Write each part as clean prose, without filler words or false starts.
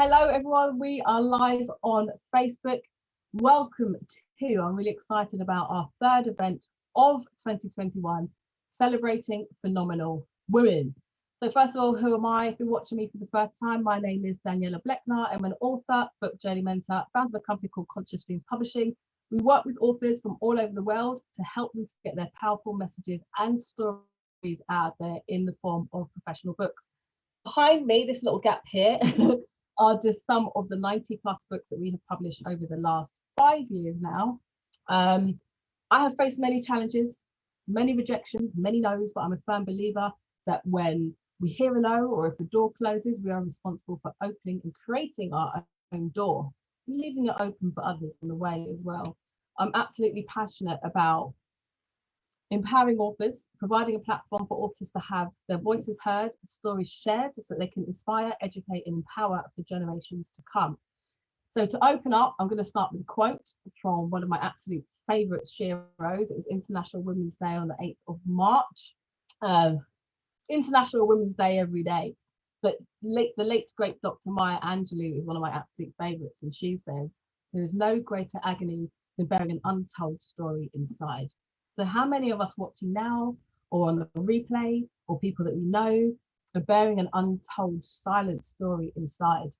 Hello everyone, we are live on Facebook. Welcome to, I'm really excited about our third event of 2021, celebrating phenomenal women. So first of all, who am I? If you're watching me for the first time, my name is Daniela Blechner. I'm an author, book journey mentor, founder of a company called Conscious Dreams Publishing. We work with authors from all over the world to help them to get their powerful messages and stories out there in the form of professional books. Behind me, this little gap here, are just some of the 90 plus books that we have published over the last 5 years now. I have faced many challenges, many rejections, many no's, but I'm a firm believer that when we hear a no, or if the door closes, we are responsible for opening and creating our own door, leaving it open for others on the way as well. I'm absolutely passionate about empowering authors, providing a platform for authors to have their voices heard, stories shared, so that they can inspire, educate, and empower the generations to come. So to open up, I'm going to start with a quote from one of my absolute favourite sheroes. It was International Women's Day on the 8th of March. International Women's Day every day. But the late great Dr. Maya Angelou is one of my absolute favourites, and she says, "There is no greater agony than bearing an untold story inside." So how many of us watching now, or on the replay, or people that we know, are bearing an untold silent story inside?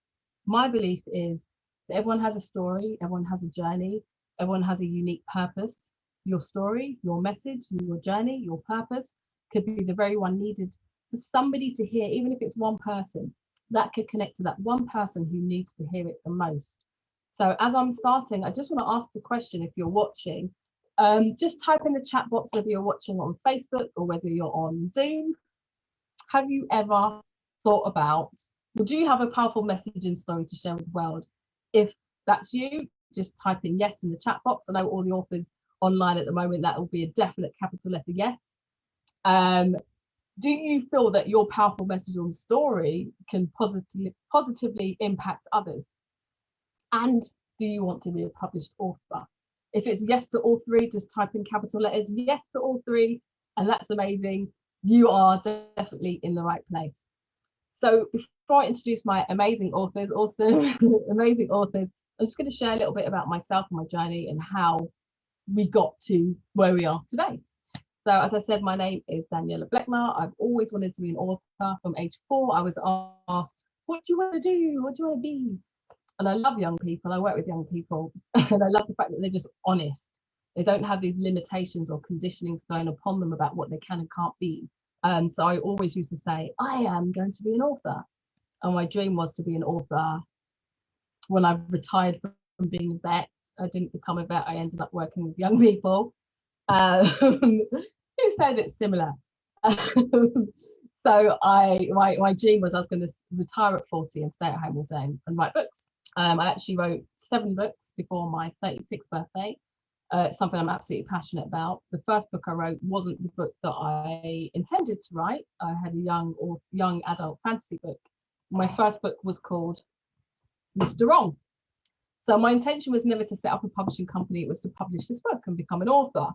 My belief is that everyone has a story, everyone has a journey, everyone has a unique purpose. Your story, your message, your journey, your purpose could be the very one needed for somebody to hear, even if it's one person, that could connect to that one person who needs to hear it the most. So as I'm starting, I just want to ask the question, if you're watching, just type in the chat box whether you're watching on Facebook or whether you're on Zoom. Have you ever thought about, well, do you have a powerful message and story to share with the world? If that's you, just type in yes in the chat box. I know all the authors online at the moment, that will be a definite capital letter yes. Do you feel that your powerful message or story can positively impact others? And do you want to be a published author? If it's yes to all three, just type in capital letters, yes to all three, and that's amazing. You are definitely in the right place. So before I introduce my amazing authors, amazing authors, I'm just going to share a little bit about myself and my journey and how we got to where we are today. So as I said, my name is Daniella Blechmar. I've always wanted to be an author. From age 4, I was asked, what do you want to do? What do you want to be? And I love young people. I work with young people, and I love the fact that they're just honest. They don't have these limitations or conditionings thrown upon them about what they can and can't be. So I always used to say, I am going to be an author. And my dream was to be an author. When I retired from being a vet, I didn't become a vet. I ended up working with young people who said it's similar. So my dream was I was going to retire at 40 and stay at home all day and write books. I actually wrote 7 books before my 36th birthday. It's something I'm absolutely passionate about. The first book I wrote wasn't the book that I intended to write. I had a young adult fantasy book. My first book was called Mr. Wrong. So my intention was never to set up a publishing company. It was to publish this book and become an author.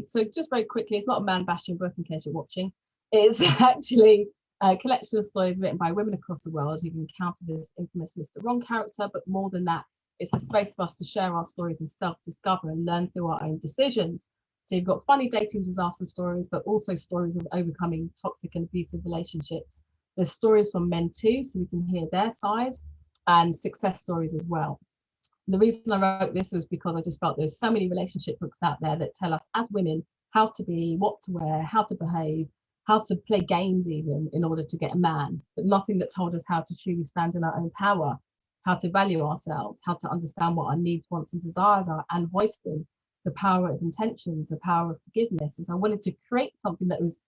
So just very quickly, it's not a man-bashing book in case you're watching. It's actually a collection of stories written by women across the world who've encountered this infamous Mr. Wrong character, but more than that, it's a space for us to share our stories and self-discover and learn through our own decisions. So you've got funny dating disaster stories, but also stories of overcoming toxic and abusive relationships. There's stories from men too, so we can hear their side, and success stories as well. The reason I wrote this was because I just felt there's so many relationship books out there that tell us as women how to be, what to wear, how to behave, how to play games even in order to get a man, but nothing that told us how to truly stand in our own power, how to value ourselves, how to understand what our needs, wants, and desires are and voice them, the power of intentions, the power of forgiveness. And so I wanted to create something that was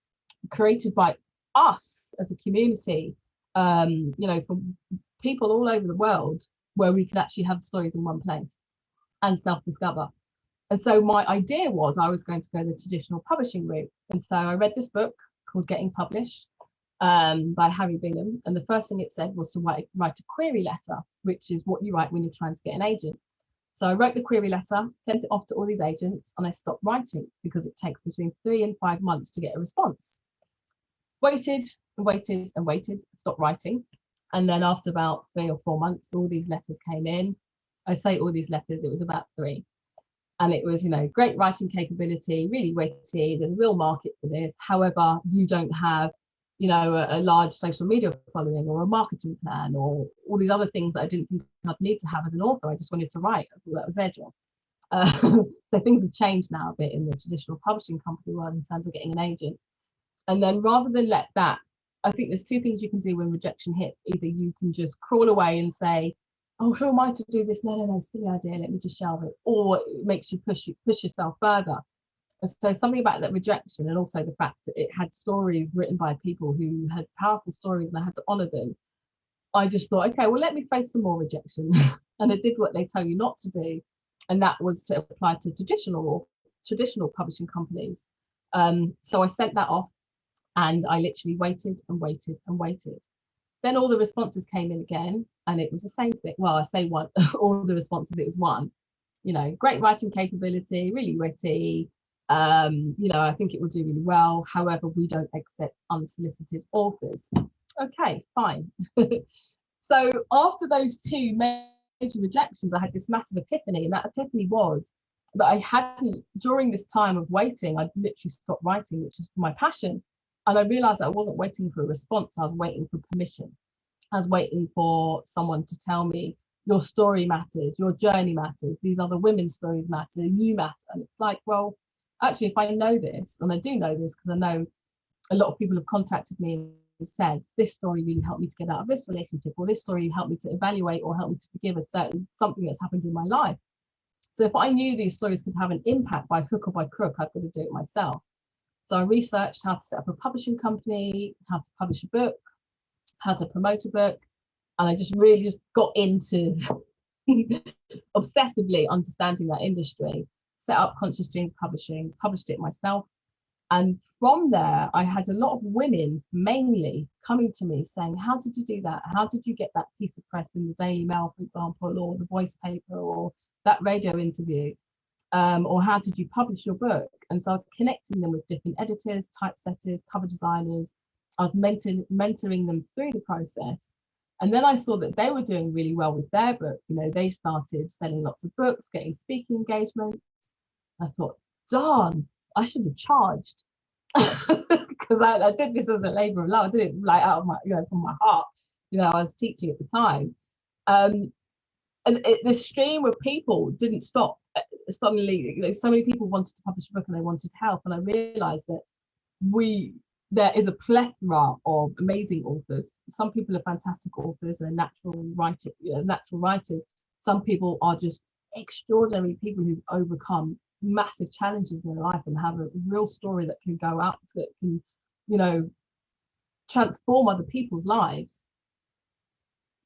created by us as a community, from people all over the world, where we could actually have stories in one place and self-discover. And so my idea was I was going to go the traditional publishing route. And so I read this book called Getting Published by Harry Bingham. And the first thing it said was to write a query letter, which is what you write when you're trying to get an agent. So I wrote the query letter, sent it off to all these agents, and I stopped writing because it takes between 3 and 5 months to get a response. Waited and waited and waited, stopped writing. And then after about 3 or 4 months, all these letters came in. I say all these letters, it was about 3. And it was, great writing capability, really witty, there's a real market for this. However, you don't have, a large social media following or a marketing plan or all these other things that I didn't think I'd need to have as an author. I just wanted to write. I thought that was their job. So things have changed now a bit in the traditional publishing company world in terms of getting an agent. And then rather than let that, I think there's 2 things you can do when rejection hits. Either you can just crawl away and say, oh, who am I to do this? No, silly idea, let me just shelve it. Or it makes you push yourself further. And so something about that rejection, and also the fact that it had stories written by people who had powerful stories and I had to honor them. I just thought, okay, well, let me face some more rejection. And I did what they tell you not to do. And that was to apply to traditional publishing companies. So I sent that off and I literally waited and waited and waited. Then all the responses came in again, and it was the same thing. Well, I say one, all the responses, it was one. Great writing capability, really witty. I think it will do really well. However, we don't accept unsolicited authors. Okay, fine. So after those 2 major rejections, I had this massive epiphany, and that epiphany was that I hadn't, during this time of waiting, I'd literally stopped writing, which is my passion. And I realized I wasn't waiting for a response. I was waiting for permission. I was waiting for someone to tell me, your story matters, your journey matters, these other women's stories matter, you matter. And it's like, well, actually, if I know this, and I do know this because I know a lot of people have contacted me and said, this story really helped me to get out of this relationship, or this story helped me to evaluate or help me to forgive something that's happened in my life. So if I knew these stories could have an impact by hook or by crook, I've got to do it myself. So I researched how to set up a publishing company, how to publish a book, how to promote a book. And I just really got into obsessively understanding that industry, set up Conscious Dreams Publishing, published it myself. And from there, I had a lot of women mainly coming to me saying, how did you do that? How did you get that piece of press in the Daily Mail, for example, or the Voice paper, or that radio interview? Or how did you publish your book? And so I was connecting them with different editors, typesetters, cover designers. I was mentoring them through the process. And then I saw that they were doing really well with their book. They started selling lots of books, getting speaking engagements. I thought, darn, I should have charged. Because I did this as a labor of love. I did it like out of my, from my heart. I was teaching at the time. And the stream of people didn't stop. Suddenly, so many people wanted to publish a book and they wanted help. And I realized that there is a plethora of amazing authors. Some people are fantastic authors and natural writers. Some people are just extraordinary people who've overcome massive challenges in their life and have a real story that can go out, that can, transform other people's lives.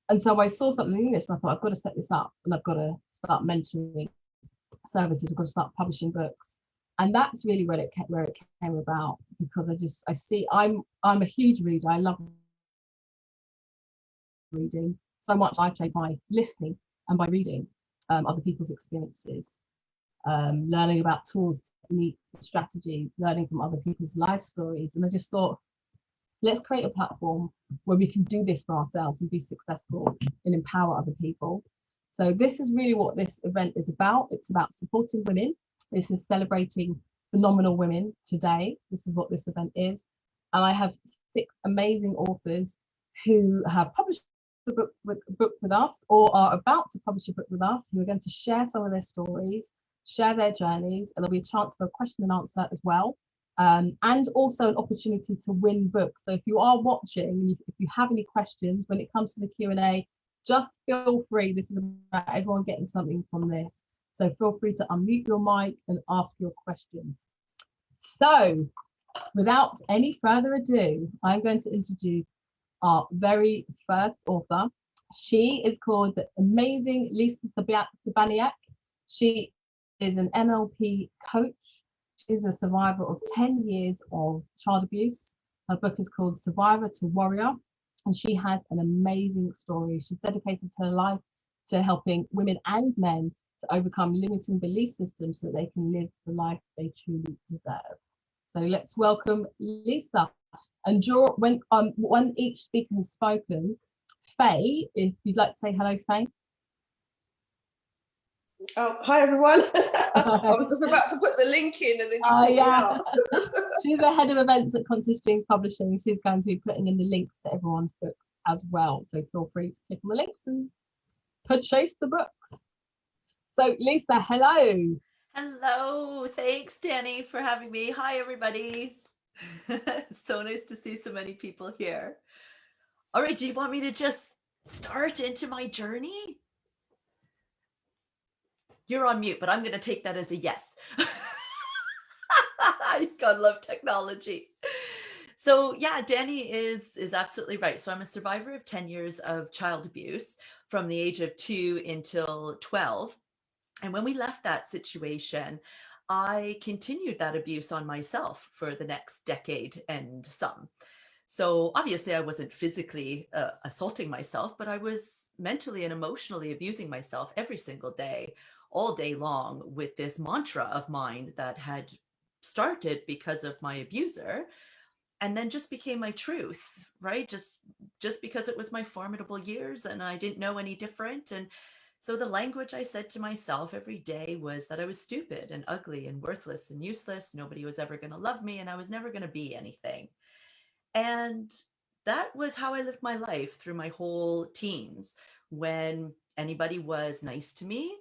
And so I saw something in this and I thought, I've got to set this up and I've got to start mentoring services. I've got to start publishing books. And that's really where it came about, because I see I'm a huge reader. I love reading so much. I trade by listening and by reading other people's experiences, learning about tools, techniques, strategies, learning from other people's life stories. And I just thought, let's create a platform where we can do this for ourselves and be successful and empower other people. So this is really what this event is about. It's about supporting women. This is celebrating phenomenal women today. This is what this event is. And I have 6 amazing authors who have published a book with us, or are about to publish a book with us, who are going to share some of their stories, share their journeys, and there'll be a chance for a question and answer as well. And also an opportunity to win books. So if you are watching, if you have any questions when it comes to the Q&A, just feel free. This is about everyone getting something from this. So feel free to unmute your mic and ask your questions. So without any further ado, I'm going to introduce our very first author. She is called the amazing Lisa Cybaniak. She is an NLP coach. She's a survivor of 10 years of child abuse. Her book is called Survivor to Warrior, and she has an amazing story. She's dedicated her life to helping women and men to overcome limiting belief systems so that they can live the life they truly deserve. So let's welcome Lisa. And when each speaker has spoken, Faye, if you'd like to say hello, Faye. Oh, hi everyone. I was just about to put the link in and then you pulled me out. She's the head of events at Conscious Streams Publishing. She's going to be putting in the links to everyone's books as well. So feel free to click on the links and purchase the books. So Lisa, hello. Hello. Thanks, Danny, for having me. Hi, everybody. So nice to see so many people here. All right, do you want me to just start into my journey? You're on mute, but I'm going to take that as a yes. God love technology. So yeah, Danny is absolutely right. So I'm a survivor of 10 years of child abuse from the age of 2 until 12. And when we left that situation, I continued that abuse on myself for the next decade and some. So obviously I wasn't physically assaulting myself, but I was mentally and emotionally abusing myself every single day, all day long, with this mantra of mine that had started because of my abuser and then just became my truth, right? Just because it was my formidable years and I didn't know any different. And so the language I said to myself every day was that I was stupid and ugly and worthless and useless. Nobody was ever going to love me and I was never going to be anything. And that was how I lived my life through my whole teens. When anybody was nice to me,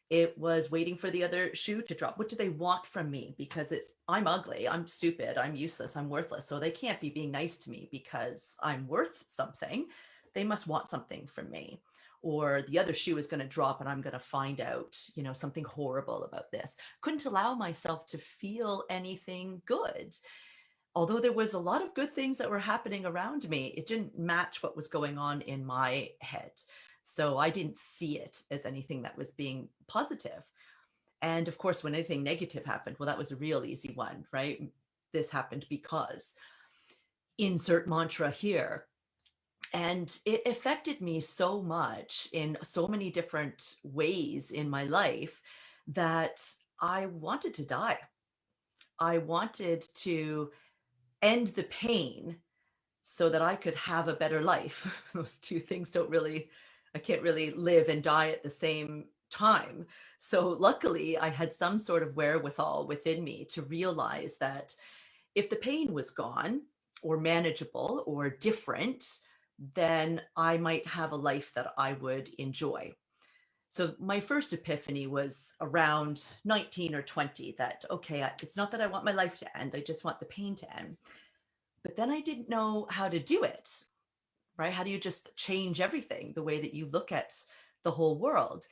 it was waiting for the other shoe to drop. What do they want from me? Because I'm ugly, I'm stupid, I'm useless, I'm worthless. So they can't be being nice to me because I'm worth something. They must want something from me. Or the other shoe is going to drop and I'm going to find out, something horrible about this. Couldn't allow myself to feel anything good. Although there was a lot of good things that were happening around me, it didn't match what was going on in my head. So I didn't see it as anything that was being positive. And of course, when anything negative happened, well, that was a real easy one, right? This happened because insert mantra here. And it affected me so much in so many different ways in my life that I wanted to die. I wanted to end the pain so that I could have a better life. Those two things I can't really live and die at the same time. So luckily I had some sort of wherewithal within me to realize that if the pain was gone or manageable or different, then I might have a life that I would enjoy. So my first epiphany was around 19 or 20 that, okay, it's not that I want my life to end. I just want the pain to end. But then I didn't know how to do it, right? How do you just change everything, the way that you look at the whole world?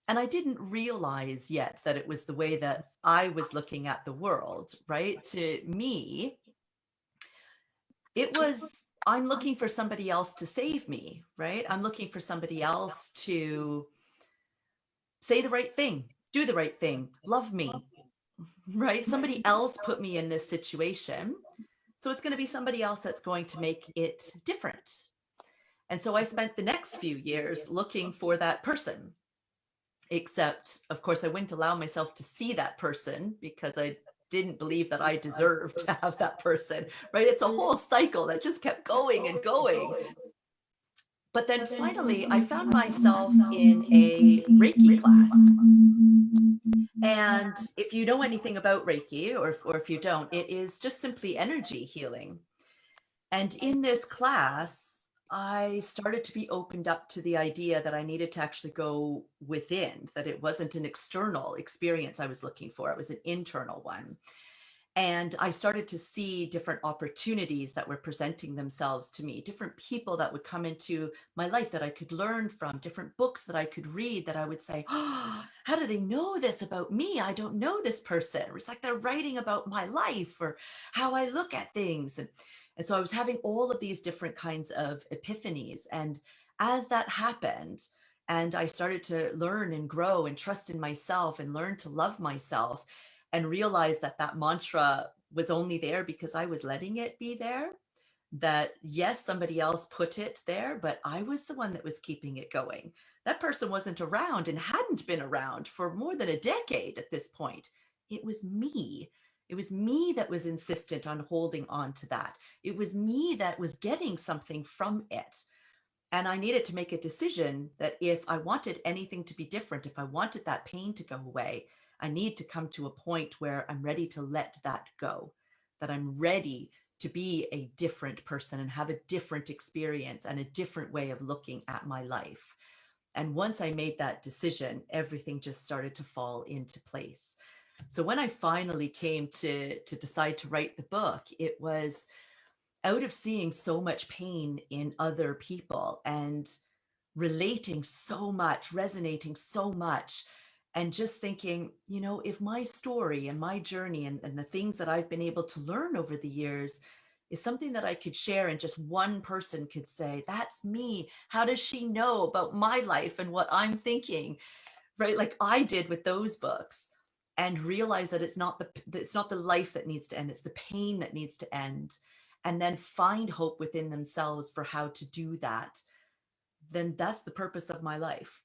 And I didn't realize yet that it was the way that I was looking at the world, right? To me, it was, I'm looking for somebody else to save me, right? I'm looking for somebody else to say the right thing, do the right thing, love me, right? Somebody else put me in this situation. So it's going to be somebody else that's going to make it different. And so I spent the next few years looking for that person. Except, of course, I wouldn't allow myself to see that person because I didn't believe that I deserved to have that person, right? It's a whole cycle that just kept going and going. But then finally, I found myself in a Reiki class. And if you know anything about Reiki, or if you don't, it is just simply energy healing. And in this class, I started to be opened up to the idea that I needed to actually go within, that it wasn't an external experience I was looking for, it was an internal one. And I started to see different opportunities that were presenting themselves to me, different people that would come into my life that I could learn from, different books that I could read that I would say, oh, how do they know this about me? I don't know this person. It's like they're writing about my life or how I look at things. And so I was having all of these different kinds of epiphanies. And as that happened, and I started to learn and grow and trust in myself and learn to love myself, and realize that that mantra was only there because I was letting it be there, that yes, somebody else put it there, but I was the one that was keeping it going. That person wasn't around and hadn't been around for more than a decade at this point. It was me. It was me that was insistent on holding on to that. It was me that was getting something from it. And I needed to make a decision that if I wanted anything to be different, if I wanted that pain to go away, I need to come to a point where I'm ready to let that go, that I'm ready to be a different person and have a different experience and a different way of looking at my life. And once I made that decision, everything just started to fall into place. So when I finally came to decide to write the book, it was out of seeing so much pain in other people and relating so much, resonating so much, and just thinking, you know, if my story and my journey and the things that I've been able to learn over the years is something that I could share and just one person could say, that's me. How does she know about my life and what I'm thinking? Right? Like I did with those books, and realize that it's not the life that needs to end, it's the pain that needs to end, and then find hope within themselves for how to do that. Then that's the purpose of my life,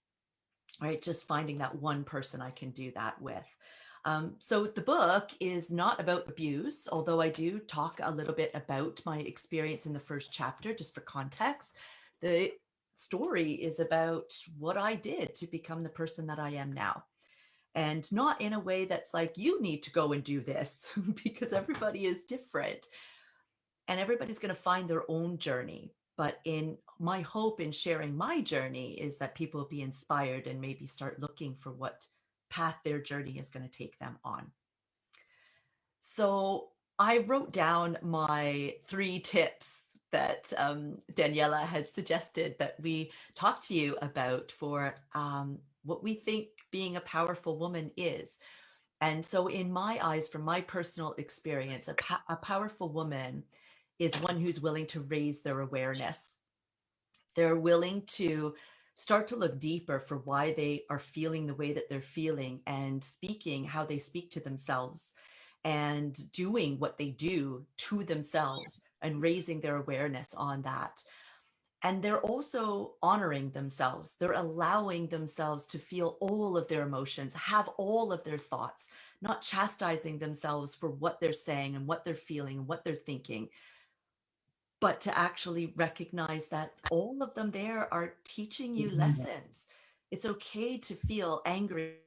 right? Just finding that one person I can do that with. So the book is not about abuse, although I do talk a little bit about my experience in the first chapter, just for context. The story is about what I did to become the person that I am now. And not in a way that's like, you need to go and do this, because everybody is different and everybody's going to find their own journey. But in my hope in sharing my journey is that people will be inspired and maybe start looking for what path their journey is going to take them on. So I wrote down my 3 tips that Daniela had suggested that we talk to you about for what we think being a powerful woman is. And so in my eyes, from my personal experience, a powerful woman is one who's willing to raise their awareness. They're willing to start to look deeper for why they are feeling the way that they're feeling, and speaking how they speak to themselves, and doing what they do to themselves and raising their awareness on that. And they're also honoring themselves. They're allowing themselves to feel all of their emotions, have all of their thoughts, not chastising themselves for what they're saying and what they're feeling and what they're thinking, but to actually recognize that all of them there are teaching you lessons. It's okay to feel angry.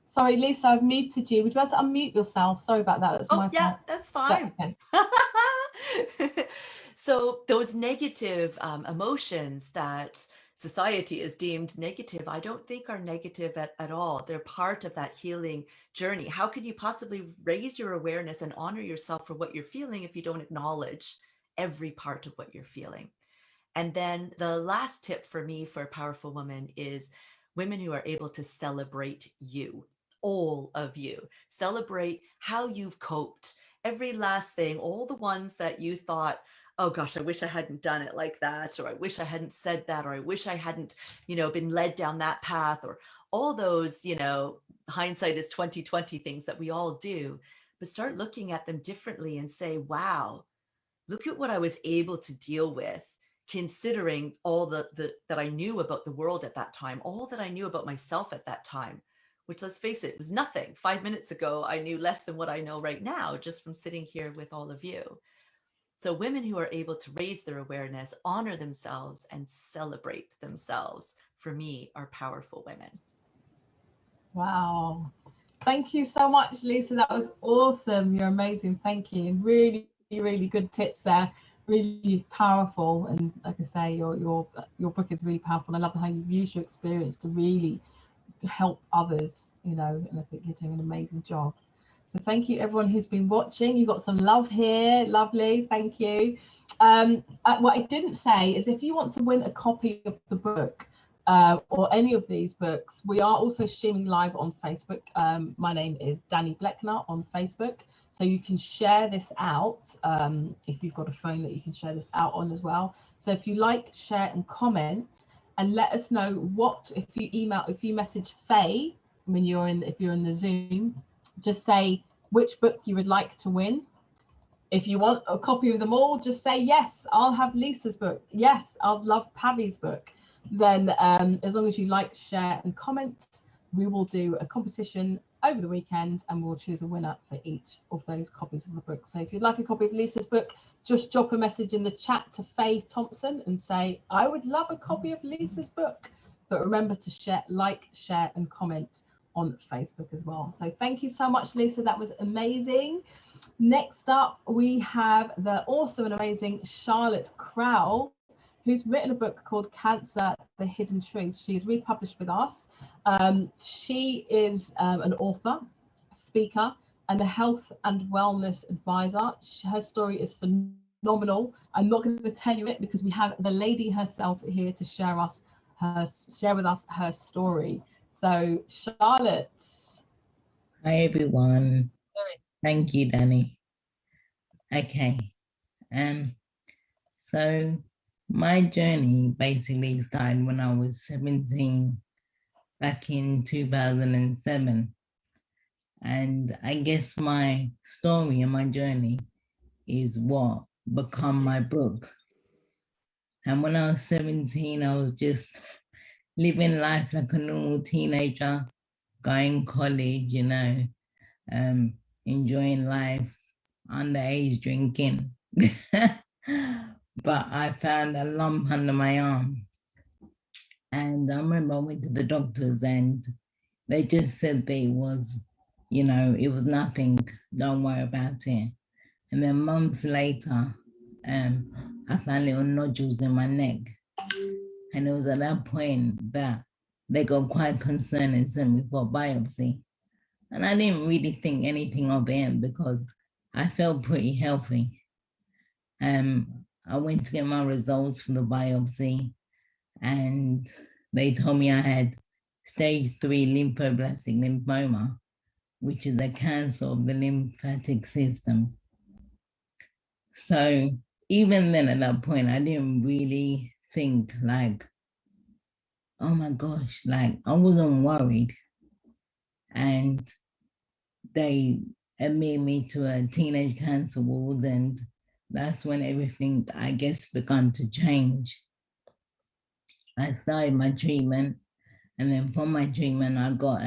Sorry, Lisa, I've muted you. Would you like to unmute yourself? Sorry about that. That's my fault. That's fine. So those negative emotions that society is deemed negative, I don't think are negative at all. They're part of that healing journey. How could you possibly raise your awareness and honor yourself for what you're feeling if you don't acknowledge every part of what you're feeling? And then the last tip for me for a powerful woman is women who are able to celebrate you, all of you. Celebrate how you've coped, every last thing, all the ones that you thought, oh gosh, I wish I hadn't done it like that, or I wish I hadn't said that, or I wish I hadn't, been led down that path, or all those, hindsight is 20/20 things that we all do. But start looking at them differently and say, wow, look at what I was able to deal with, considering all that I knew about the world at that time, all that I knew about myself at that time, which, let's face it, was nothing. 5 minutes ago, I knew less than what I know right now, just from sitting here with all of you. So women who are able to raise their awareness, honor themselves, and celebrate themselves, for me, are powerful women. Wow. Thank you so much, Lisa. That was awesome. You're amazing. Thank you. Really, really good tips there. Really powerful. And like I say, your book is really powerful. And I love how you've used your experience to really help others, and I think you're doing an amazing job. So thank you everyone who's been watching. You got some love here. Lovely. Thank you. What I didn't say is, if you want to win a copy of the book or any of these books, we are also streaming live on Facebook. My name is Daniella Blechmar on Facebook, so you can share this out if you've got a phone that you can share this out on as well. So if you like, share and comment, and let us know what, if you message Faye when if you're in the Zoom, just say which book you would like to win. If you want a copy of them all, just say, yes, I'll have Lisa's book. Yes, I'll love Pavi's book. Then as long as you like, share and comment, we will do a competition over the weekend, and we'll choose a winner for each of those copies of the book. So if you'd like a copy of Lisa's book, just drop a message in the chat to Faye Thompson and say, I would love a copy of Lisa's book. But remember to share, share and comment on Facebook as well. So thank you so much, Lisa. That was amazing. Next up, we have the awesome and amazing Charlotte Crowell, who's written a book called Cancer, The Hidden Truth. She's republished with us. She is an author, speaker, and a health and wellness advisor. Her story is phenomenal. I'm not going to tell you it because we have the lady herself here to share with us her story. So, Charlotte. Hi, everyone. Thank you, Danni. Okay. So my journey basically started when I was 17, back in 2007. And I guess my story and my journey is what become my book. And when I was 17, I was just living life like a normal teenager, going college, you know, enjoying life, underage drinking. But I found a lump under my arm. And I remember I went to the doctors and they just said it was, you know, it was nothing, don't worry about it. And then months later, I found little nodules in my neck. And it was at that point that they got quite concerned and sent me for a biopsy. And I didn't really think anything of it because I felt pretty healthy. I went to get my results from the biopsy and they told me I had stage 3 lymphoblastic lymphoma, which is a cancer of the lymphatic system. So even then at that point, I didn't really think like, oh my gosh, like I wasn't worried. And they admitted me to a teenage cancer ward, and that's when everything, I guess, began to change. I started my treatment, and then from my treatment, I got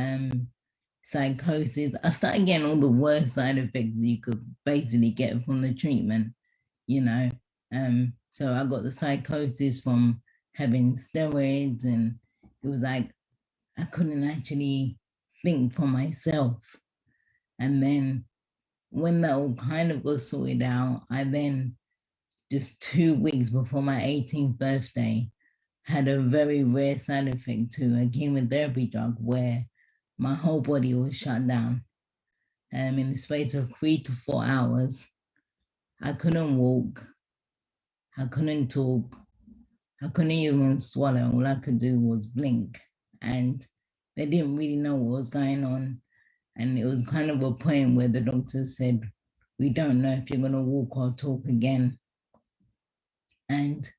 psychosis. I started getting all the worst side effects you could basically get from the treatment, you know. So I got the psychosis from having steroids, and it was like I couldn't actually think for myself. And then when that all kind of got sorted out, I then, just 2 weeks before my 18th birthday, had a very rare side effect to a chemotherapy drug where my whole body was shut down. In the space of 3 to 4 hours, I couldn't walk, I couldn't talk, I couldn't even swallow. All I could do was blink. And they didn't really know what was going on. And it was kind of a point where the doctor said, we don't know if you're going to walk or talk again. And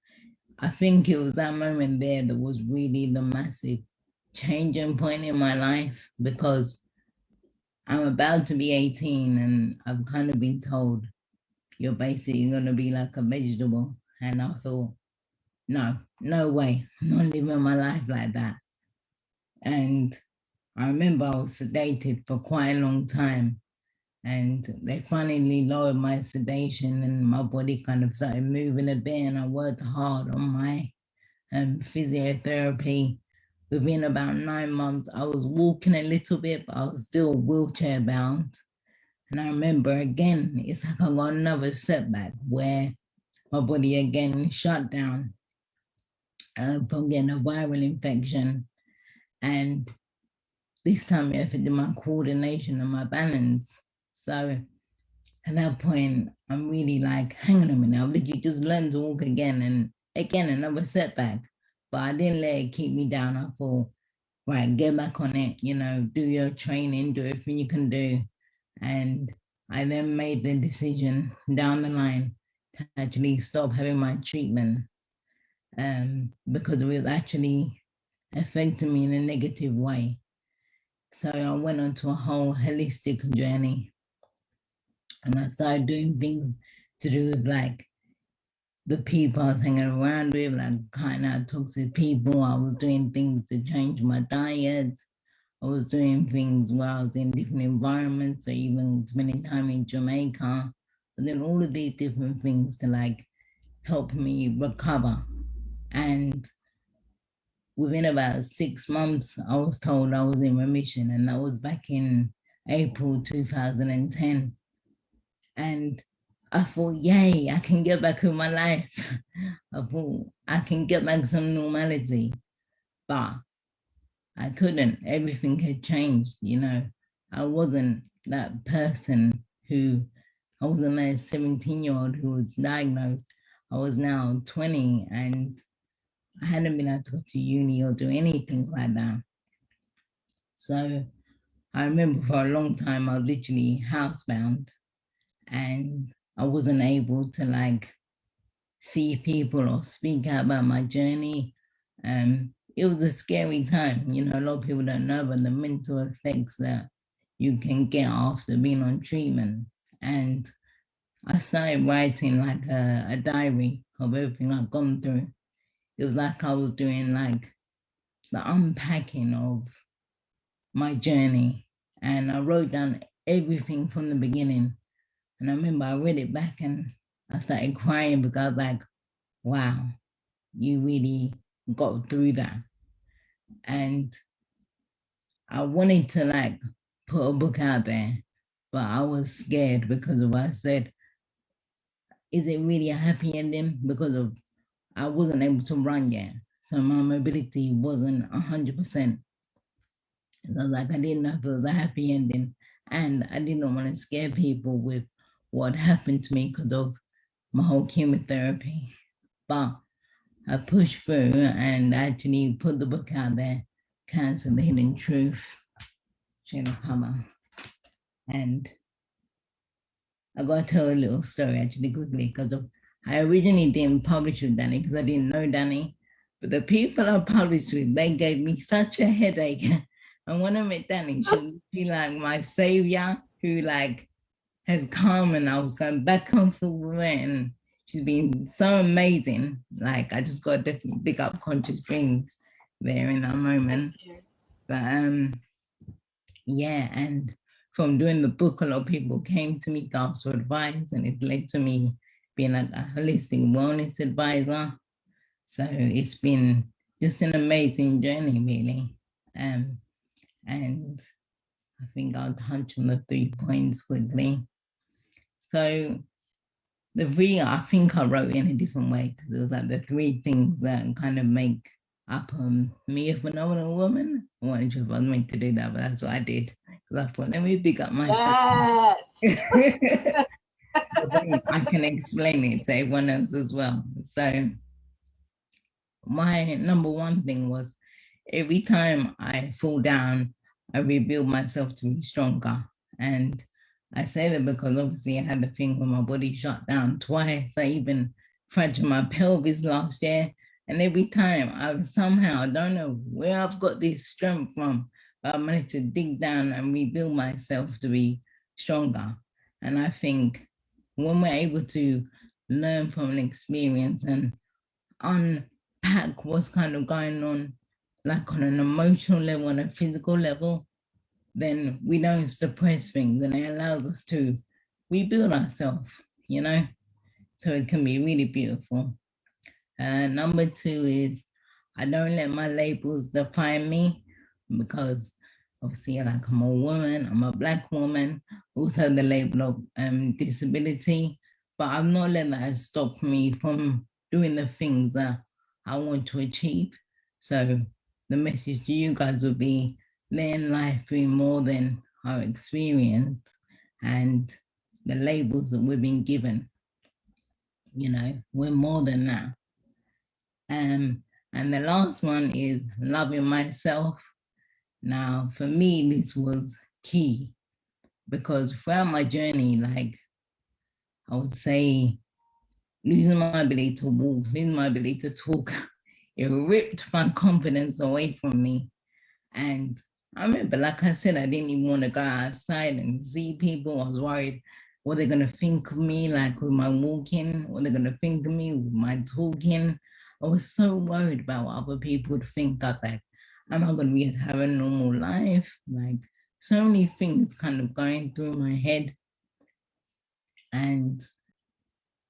I think it was that moment there that was really the massive changing point in my life, because I'm about to be 18 and I've kind of been told you're basically going to be like a vegetable. And I thought, no way, I'm not living my life like that. And I remember I was sedated for quite a long time, and they finally lowered my sedation and my body kind of started moving a bit, and I worked hard on my physiotherapy. Within about 9 months, I was walking a little bit, but I was still wheelchair bound. And I remember again, it's like I got another setback where my body again shut down from getting a viral infection. And this time it affected my coordination and my balance. So at that point, I'm really like, hang on a minute, I've literally just learned to walk again, and again, another setback. But I didn't let it keep me down. I thought, right, get back on it, you know, do your training, do everything you can do. And I then made the decision down the line to actually stop having my treatment because it was actually affecting me in a negative way. So I went on to a whole holistic journey, and I started doing things to do with like the people I was hanging around with, like cutting out toxic people. I was doing things to change my diet. I was doing things where I was in different environments, or even spending time in Jamaica, but then all of these different things to like help me recover. And within about 6 months, I was told I was in remission, and that was back in April 2010. And I thought, yay, I can get back with my life. I thought I can get back some normality, but I couldn't. Everything had changed, you know. I wasn't that person who, I wasn't that 17-year-old who was diagnosed. I was now 20, and I hadn't been able to go to uni or do anything like that. So I remember for a long time, I was literally housebound, and I wasn't able to like see people or speak out about my journey. It was a scary time. You know, a lot of people don't know about the mental effects that you can get after being on treatment. And I started writing like a diary of everything I've gone through. It was like I was doing like the unpacking of my journey. And I wrote down everything from the beginning. And I remember I read it back and I started crying because I was like, wow, you really got through that. And I wanted to like put a book out there, but I was scared because of what I said. Is it really a happy ending? Because of I wasn't able to run yet. So my mobility wasn't 100%. So I was like, I didn't know if it was a happy ending. And I didn't want to scare people with what happened to me because of my whole chemotherapy. But I pushed through and actually put the book out there, Cancer, the Hidden Truth, channel cover. And I got to tell a little story actually quickly because I originally didn't publish with Danni because I didn't know Danni. But the people I published with, they gave me such a headache. And when I met Danni, she would be like my savior who like has come, and I was going back and forth with her, and she's been so amazing. Like I just got to definitely big up Conscious Dreams there in that moment. But yeah, and from doing the book, a lot of people came to me to ask for advice, and it led to me being like a holistic wellness advisor. So it's been just an amazing journey, really. And I think I'll touch on the 3 points quickly. So the 3, I think I wrote in a different way because it was like the 3 things that kind of make up me a phenomenal woman. I wasn't sure if I was meant to do that, but that's what I did. Because I thought, let me pick up myself. Yes. I can explain it to everyone else as well. So my number 1 thing was every time I fall down, I rebuild myself to be stronger. And I say that because obviously I had the thing where my body shut down twice. I even fractured my pelvis last year. And every time I somehow, I don't know where I've got this strength from, but I managed to dig down and rebuild myself to be stronger. And I think when we're able to learn from an experience and unpack what's kind of going on, like on an emotional level, on a physical level, then we don't suppress things, and it allows us to rebuild ourselves, you know? So it can be really beautiful. Number 2 is I don't let my labels define me, because obviously like I'm a woman, I'm a Black woman, also the label of disability, but I've not let that stop me from doing the things that I want to achieve. So the message to you guys would be, letting life be more than our experience and the labels that we've been given. You know, we're more than that. And the last one is loving myself. Now, for me, this was key because throughout my journey, like I would say, losing my ability to walk, losing my ability to talk, it ripped my confidence away from me. And I remember, like I said, I didn't even want to go outside and see people. I was worried, what they're going to think of me, like with my walking, what they're going to think of me with my talking. I was so worried about what other people would think. I was like, am I going to be able to have a normal life? Like, so many things kind of going through my head. And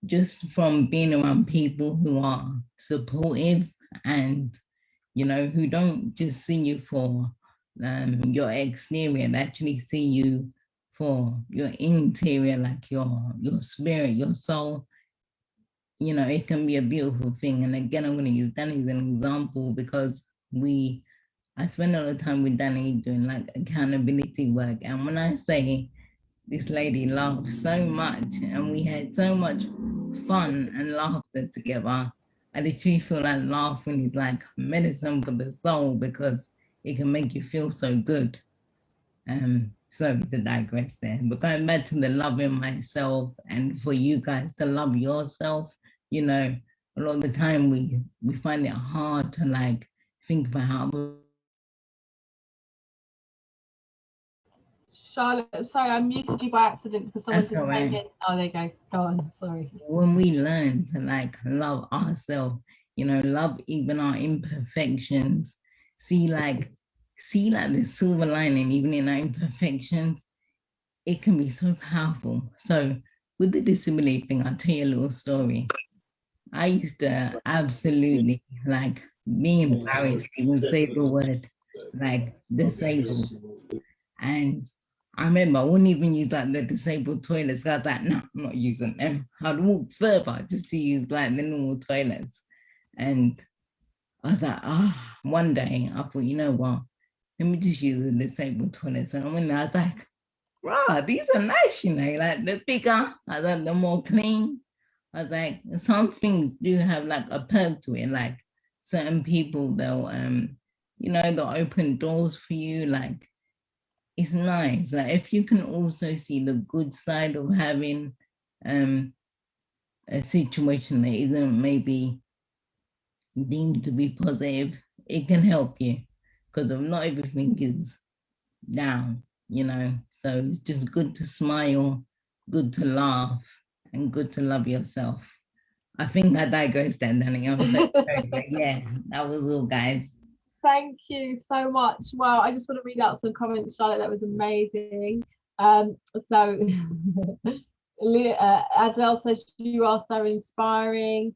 just from being around people who are supportive and, you know, who don't just see you for your exterior, they actually see you for your interior, like your spirit, your soul. You know, it can be a beautiful thing. And again, I'm going to use Danni as an example because I spend a lot of time with Danni doing like accountability work. And when I say this lady laughed so much and we had so much fun and laughter together, I literally feel like laughing is like medicine for the soul because it can make you feel so good. Sorry to digress there, but going back to the loving myself and for you guys to love yourself, you know, a lot of the time we find it hard to like think about how. Charlotte, I'm sorry, I muted you by accident because someone That's just all came right. in. Oh, there you go. Go on. Sorry. When we learn to like love ourselves, you know, love even our imperfections, see like the silver lining even in our imperfections, it can be so powerful. So with the disability thing, I'll tell you a little story. I used to absolutely like be embarrassed to even say the word like disabled. And I remember I wouldn't even use like the disabled toilets. I was like, no, I'm not using them. I'd walk further just to use like the normal toilets. And I was like, one day I thought, you know what? Let me just use the disabled toilets. And when I was like, wow, these are nice, you know, like the bigger, I thought the more clean. I was like, some things do have like a perk to it. Like certain people, they'll, you know, they'll open doors for you. Like it's nice. Like if you can also see the good side of having a situation that isn't maybe deemed to be positive, it can help you because not everything is down, you know. So it's just good to smile, good to laugh, and good to love yourself. I think I digressed then, Danni. I'm so sorry, but yeah, that was all, guys. Thank you so much. Wow, I just want to read out some comments, Charlotte. That was amazing. So Adele says you are so inspiring.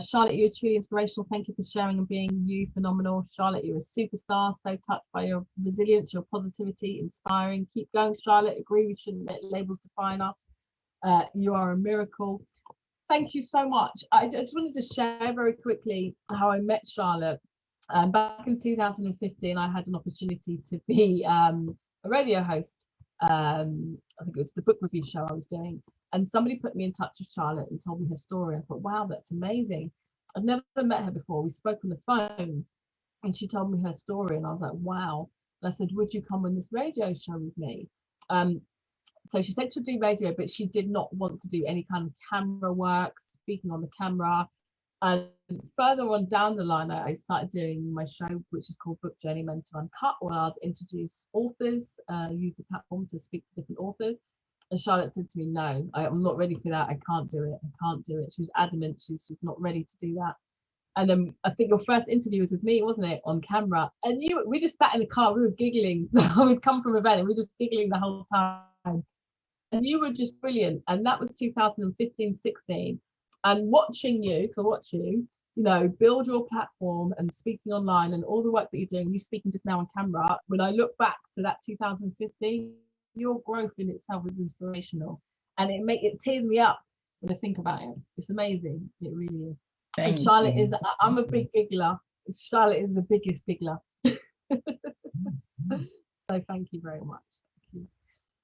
Charlotte, you're truly inspirational. Thank you for sharing and being you. Phenomenal. Charlotte, you're a superstar. So touched by your resilience, your positivity, inspiring. Keep going, Charlotte. Agree, we shouldn't let labels define us. You are a miracle. Thank you so much. I just wanted to share very quickly how I met Charlotte. Back in 2015, I had an opportunity to be a radio host. I think it was the book review show I was doing. And somebody put me in touch with Charlotte and told me her story. I thought, wow, that's amazing. I've never met her before. We spoke on the phone and she told me her story. And I was like, wow. And I said, would you come on this radio show with me? So she said she'd do radio, but she did not want to do any kind of camera work, speaking on the camera. And further on down the line, I started doing my show, which is called Book Journey Mentor Uncut, where I'd introduce authors, use the platform to speak to different authors. And Charlotte said to me, no, I'm not ready for that. I can't do it. I can't do it. She was adamant. She's not ready to do that. And then I think your first interview was with me, wasn't it, on camera? And we just sat in the car. We were giggling. We'd come from an event and we were just giggling the whole time. And you were just brilliant. And that was 2015-16. And watching you, because I watch you, you know, build your platform and speaking online and all the work that you're doing, you speaking just now on camera, when I look back to that 2015, your growth in itself is inspirational. And it tears me up when I think about it. It's amazing. It really is. And Charlotte is, I'm a big giggler. Charlotte is the biggest giggler. So thank you very much.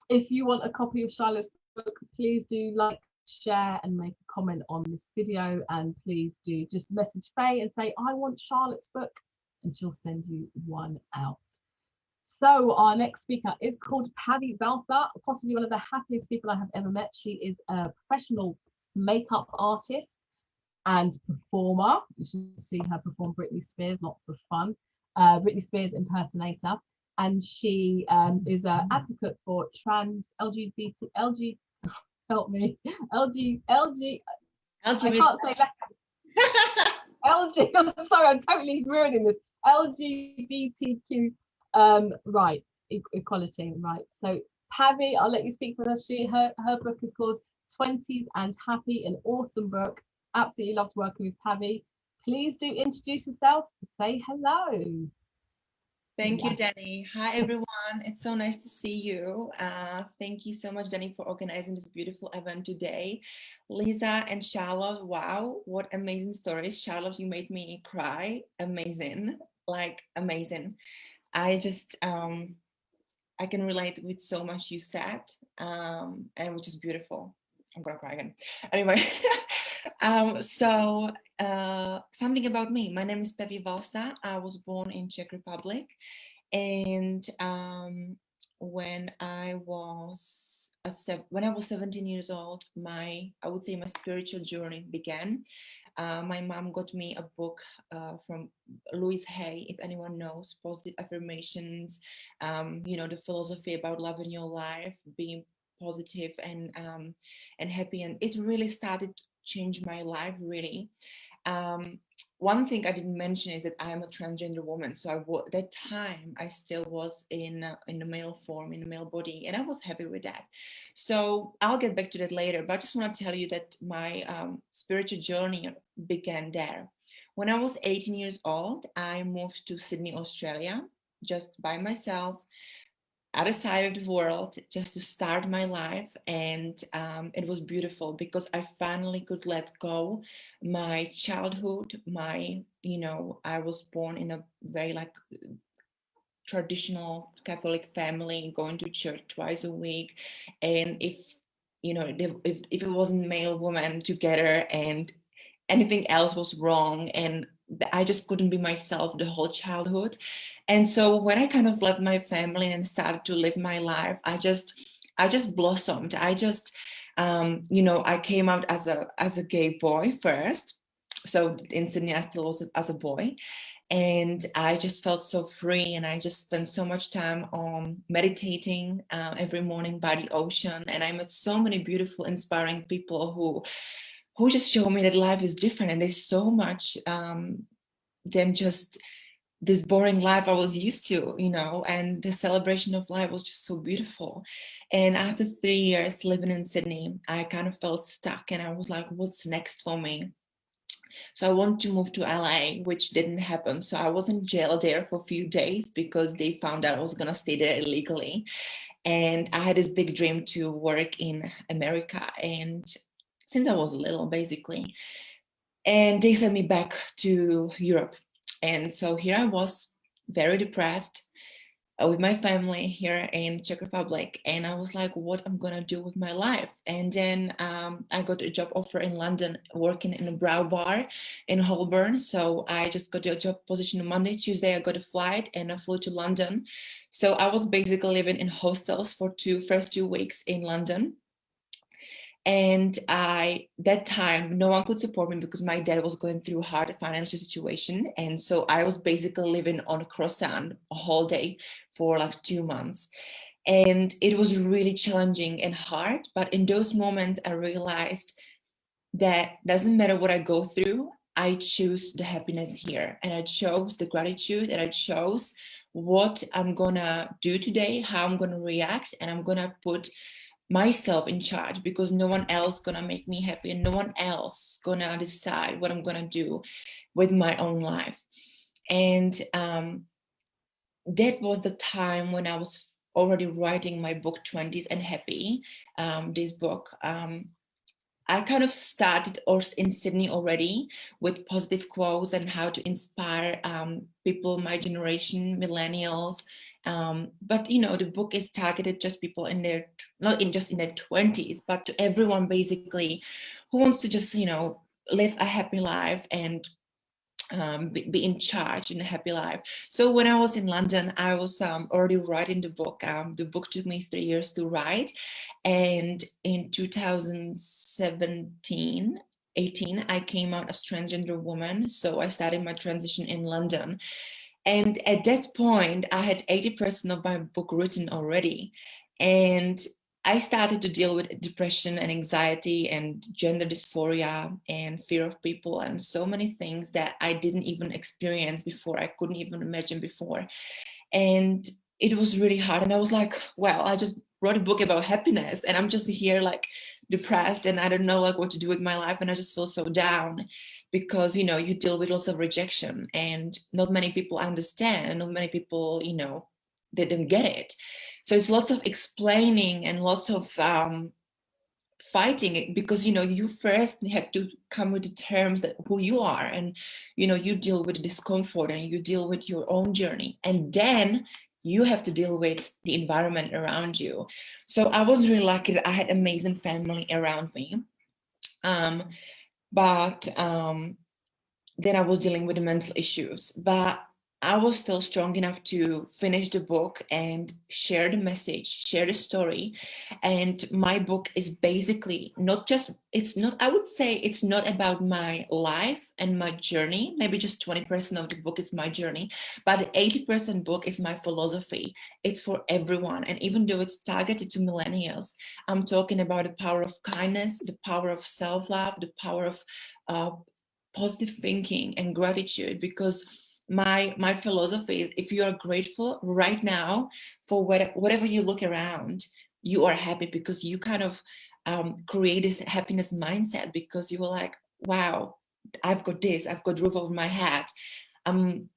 If you want a copy of Charlotte's book, please do like, share and make a comment on this video, and please do just message Faye and say I want Charlotte's book and she'll send you one out. So our next speaker is called Patti Baltha, possibly one of the happiest people I have ever met. She is a professional makeup artist and performer. You should see her perform Britney Spears, lots of fun. Britney Spears impersonator, and she is an advocate for trans LGBT help me. LG. I can't say LG. I'm sorry, I'm totally ruining this. LGBTQ rights, equality, right? So Pavi, I'll let you speak for her. Her book is called 20s and Happy, an awesome book. Absolutely loved working with Pavi. Please do introduce yourself. Say hello. Thank you, Danni. Hi, everyone. It's so nice to see you. Thank you so much, Danni, for organizing this beautiful event today. Lisa and Charlotte, wow, what amazing stories. Charlotte, you made me cry. Amazing, like amazing. I just, I can relate with so much you said, and which is beautiful. I'm gonna cry again. Anyway, something about me. My name is Pepe Valsa. I was born in Czech Republic, and when I was 17 years old, I would say my spiritual journey began. My mom got me a book from Louise Hay, if anyone knows, Positive Affirmations, the philosophy about loving your life, being positive and happy. And it really started to change my life, really. One thing I didn't mention is that I am a transgender woman. So at that time, I still was in the male form, in the male body, and I was happy with that. So I'll get back to that later, but I just want to tell you that my spiritual journey began there. When I was 18 years old, I moved to Sydney, Australia, just by myself, other side of the world, just to start my life. And it was beautiful because I finally could let go my childhood. I was born in a very traditional Catholic family, going to church twice a week. And if it wasn't male woman together and anything else was wrong, and I just couldn't be myself the whole childhood. And so when I kind of left my family and started to live my life, I just blossomed. I just I came out as a gay boy first. So in Sydney I still was as a boy, and I just felt so free, and I just spent so much time on meditating every morning by the ocean. And I met so many beautiful, inspiring people who just show me that life is different, and there's so much than just this boring life I was used to, and the celebration of life was just so beautiful. And after 3 years living in Sydney, I kind of felt stuck, and I was like, what's next for me? So I wanted to move to LA, which didn't happen. So I was in jail there for a few days because they found out I was gonna stay there illegally. And I had this big dream to work in America, and since I was little, basically. And they sent me back to Europe. And so here I was, very depressed, with my family here in Czech Republic. And I was like, what I'm gonna do with my life? And then I got a job offer in London, working in a brow bar in Holborn. So I just got a job position on Monday, Tuesday, I got a flight and I flew to London. So I was basically living in hostels for first 2 weeks in London. And that time, no one could support me because my dad was going through a hard financial situation. And so I was basically living on a croissant a whole day for like 2 months. And it was really challenging and hard. But in those moments, I realized that doesn't matter what I go through, I choose the happiness here. And I chose the gratitude, and I chose what I'm gonna do today, how I'm gonna react, and I'm gonna put myself in charge, because no one else gonna make me happy, and no one else gonna decide what I'm gonna do with my own life. And that was the time when I was already writing my book 20s and Happy. This book, I kind of started in Sydney already with positive quotes and how to inspire people my generation, millennials. But the book is targeted just people in their, not just in their 20s, but to everyone basically who wants to just live a happy life and be in charge in a happy life. So when I was in London, I was already writing the book. The book took me 3 years to write, and in 2018, I came out as transgender woman. So I started my transition in London. And at that point, I had 80% of my book written already. And I started to deal with depression and anxiety and gender dysphoria and fear of people and so many things that I didn't even experience before. I couldn't even imagine before. And it was really hard. And I was like, well, I just wrote a book about happiness and I'm just here like depressed and I don't know like what to do with my life. And I just feel so down because, you know, you deal with lots of rejection and not many people understand and not many people, you know, they don't get it. So it's lots of explaining and lots of fighting it because, you know, you first have to come with the terms that who you are and, you know, you deal with discomfort and you deal with your own journey and then you have to deal with the environment around you. So I was really lucky that I had amazing family around me. But then I was dealing with the mental issues, but I was still strong enough to finish the book and share the message, share the story. And my book is basically not just, it's not, I would say it's not about my life and my journey. Maybe just 20% of the book is my journey, but the 80% book is my philosophy. It's for everyone. And even though it's targeted to millennials, I'm talking about the power of kindness, the power of self-love, the power of positive thinking and gratitude, because my philosophy is if you are grateful right now for whatever you look around, you are happy because you kind of create this happiness mindset because you were like, wow, I've got this, I've got roof over my head, I'm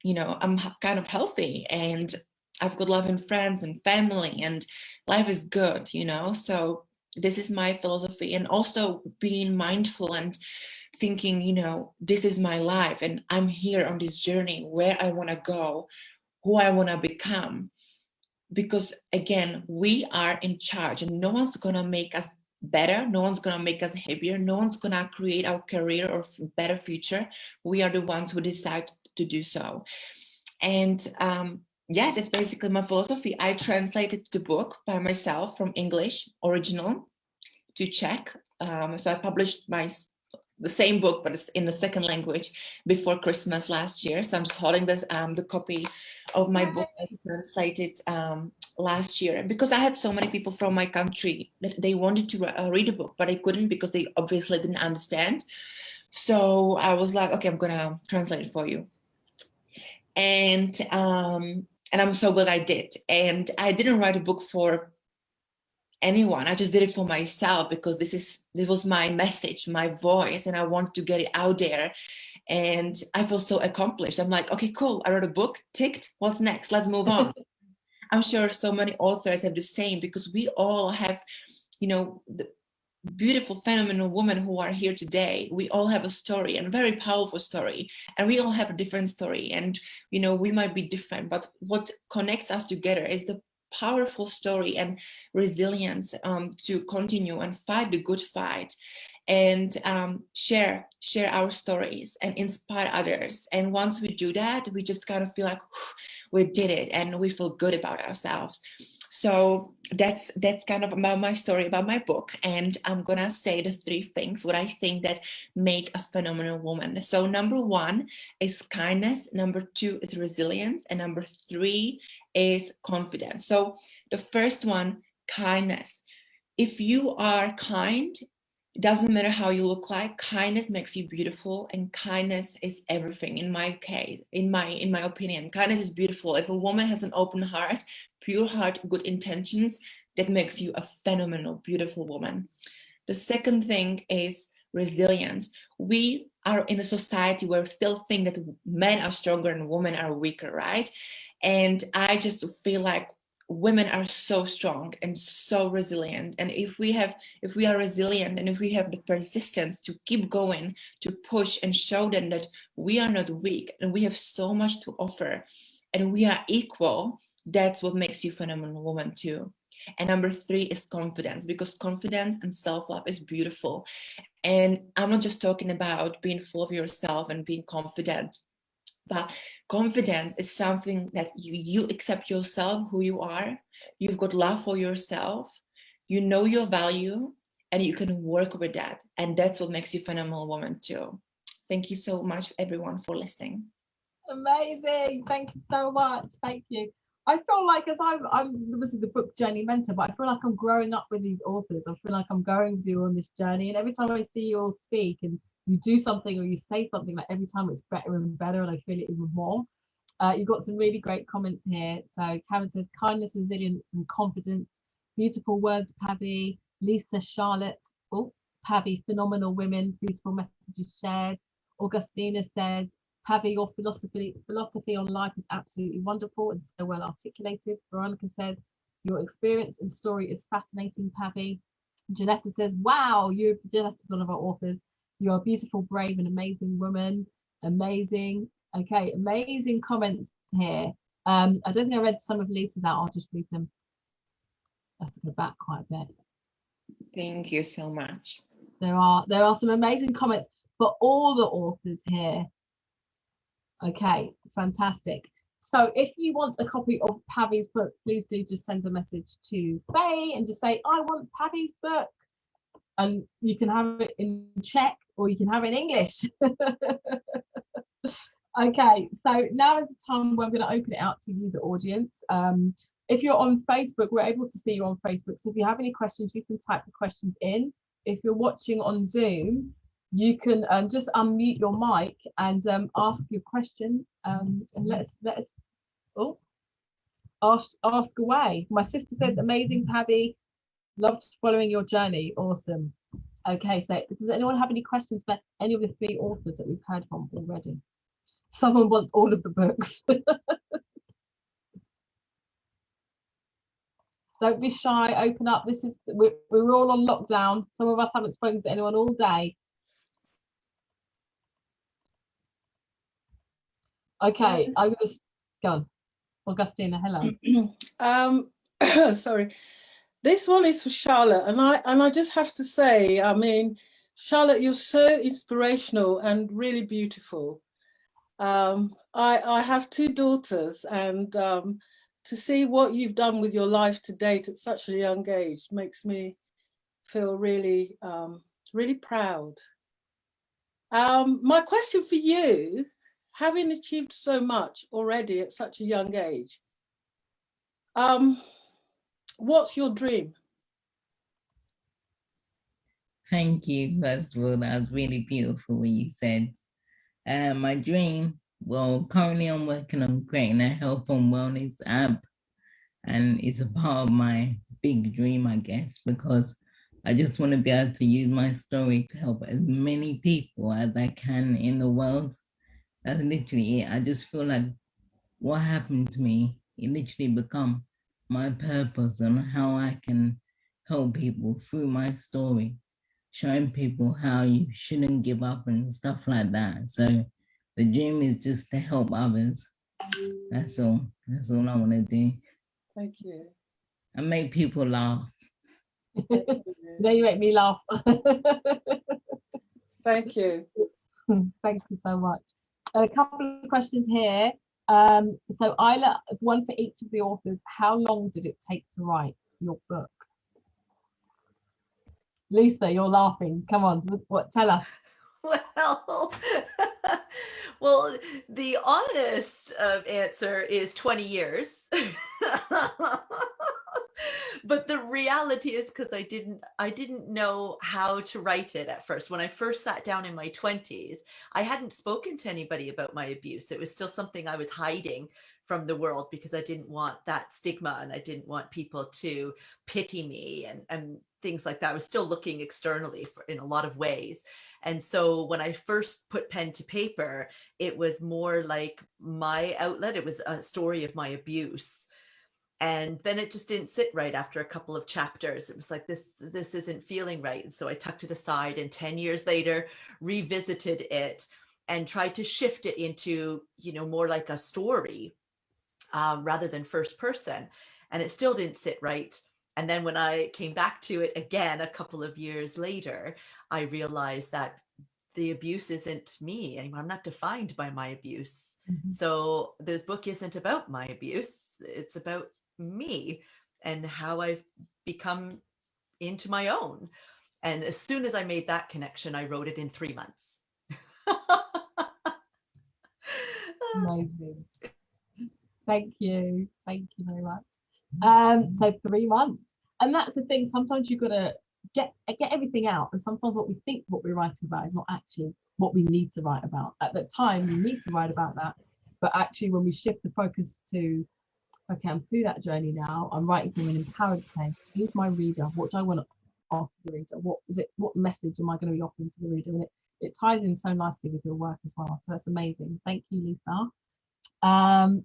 kind of healthy and I've got loving friends and family and life is good, you know. So this is my philosophy. And also being mindful and thinking, you know, this is my life and I'm here on this journey where I want to go, who I want to become. Because again, we are in charge and no one's going to make us better. No one's going to make us happier. No one's going to create our career or better future. We are the ones who decide to do so. And yeah, that's basically my philosophy. I translated the book by myself from English original to Czech. So I published the same book, but it's in the second language before Christmas last year. So I'm just holding this the copy of my book I translated last year because I had so many people from my country that they wanted to read a book, but they couldn't because they obviously didn't understand. So I was like, okay, I'm gonna translate it for you. And I'm so glad I did. And I didn't write a book for anyone. I just did it for myself because this was my message, my voice, and I want to get it out there. And I feel so accomplished. I'm like, okay, cool. I wrote a book, ticked. What's next? Let's move on. I'm sure so many authors have the same because we all have, you know, the beautiful, phenomenal women who are here today. We all have a story and a very powerful story, and we all have a different story. And, you know, we might be different, but what connects us together is the powerful story and resilience to continue and fight the good fight and share our stories and inspire others. And once we do that, we just kind of feel like we did it and we feel good about ourselves. So that's kind of about my story, about my book. And I'm gonna say the 3 things what I think that make a phenomenal woman. So number 1 is kindness, number 2 is resilience, and number 3 is confidence. So the first one, kindness. If you are kind, it doesn't matter how you look like, kindness makes you beautiful, and kindness is everything. In my case, in my opinion, kindness is beautiful. If a woman has an open heart, pure heart, good intentions, that makes you a phenomenal, beautiful woman. The second thing is resilience. We are in a society where we still think that men are stronger and women are weaker, right? And I just feel like women are so strong and so resilient. And if we are resilient and if we have the persistence to keep going, to push and show them that we are not weak and we have so much to offer and we are equal, that's what makes you a phenomenal woman too. And number 3 is confidence, because confidence and self-love is beautiful. And I'm not just talking about being full of yourself and being confident, but confidence is something that you accept yourself, who you are. You've got love for yourself. You know your value and you can work with that. And that's what makes you a phenomenal woman too. Thank you so much, everyone, for listening. Amazing. Thank you so much. Thank you. I feel like as I'm obviously the book journey mentor, but I feel like I'm growing up with these authors. I feel like I'm going with you on this journey, and every time I see you all speak and you do something or you say something, like every time it's better and better, and I feel it even more. You've got some really great comments here. So Karen says kindness, resilience, and confidence. Beautiful words, Pabby. Lisa, Charlotte. Oh, Pabby, phenomenal women. Beautiful messages shared. Augustina says, Pabby, your philosophy on life is absolutely wonderful and so well articulated. Veronica says, your experience and story is fascinating, Pabby. Janessa says, wow, Janessa's one of our authors. You're a beautiful, brave, and amazing woman. Amazing. Okay, amazing comments here. I don't think I read some of Lisa's out. I'll just read them. I have to go back quite a bit. Thank you so much. There are some amazing comments for all the authors here. Okay, fantastic. So if you want a copy of Pabby's book, please do just send a message to Faye and just say, I want Pabby's book. And you can have it in Czech or you can have it in English. Okay, so now is the time where I'm going to open it out to you, the audience. If you're on Facebook, we're able to see you on Facebook. So if you have any questions, you can type the questions in. If you're watching on Zoom, you can just unmute your mic and ask your question. And let's ask away. My sister said, amazing, Pabby. Loved following your journey. Awesome. Okay, so does anyone have any questions for any of the 3 authors that we've heard from already? Someone wants all of the books. Don't be shy, open up. We're all on lockdown. Some of us haven't spoken to anyone all day. Okay, I'm going to go on. Augustina, hello. Sorry. This one is for Charlotte, and I just have to say, I mean, Charlotte, you're so inspirational and really beautiful. I have 2 daughters, and to see what you've done with your life to date at such a young age makes me feel really, really proud. My question for you, having achieved so much already at such a young age, what's your dream? Thank you. First of all, that was really beautiful what you said. My dream, well, currently I'm working on creating a health and wellness app, and it's a part of my big dream, I guess, because I just want to be able to use my story to help as many people as I can in the world. That's literally it. I just feel like what happened to me, it literally become my purpose on how I can help people through my story, showing people how you shouldn't give up and stuff like that. So the dream is just to help others. That's all. That's all I want to do. Thank you. And make people laugh. Now you make me laugh. Thank you. Thank you so much. A couple of questions here. So Isla, one for each of the authors. How long did it take to write your book? Lisa, you're laughing. Come on, what? Tell us. Well, the honest answer is 20 years. But the reality is, because I didn't know how to write it at first. When I first sat down in my 20s, I hadn't spoken to anybody about my abuse. It was still something I was hiding from the world because I didn't want that stigma and I didn't want people to pity me and things like that. I was still looking externally in a lot of ways. And so when I first put pen to paper, it was more like my outlet. It was a story of my abuse. And then it just didn't sit right after a couple of chapters. It was like, this isn't feeling right. And so I tucked it aside and 10 years later, revisited it and tried to shift it into, more like a story rather than first person. And it still didn't sit right. And then when I came back to it again, a couple of years later, I realized that the abuse isn't me anymore. I'm not defined by my abuse. Mm-hmm. So this book isn't about my abuse. It's about me and how I've become into my own. And as soon as I made that connection, I wrote it in 3 months. Amazing. Thank you very much. So 3 months, and that's the thing. Sometimes you've got to get everything out, and sometimes what we think what we're writing about is not actually what we need to write about. At the time, we need to write about that, but actually, when we shift the focus to, okay, I'm through that journey now. I'm writing from an empowered place. Who's my reader? What do I want to offer the reader? What is it? What message am I going to be offering to the reader? And it ties in so nicely with your work as well. So that's amazing. Thank you, Lisa.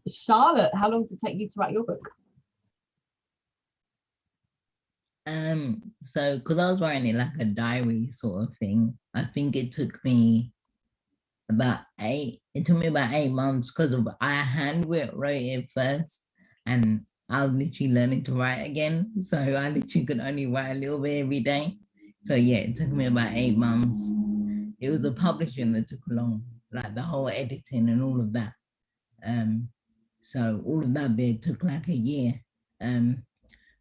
Charlotte, how long did it take you to write your book? So because I was writing it like a diary sort of thing, I think it took me about 8 months because I wrote it first, and I was literally learning to write again, so I literally could only write a little bit every day. So yeah, it took me about 8 months. It was the publishing that took long, like the whole editing and all of that. So all of that bit took like a year.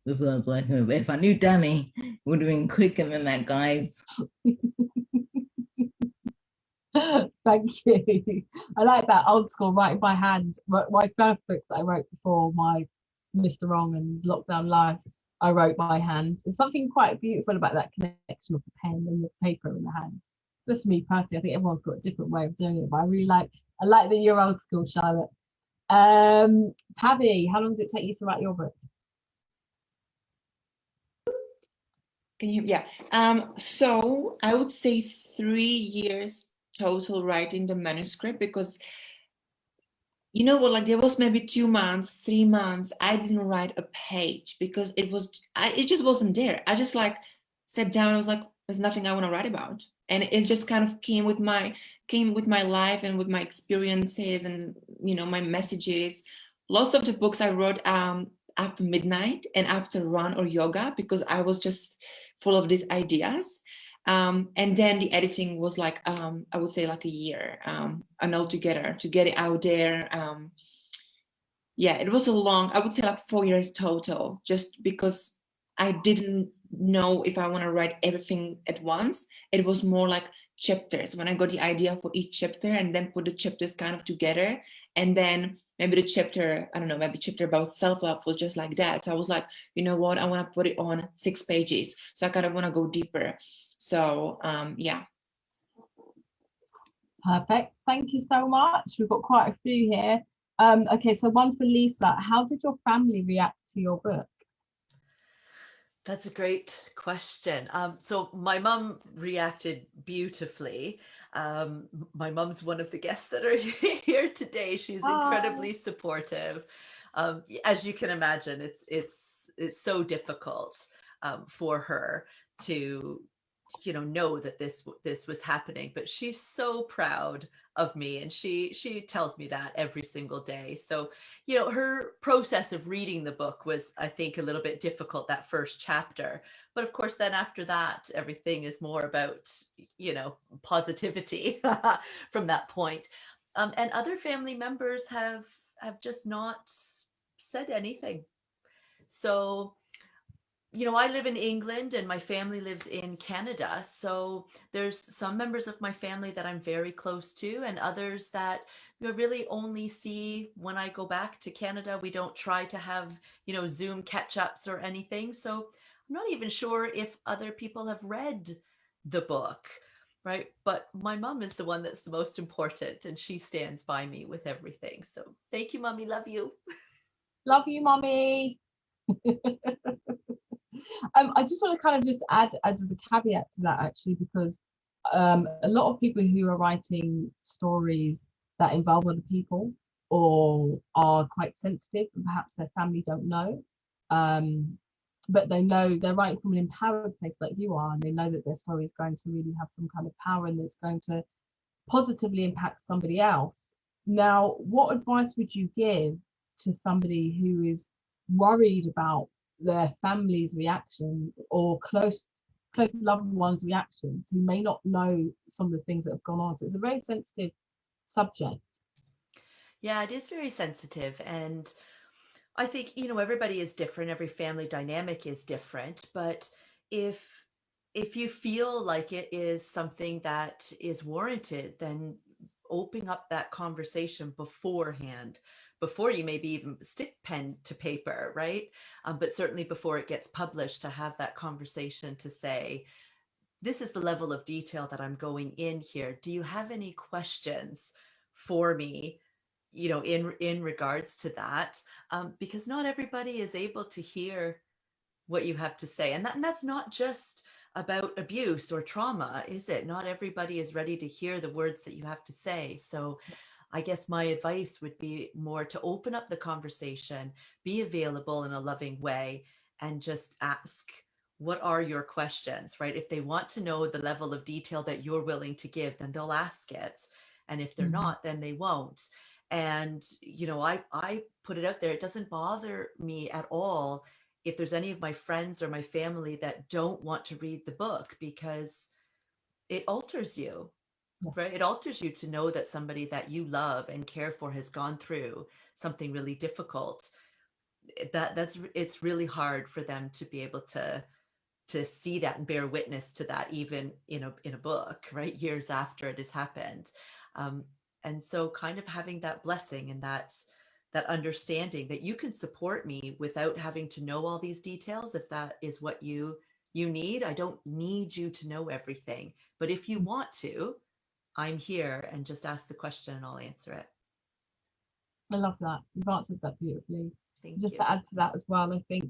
With who I was working with. If I knew Danni, it would have been quicker than that, guys. Thank you. I like that old school writing by hand. My first books I wrote before my Mr. Wrong and Lockdown Life, I wrote by hand. There's something quite beautiful about that connection of the pen and the paper in the hand. Just me personally, I think everyone's got a different way of doing it, but I like that you're old school, Charlotte. Pabby, how long did it take you to write your book? Can you? Yeah. So I would say 3 years total writing the manuscript, because you know what, like there was maybe 2 months, 3 months I didn't write a page because it just wasn't there. I just like sat down and was like, there's nothing I want to write about, and it just kind of came with my life and with my experiences and, you know, my messages. Lots of the books I wrote after midnight and after run or yoga, because I was just full of these ideas. And then the editing was like, I would say like a year, and altogether to get it out there. Yeah, it was a long, I would say like 4 years total, just because I didn't know if I want to write everything at once. It was more like chapters, when I got the idea for each chapter and then put the chapters kind of together. And then maybe the chapter, I don't know, maybe chapter about self-love was just like that. So I was like, you know what, I want to put it on 6 pages. So I kind of want to go deeper. So yeah. Perfect. Thank you so much. We've got quite a few here. Okay, so one for Lisa. How did your family react to your book? That's a great question. So my mum reacted beautifully. My mum's one of the guests that are here today. She's incredibly supportive. As you can imagine, it's so difficult for her to, you know that this was happening, but she's so proud of me, and she tells me that every single day. So, you know, her process of reading the book was, I think, a little bit difficult, that first chapter, but of course then after that everything is more about, you know, positivity from that point. And other family members have just not said anything. So, you know, I live in England and my family lives in Canada. So there's some members of my family that I'm very close to, and others that, you know, really only see when I go back to Canada. We don't try to have, you know, Zoom catch-ups or anything. So I'm not even sure if other people have read the book, right? But my mom is the one that's the most important, and she stands by me with everything. So thank you, Mommy. Love you. Love you, Mommy. I just want to kind of just add as a caveat to that, actually, because a lot of people who are writing stories that involve other people or are quite sensitive, and perhaps their family don't know, but they know they're writing from an empowered place like you are, and they know that their story is going to really have some kind of power and it's going to positively impact somebody else. Now, what advice would you give to somebody who is worried about their family's reaction or close loved ones' reactions, who may not know some of the things that have gone on? So it's a very sensitive subject. Yeah, it is very sensitive. And I think, you know, everybody is different. Every family dynamic is different. But if you feel like it is something that is warranted, then open up that conversation beforehand, before you maybe even stick pen to paper, right? But certainly before it gets published, to have that conversation to say, this is the level of detail that I'm going in here. Do you have any questions for me, you know, in regards to that? Because not everybody is able to hear what you have to say. And that's not just about abuse or trauma, is it? Not everybody is ready to hear the words that you have to say. So I guess my advice would be more to open up the conversation, be available in a loving way, and just ask, what are your questions, right? If they want to know the level of detail that you're willing to give, then they'll ask it. And if they're not, then they won't. And, you know, I put it out there. It doesn't bother me at all if there's any of my friends or my family that don't want to read the book, because it alters you, right? It alters you to know that somebody that you love and care for has gone through something really difficult. It's really hard for them to be able to see that and bear witness to that, even in a book, right? Years after it has happened. And so kind of having that blessing and that understanding that you can support me without having to know all these details. If that is what you need, I don't need you to know everything, but if you want to, I'm here, and just ask the question and I'll answer it. I love that. You've answered that beautifully. Thank Just you. to add to that as well, I think,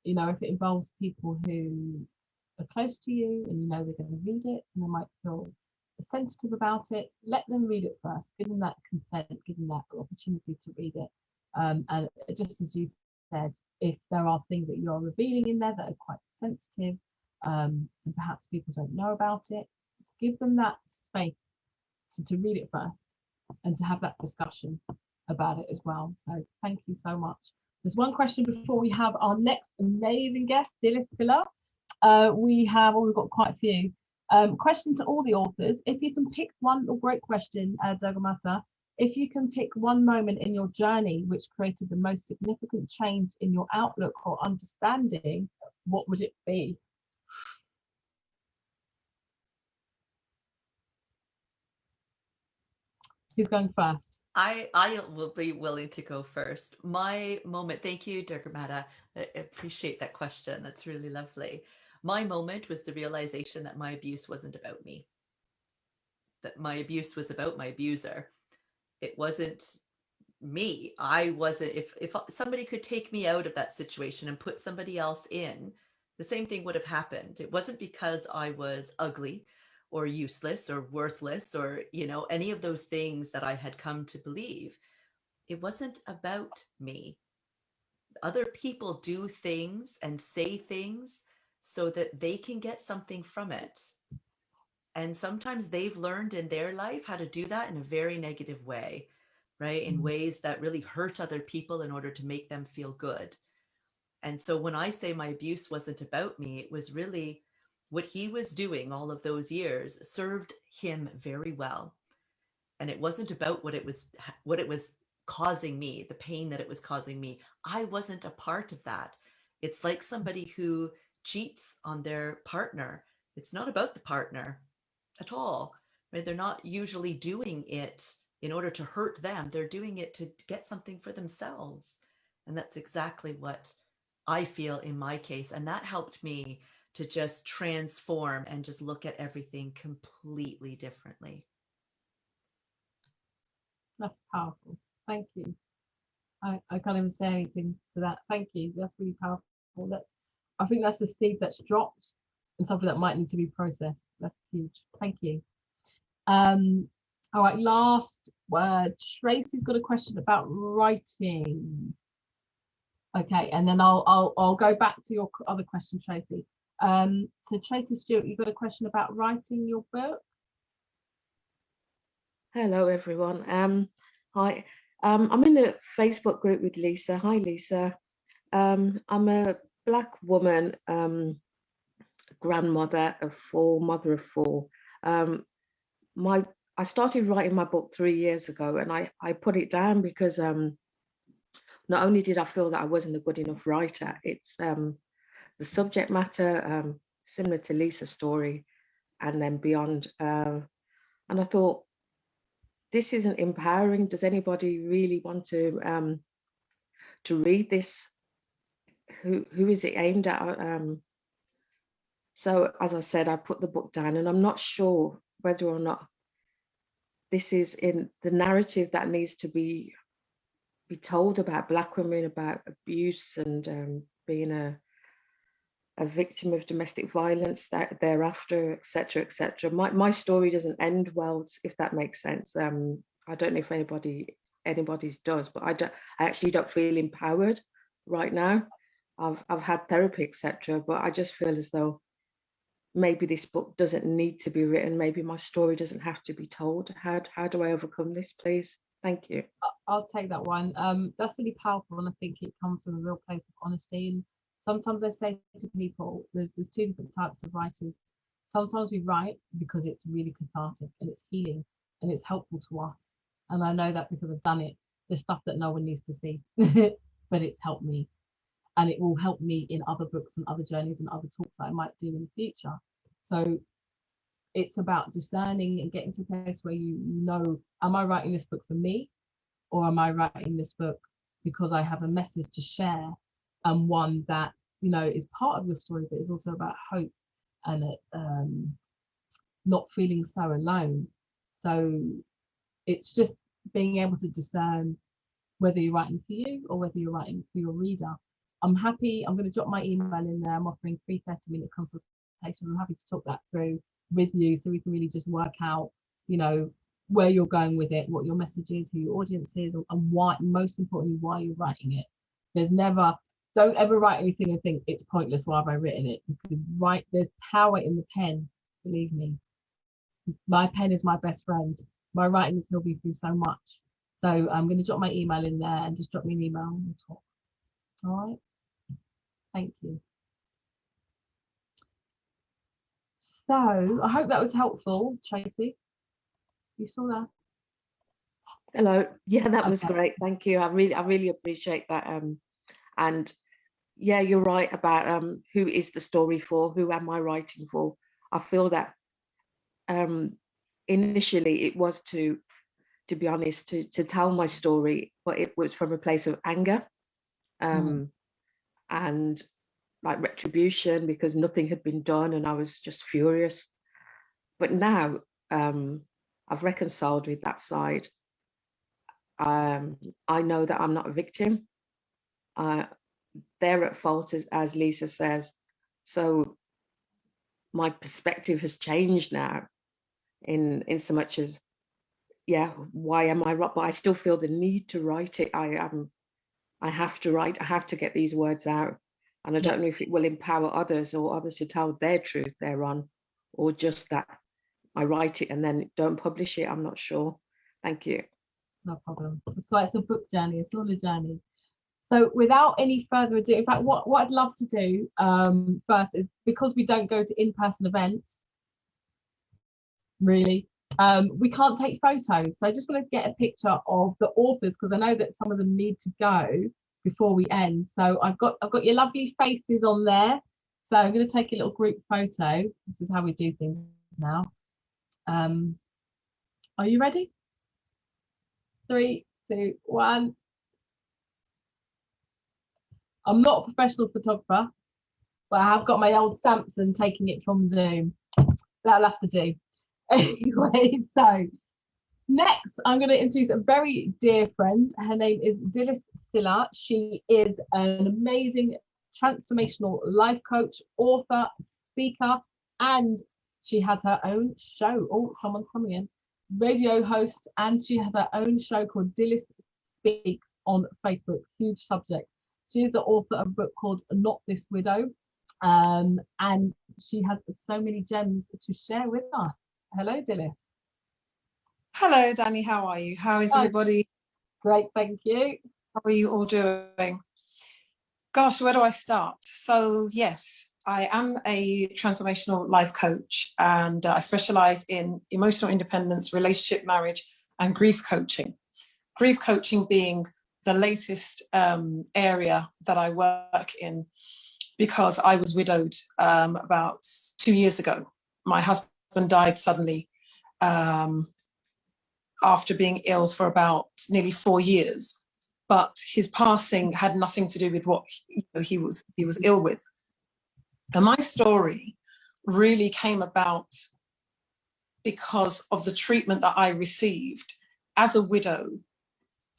you know, if it involves people who are close to you and you know they're going to read it and they might feel sensitive about it, let them read it first. Give them that consent, give them that opportunity to read it. And just as you said, if there are things that you're revealing in there that are quite sensitive, and perhaps people don't know about it, give them that space to read it first and to have that discussion about it as well. So thank you so much. There's one question before we have our next amazing guest, Scylla. We've got quite a few. Question to all the authors: if you can pick one, great question, Dagomata, if you can pick one moment in your journey which created the most significant change in your outlook or understanding, what would it be? Who's going first? I will be willing to go first. My moment, thank you, Dagomata. I appreciate that question. That's really lovely. My moment was the realization that my abuse wasn't about me, that my abuse was about my abuser. It wasn't me. I wasn't, if somebody could take me out of that situation and put somebody else in, the same thing would have happened. It wasn't because I was ugly or useless or worthless or, you know, any of those things that I had come to believe. It wasn't about me. Other people do things and say things so that they can get something from it. And sometimes they've learned in their life how to do that in a very negative way, right? In ways that really hurt other people in order to make them feel good. And so when I say my abuse wasn't about me, it was really what he was doing all of those years served him very well. And it wasn't about what it was causing me, the pain that it was causing me. I wasn't a part of that. It's like somebody who cheats on their partner. It's not about the partner at all, right? They're not usually doing it in order to hurt them. They're doing it to get something for themselves. And that's exactly what I feel in my case. And that helped me to just transform and just look at everything completely differently. That's powerful. Thank you. I can't even say anything to that. Thank you. That's really powerful. I think that's a seed that's dropped and something that might need to be processed. That's huge. Thank you. All right, last word. Tracy's got a question about writing. Okay, and then I'll go back to your other question, Tracy. So Tracy Stewart, you've got a question about writing your book? Hello, everyone. Hi. I'm in a Facebook group with Lisa. Hi, Lisa. I'm a Black woman, grandmother of 4, mother of 4. I started writing my book 3 years ago, and I put it down because not only did I feel that I wasn't a good enough writer, it's the subject matter, similar to Lisa's story, and then beyond. And I thought, this isn't empowering. Does anybody really want to read this? Who is it aimed at? So as I said, I put the book down, and I'm not sure whether or not this is in the narrative that needs to be told about Black women, about abuse and being a victim of domestic violence thereafter, etc., etc. My story doesn't end well, if that makes sense. I don't know if anybody's does, but I actually don't feel empowered right now. I've had therapy, etc., but I just feel as though maybe this book doesn't need to be written. Maybe my story doesn't have to be told. How do I overcome this, please? Thank you. I'll take that one. That's really powerful, and I think it comes from a real place of honesty. And sometimes I say to people, there's two different types of writers. Sometimes we write because it's really cathartic and it's healing and it's helpful to us. And I know that because I've done it. There's stuff that no one needs to see, but it's helped me. And it will help me in other books and other journeys and other talks that I might do in the future. So it's about discerning and getting to a place where you know, am I writing this book for me, or am I writing this book because I have a message to share, and one that, you know, is part of your story, but is also about hope and not feeling so alone. So it's just being able to discern whether you're writing for you or whether you're writing for your reader. I'm happy. I'm going to drop my email in there. I'm offering free 30-minute consultation. I'm happy to talk that through with you, so we can really just work out, you know, where you're going with it, what your message is, who your audience is, and why, most importantly, why you're writing it. Don't ever write anything and think it's pointless, why have I written it? Because there's power in the pen, believe me. My pen is my best friend. My writing has helped me through so much. So I'm going to drop my email in there, and just drop me an email and we'll talk. All right. Thank you. So I hope that was helpful, Tracy. You saw that? Hello. Yeah, that was great. Thank you. I really appreciate that. And yeah, you're right about who is the story for? Who am I writing for? I feel that initially it was to be honest, to tell my story, but it was from a place of anger and like retribution, because nothing had been done and I was just furious. But now I've reconciled with that side. I know that I'm not a victim. They're at fault, as Lisa says. So my perspective has changed now in so much as, yeah, why am I right? But I still feel the need to write it. I have to write. I have to get these words out. And I don't know if it will empower others or others to tell their truth thereon, or just that I write it and then don't publish it. I'm not sure. Thank you. No problem. So it's a book journey. It's all a journey. So without any further ado, in fact, what I'd love to do first is, because we don't go to in-person events, really, we can't take photos. So I just want to get a picture of the authors, because I know that some of them need to go before we end. So I've got your lovely faces on there. So I'm going to take a little group photo. This is how we do things now. Are you ready? 3, 2, 1. I'm not a professional photographer, but I have got my old Samsung taking it from Zoom. That'll have to do. Anyway, so next I'm going to introduce a very dear friend. Her name is Dilys Silla. She is an amazing transformational life coach, author, speaker, and she has her own show. Oh, someone's coming in. Radio host, and she has her own show called Dilys Speaks on Facebook. Huge subject. She is the author of a book called Not This Widow, and she has so many gems to share with us. Hello, Dilys. Hello, Danni. How are you? How is everybody? Great, thank you. How are you all doing? Gosh, where do I start? So yes, I am a transformational life coach, and I specialize in emotional independence, relationship, marriage, and grief coaching. Grief coaching being the latest area that I work in, because I was widowed about 2 years ago. My husband died suddenly after being ill for about nearly 4 years. But his passing had nothing to do with what he was ill with. And my story really came about because of the treatment that I received as a widow,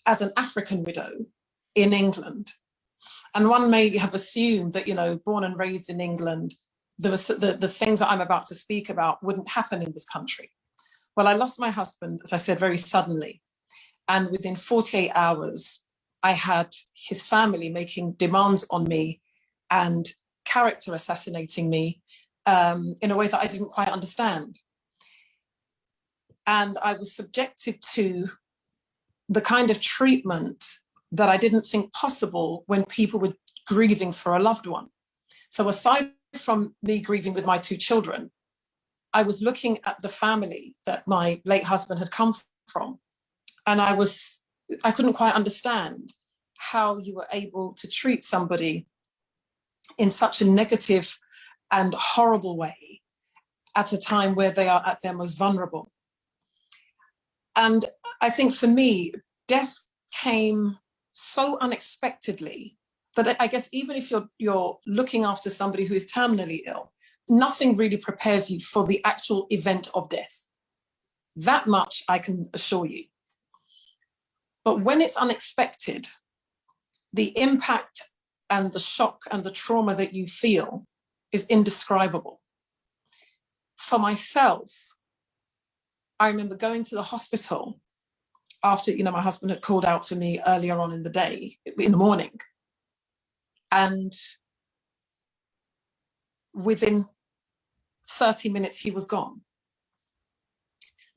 as an African widow in England. And one may have assumed that, born and raised in England, the things that I'm about to speak about wouldn't happen in this country. Well, I lost my husband, as I said, very suddenly. And within 48 hours, I had his family making demands on me and character assassinating me in a way that I didn't quite understand. And I was subjected to the kind of treatment that I didn't think possible when people were grieving for a loved one. So aside from me grieving with my 2 children, I was looking at the family that my late husband had come from. And I couldn't quite understand how you were able to treat somebody in such a negative and horrible way at a time where they are at their most vulnerable. And I think for me, death came so unexpectedly that I guess even if you're looking after somebody who is terminally ill, nothing really prepares you for the actual event of death. That much I can assure you. But when it's unexpected, the impact and the shock and the trauma that you feel is indescribable. For myself, I remember going to the hospital after, my husband had called out for me earlier on in the morning. And within 30 minutes, he was gone.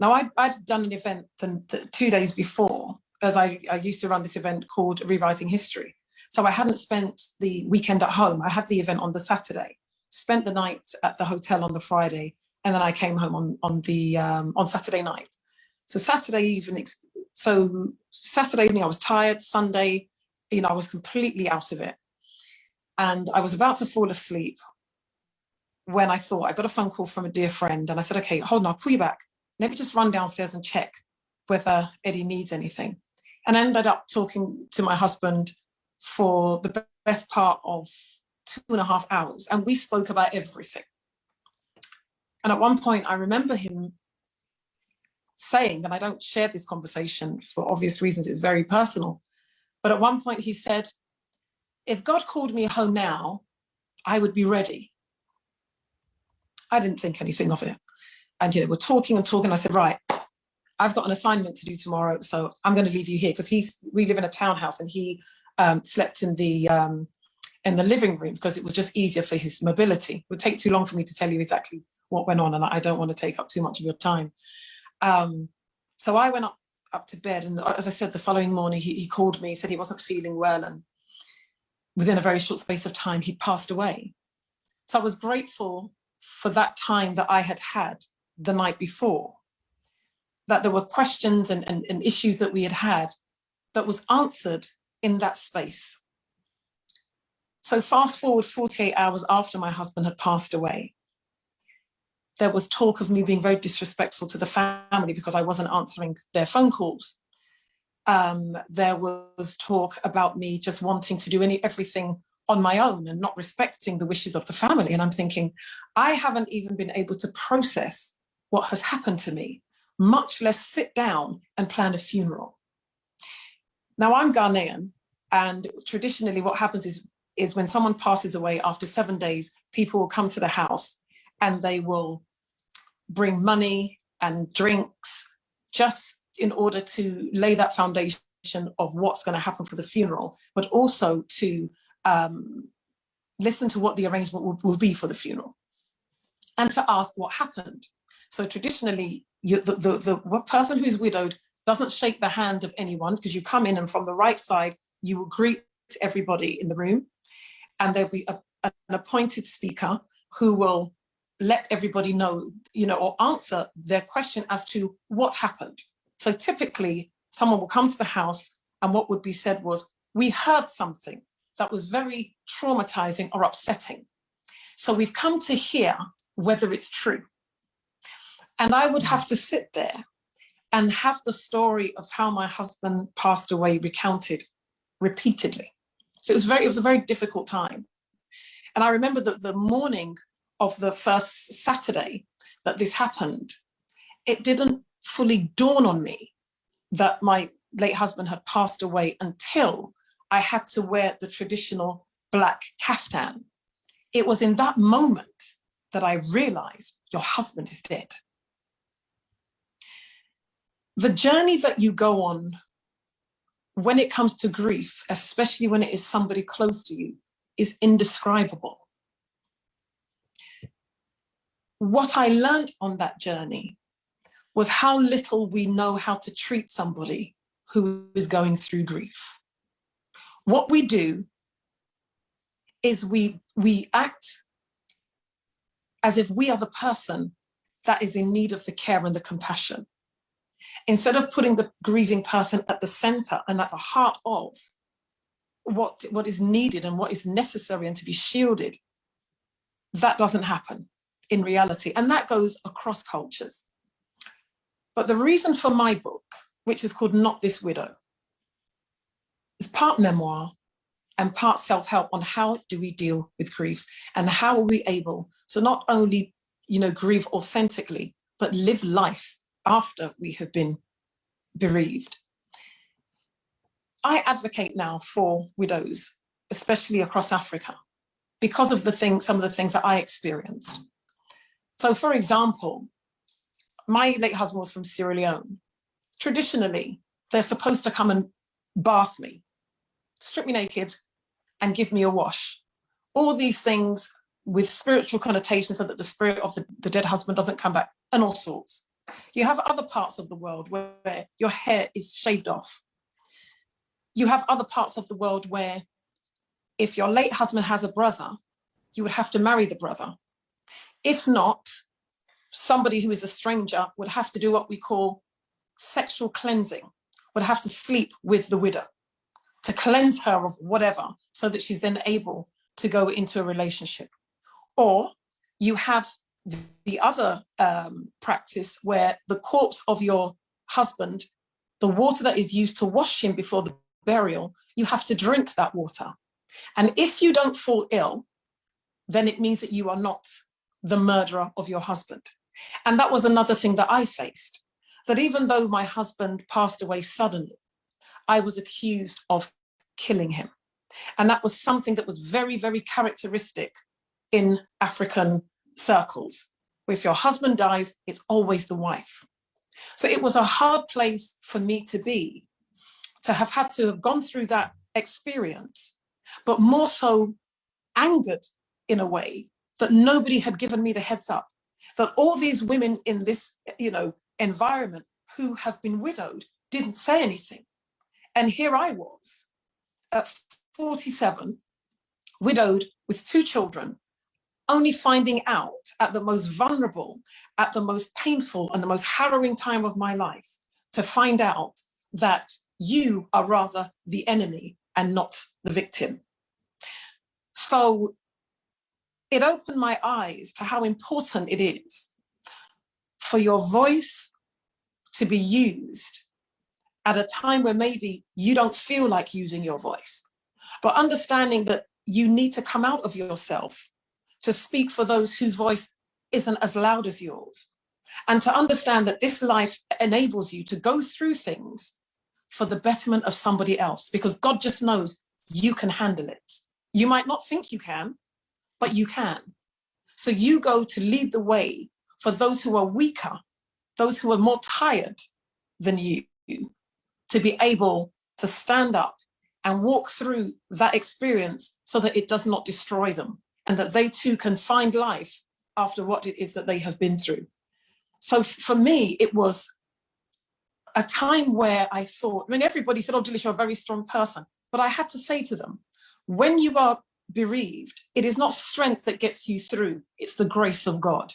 Now, I'd done an event 2 days before, as I used to run this event called Rewriting History. So I hadn't spent the weekend at home. I had the event on the Saturday, spent the night at the hotel on the Friday, and then I came home on Saturday night. So Saturday evening, I was tired. Sunday, I was completely out of it. And I was about to fall asleep when I thought, I got a phone call from a dear friend, and I said, okay, hold on, I'll call you back. Let me just run downstairs and check whether Eddie needs anything. And I ended up talking to my husband for the best part of 2.5 hours. And we spoke about everything. And at one point, I remember him saying, and I don't share this conversation for obvious reasons, it's very personal. But at one point he said, if God called me home now, I would be ready. I didn't think anything of it. And, we're talking and talking. I said, right, I've got an assignment to do tomorrow, so I'm going to leave you here, because we live in a townhouse, and he slept in the living room because it was just easier for his mobility. It would take too long for me to tell you exactly what went on, and I don't want to take up too much of your time. So I went up to bed, and as I said, the following morning he called me, said he wasn't feeling well, and within a very short space of time he'd passed away. So I was grateful for that time that I had had the night before, that there were questions and issues that we had that was answered in that space. So fast forward 48 hours after my husband had passed away, there was talk of me being very disrespectful to the family because I wasn't answering their phone calls. There was talk about me just wanting to do everything on my own and not respecting the wishes of the family. And I'm thinking, I haven't even been able to process what has happened to me, much less sit down and plan a funeral. Now, I'm Ghanaian, and traditionally what happens is when someone passes away, after 7 days, people will come to the house and they will bring money and drinks just in order to lay that foundation of what's going to happen for the funeral, but also to listen to what the arrangement will be for the funeral and to ask what happened. So traditionally, the person who's widowed doesn't shake the hand of anyone, because you come in and from the right side, you will greet everybody in the room, and there'll be an appointed speaker who will let everybody know, or answer their question as to what happened. So typically, someone will come to the house, and what would be said was, we heard something that was very traumatizing or upsetting. So we've come to hear whether it's true. And I would have to sit there and have the story of how my husband passed away recounted repeatedly. So it was a very difficult time. And I remember that the morning of the first Saturday that this happened, it didn't fully dawn on me that my late husband had passed away until I had to wear the traditional black kaftan. It was in that moment that I realized your husband is dead. The journey that you go on when it comes to grief, especially when it is somebody close to you, is indescribable. What I learned on that journey was how little we know how to treat somebody who is going through grief. What we do is we act as if we are the person that is in need of the care and the compassion. Instead of putting the grieving person at the center and at the heart of what is needed and what is necessary and to be shielded, that doesn't happen in reality. And that goes across cultures. But the reason for my book, which is called Not This Widow, is part memoir and part self-help on how do we deal with grief and how are we able to not only, grieve authentically, but live life after we have been bereaved. I advocate now for widows, especially across Africa, because of some of the things that I experienced. So, for example, my late husband was from Sierra Leone. Traditionally, they're supposed to come and bath me, strip me naked, and give me a wash. All these things with spiritual connotations so that the spirit of the dead husband doesn't come back, and all sorts. You have other parts of the world where your hair is shaved off. You have other parts of the world where if your late husband has a brother, you would have to marry the brother. If not, somebody who is a stranger would have to do what we call sexual cleansing, would have to sleep with the widow to cleanse her of whatever, so that she's then able to go into a relationship. Or you have the other practice where the corpse of your husband, the water that is used to wash him before the burial, you have to drink that water. And if you don't fall ill, then it means that you are not the murderer of your husband. And that was another thing that I faced, that even though my husband passed away suddenly, I was accused of killing him. And that was something that was very, very characteristic in African circles. If your husband dies, it's always the wife. So it was a hard place for me to be, to have had to have gone through that experience, but more so angered in a way that nobody had given me the heads up, that all these women in this, environment who have been widowed didn't say anything. And here I was at 47, widowed with 2 children, only finding out at the most vulnerable, at the most painful and the most harrowing time of my life, to find out that you are rather the enemy and not the victim. So it opened my eyes to how important it is for your voice to be used at a time where maybe you don't feel like using your voice, but understanding that you need to come out of yourself to speak for those whose voice isn't as loud as yours, and to understand that this life enables you to go through things for the betterment of somebody else, because God just knows you can handle it. You might not think you can, but you can. So you go to lead the way for those who are weaker, those who are more tired than you, to be able to stand up and walk through that experience so that it does not destroy them, and that they too can find life after what it is that they have been through. So for me, it was a time where I thought, everybody said, oh, Dilys, you're a very strong person. But I had to say to them, when you are bereaved, it is not strength that gets you through, it's the grace of God.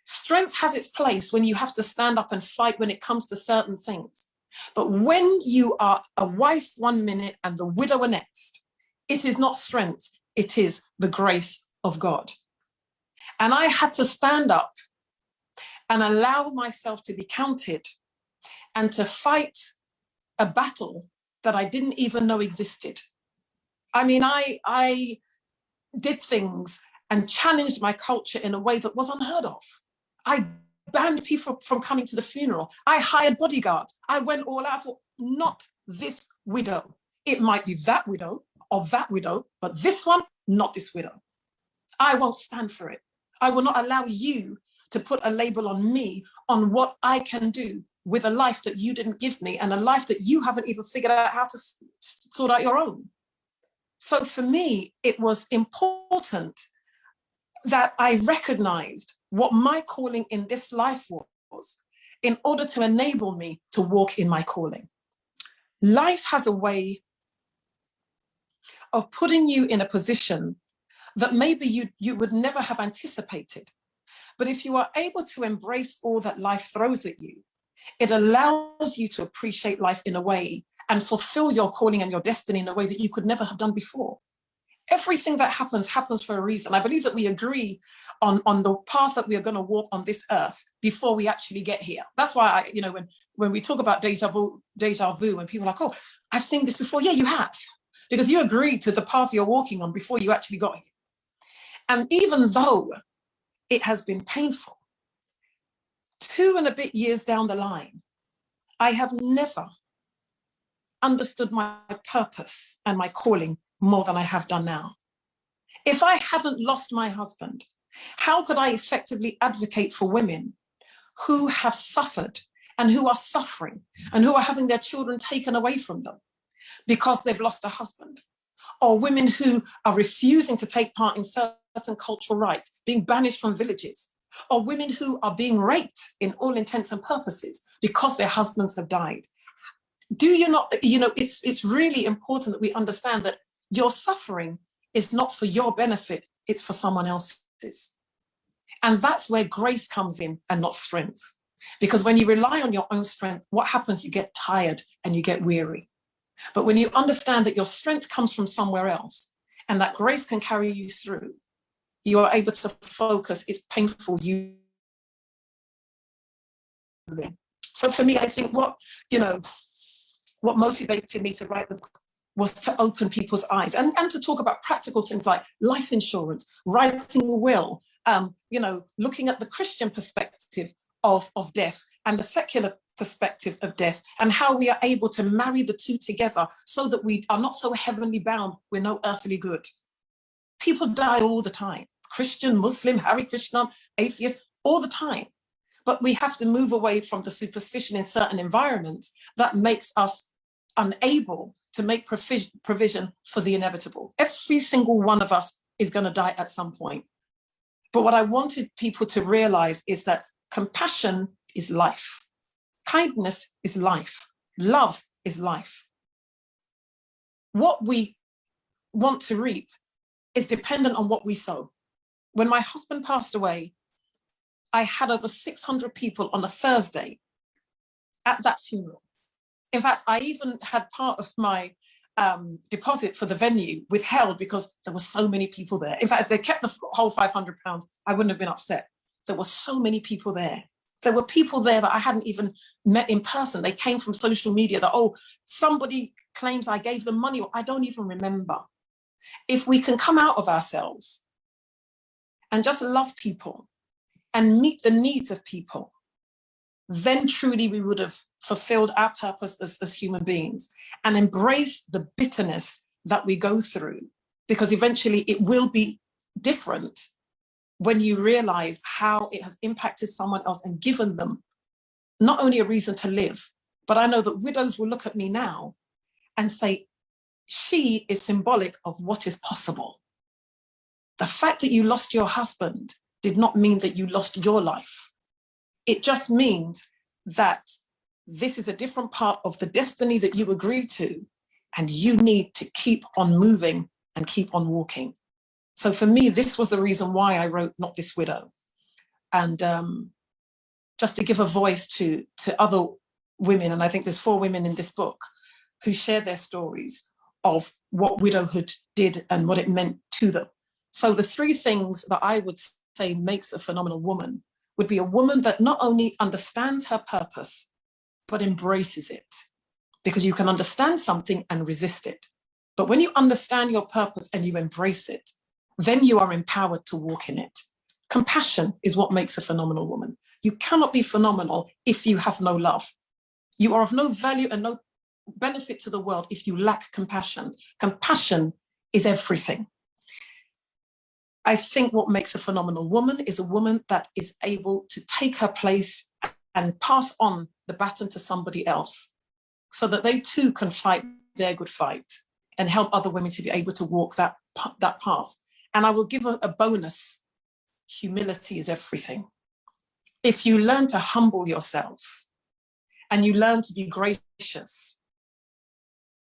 Strength has its place when you have to stand up and fight when it comes to certain things. But when you are a wife one minute and the widower next, it is not strength, it is the grace of God. And I had to stand up and allow myself to be counted and to fight a battle that I didn't even know existed. I mean, I did things and challenged my culture in a way that was unheard of. I banned people from coming to the funeral. I hired bodyguards. I went all out for not this widow. It might be that widow or that widow, but this one, not this widow. I won't stand for it. I will not allow you to put a label on me on what I can do with a life that you didn't give me and a life that you haven't even figured out how to sort out your own. So for me, it was important that I recognized what my calling in this life was in order to enable me to walk in my calling. Life has a way of putting you in a position that maybe you would never have anticipated. But if you are able to embrace all that life throws at you, it allows you to appreciate life in a way and fulfill your calling and your destiny in a way that you could never have done before. Everything that happens for a reason. I believe that we agree on the path that we are going to walk on this earth before we actually get here. That's why, when we talk about deja vu, when people are like, oh, I've seen this before. Yeah, you have. Because you agreed to the path you're walking on before you actually got here. And even though it has been painful, 2 and a bit years down the line, I have never understood my purpose and my calling more than I have done now. If I hadn't lost my husband, how could I effectively advocate for women who have suffered and who are suffering and who are having their children taken away from them because they've lost a husband? Or women who are refusing to take part in certain cultural rites, being banished from villages, or women who are being raped in all intents and purposes because their husbands have died. Do you not, it's really important that we understand that your suffering is not for your benefit, it's for someone else's. And that's where grace comes in and not strength. Because when you rely on your own strength, what happens? You get tired and you get weary. But when you understand that your strength comes from somewhere else and that grace can carry you through, you are able to focus. It's painful. So for me, I think what motivated me to write the book was to open people's eyes and to talk about practical things like life insurance, writing a will, looking at the Christian perspective of death and the secular perspective of death and how we are able to marry the two together so that we are not so heavenly bound, we're no earthly good. People die all the time, Christian, Muslim, Hare Krishna, atheist, all the time. But we have to move away from the superstition in certain environments that makes us unable to make provision for the inevitable. Every single one of us is going to die at some point. But what I wanted people to realize is that compassion is life. Kindness is life. Love is life. What we want to reap is dependent on what we sow. When my husband passed away, I had over 600 people on a Thursday at that funeral. In fact, I even had part of my deposit for the venue withheld because there were so many people there. In fact, if they kept the whole £500, I wouldn't have been upset. There were so many people there. There were people there that I hadn't even met in person. They came from social media that, oh, somebody claims I gave them money. I don't even remember. If we can come out of ourselves and just love people and meet the needs of people, then truly we would have fulfilled our purpose as human beings and embrace the bitterness that we go through, because eventually it will be different when you realize how it has impacted someone else and given them not only a reason to live, but I know that widows will look at me now and say, she is symbolic of what is possible. The fact that you lost your husband did not mean that you lost your life. It just means that this is a different part of the destiny that you agreed to, and you need to keep on moving and keep on walking. So for me, this was the reason why I wrote Not This Widow. And just to give a voice to other women, and I think there's 4 women in this book who share their stories of what widowhood did and what it meant to them. So the 3 things that I would say makes a phenomenal woman would be a woman that not only understands her purpose, but embraces it, because you can understand something and resist it. But when you understand your purpose and you embrace it, then you are empowered to walk in it. Compassion is what makes a phenomenal woman. You cannot be phenomenal if you have no love. You are of no value and no benefit to the world if you lack compassion. Compassion is everything. I think what makes a phenomenal woman is a woman that is able to take her place and pass on the baton to somebody else so that they too can fight their good fight and help other women to be able to walk that path. And I will give a bonus. Humility is everything. If you learn to humble yourself and you learn to be gracious,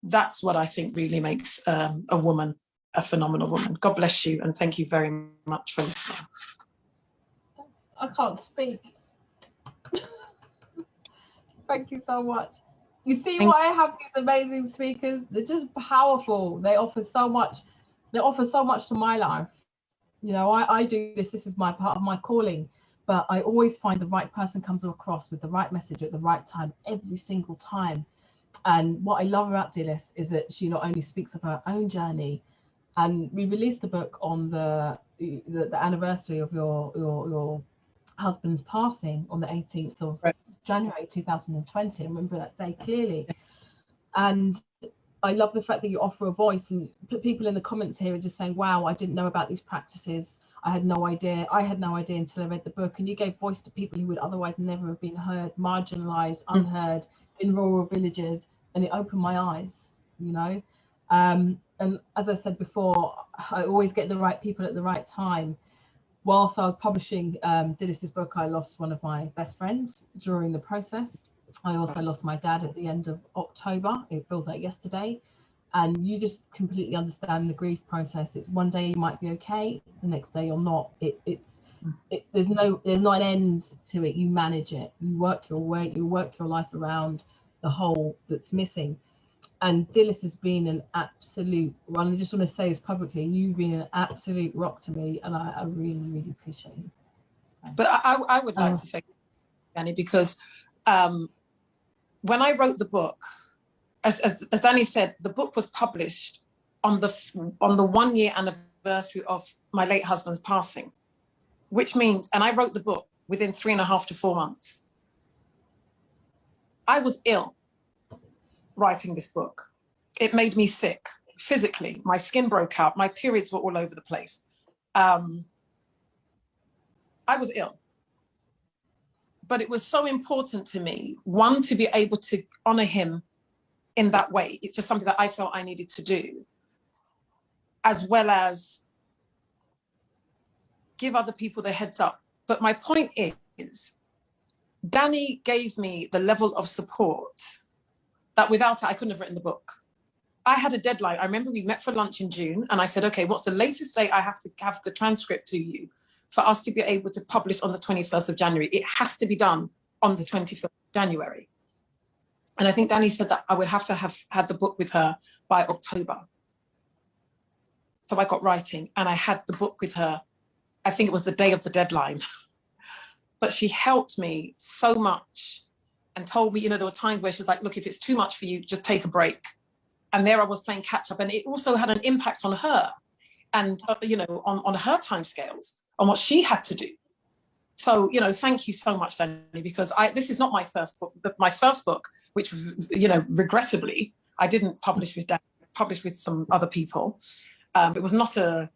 that's what I think really makes a woman a phenomenal woman. God bless you, and thank you very much for listening. I can't speak. Thank you so much. You see why I have these amazing speakers? They're just powerful. They offer so much. They offer so much to my life. You know, I do this. This is my part of my calling. But I always find the right person comes across with the right message at the right time every single time. And what I love about Dilys is that she not only speaks of her own journey, and we released the book on the anniversary of your husband's passing on the 18th of January 2020. I remember that day clearly. And I love the fact that you offer a voice, and people in the comments here are just saying, wow, I didn't know about these practices. I had no idea until I read the book. And you gave voice to people who would otherwise never have been heard, marginalized, unheard in rural villages. And it opened my eyes, you know. And as I said before, I always get the right people at the right time. Whilst I was publishing Dilys's book, I lost one of my best friends during the process. I also lost my dad at the end of October. It feels like yesterday. And you just completely understand the grief process. It's one day you might be okay, the next day you're not. There's not an end to it. You manage it. You work your way. You work your life around the hole that's missing. And Dilys has been an absolute, well, I just want to say this publicly, you've been an absolute rock to me, and I really, really appreciate you. But I would like to say, Danni, because when I wrote the book, as Danni said, the book was published on the 1 year anniversary of my late husband's passing, which means, and I wrote the book within 3.5 to 4 months. I was ill writing this book. It made me sick physically. My skin broke out. My periods were all over the place. I was ill. But it was so important to me, one, to be able to honor him in that way. It's just something that I felt I needed to do, as well as give other people the heads up. But my point is, Danni gave me the level of support that without it, I couldn't have written the book. I had a deadline. I remember we met for lunch in June, and I said, okay, what's the latest date I have to have the transcript to you for us to be able to publish on the 21st of January? It has to be done on the 21st of January. And I think Danni said that I would have to have had the book with her by October. So I got writing, and I had the book with her. I think it was the day of the deadline. But she helped me so much and told me, you know, there were times where she was like, look, if it's too much for you, just take a break. And there I was playing catch up. And it also had an impact on her and, you know, on her timescales, on what she had to do. So, you know, thank you so much, Danni, because this is not my first book. My first book, which, you know, regrettably, I didn't publish with Danni, published with some other people. It was not a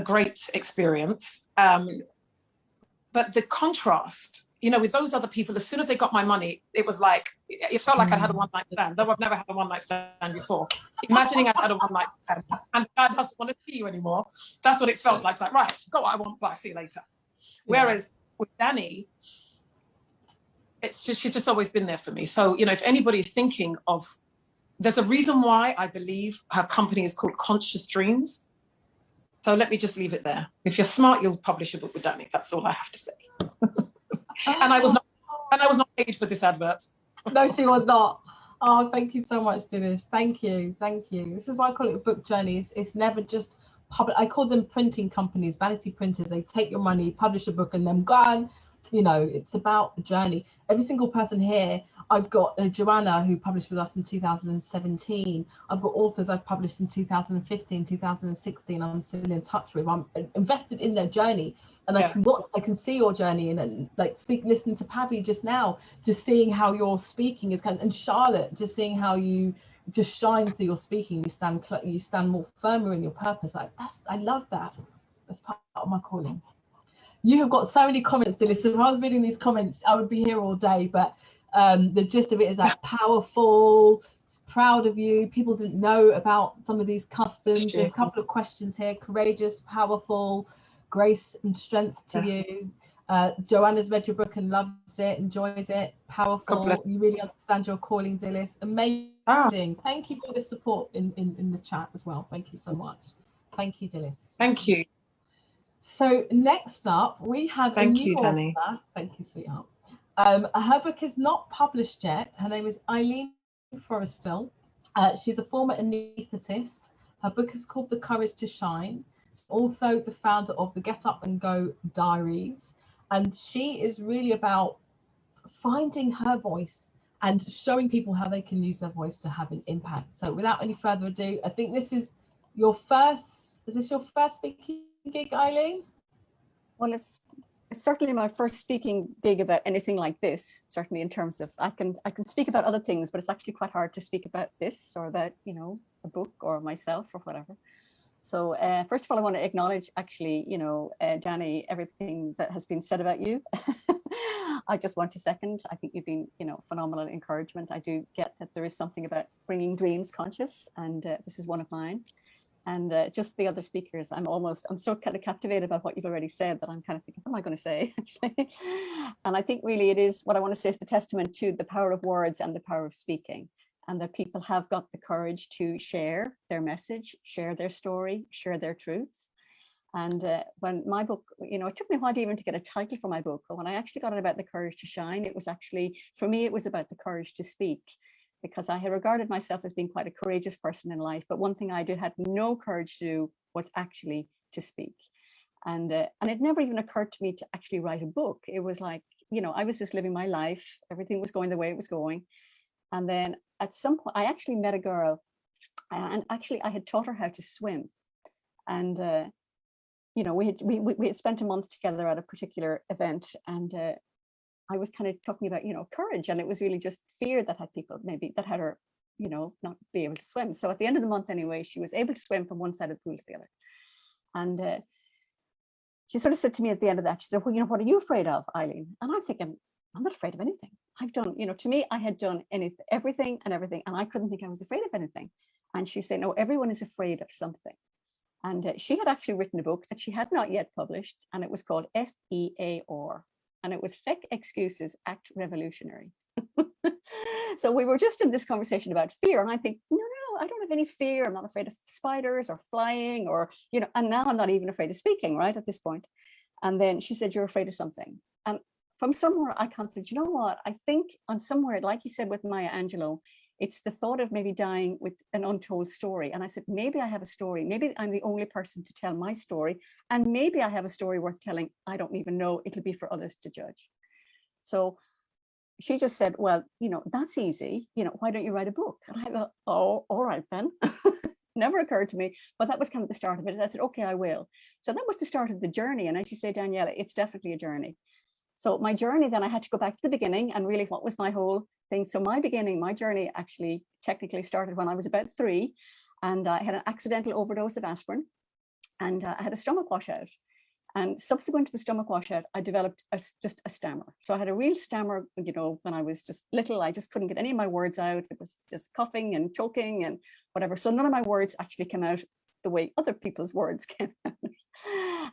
great experience. But the contrast, you know, with those other people, as soon as they got my money, it was like, it felt like I'd had a one-night stand, though I've never had a one-night stand before. Imagining I'd had a one-night stand and God doesn't want to see you anymore. That's what it felt like. It's like, right, got what I want, bye, see you later. Whereas with Danni, it's just, she's just always been there for me. So, you know, if anybody's thinking of, there's a reason why I believe her company is called Conscious Dreams. So let me just leave it there. If you're smart, you'll publish a book with Danni. That's all I have to say. And I was not paid for this advert. No, she was not. Oh, thank you so much, Dilys. Thank you. This is why I call it a book journey. It's never just public. I call them printing companies, vanity printers. They take your money, publish a book, and then gone. You know, it's about the journey. Every single person here, I've got Joanna, who published with us in 2017. I've got authors I've published in 2015, 2016. I'm still in touch with. I'm invested in their journey, and I can see your journey, and like listening to Pavi just now, just seeing how your speaking is and Charlotte, just seeing how you just shine through your speaking. You stand more firmer in your purpose. I love that. That's part of my calling. You have got so many comments, Dilys. So if I was reading these comments, I would be here all day. But the gist of it is that powerful, proud of you. People didn't know about some of these customs. There's a couple of questions here. Courageous, powerful, grace and strength to you. Joanna's read your book and loves it, enjoys it. Powerful. You really understand your calling, Dilys. Amazing. Thank you for the support in the chat as well. Thank you so much. Thank you, Dilys. Thank you. So next up, we have a new Danni. author. Thank you, sweetheart. Her book is not published yet. Her name is Eileen Forrestal. She's a former anaesthetist. Her book is called The Courage to Shine. She's also the founder of the Get Up and Go Diaries. And she is really about finding her voice and showing people how they can use their voice to have an impact. So without any further ado, I think this is your first, is this your first speaking gig, Eileen? Well, it's certainly my first speaking gig about anything like this, certainly in terms of I can speak about other things, but it's actually quite hard to speak about this or about, you know, a book or myself or whatever. So first of all, I want to acknowledge actually, you know, Danni, everything that has been said about you. I just want to second. I think you've been, you know, phenomenal encouragement. I do get that there is something about bringing dreams conscious, and this is one of mine. And just the other speakers, I'm so kind of captivated by what you've already said that I'm kind of thinking, what am I going to say, actually? And I think really it is, what I want to say is the testament to the power of words and the power of speaking, and that people have got the courage to share their message, share their story, share their truths. And when my book, you know, it took me a while even to get a title for my book, but when I actually got it about the courage to shine, it was actually, for me, it was about the courage to speak. Because I had regarded myself as being quite a courageous person in life, but one thing I had no courage to do was actually to speak. And it never even occurred to me to actually write a book. It was like, you know, I was just living my life. Everything was going the way it was going. And then at some point, I actually met a girl, and actually I had taught her how to swim. And, you know, we had spent a month together at a particular event, and I was kind of talking about, you know, courage, and it was really just fear that had people maybe that had her, you know, not be able to swim. So at the end of the month anyway, she was able to swim from one side of the pool to the other. And she sort of said to me at the end of that, she said, well, you know, what are you afraid of, Eileen? And I'm thinking, I'm not afraid of anything. I've done, you know, to me, I had done everything, and I couldn't think I was afraid of anything. And she said, no, everyone is afraid of something. And she had actually written a book that she had not yet published, and it was called FEAR. And it was Fake Excuses Act Revolutionary. So we were just in this conversation about fear. And I think, no, I don't have any fear. I'm not afraid of spiders or flying or, you know, and now I'm not even afraid of speaking, right, at this point. And then she said, you're afraid of something. And from somewhere I considered, you know what, I think on somewhere, like you said with Maya Angelou, it's the thought of maybe dying with an untold story. And I said, maybe I have a story. Maybe I'm the only person to tell my story. And maybe I have a story worth telling. I don't even know. It'll be for others to judge. So she just said, well, you know, that's easy. You know, why don't you write a book? And I thought, oh, all right, then. Never occurred to me. But that was kind of the start of it. I said, okay, I will. So that was the start of the journey. And as you say, Daniela, it's definitely a journey. So my journey, then I had to go back to the beginning and really what was my whole thing. So my journey actually technically started when I was about 3, and I had an accidental overdose of aspirin, and I had a stomach washout. And subsequent to the stomach washout, I developed just a stammer. So I had a real stammer, you know, when I was just little. I just couldn't get any of my words out. It was just coughing and choking and whatever. So none of my words actually came out the way other people's words came out.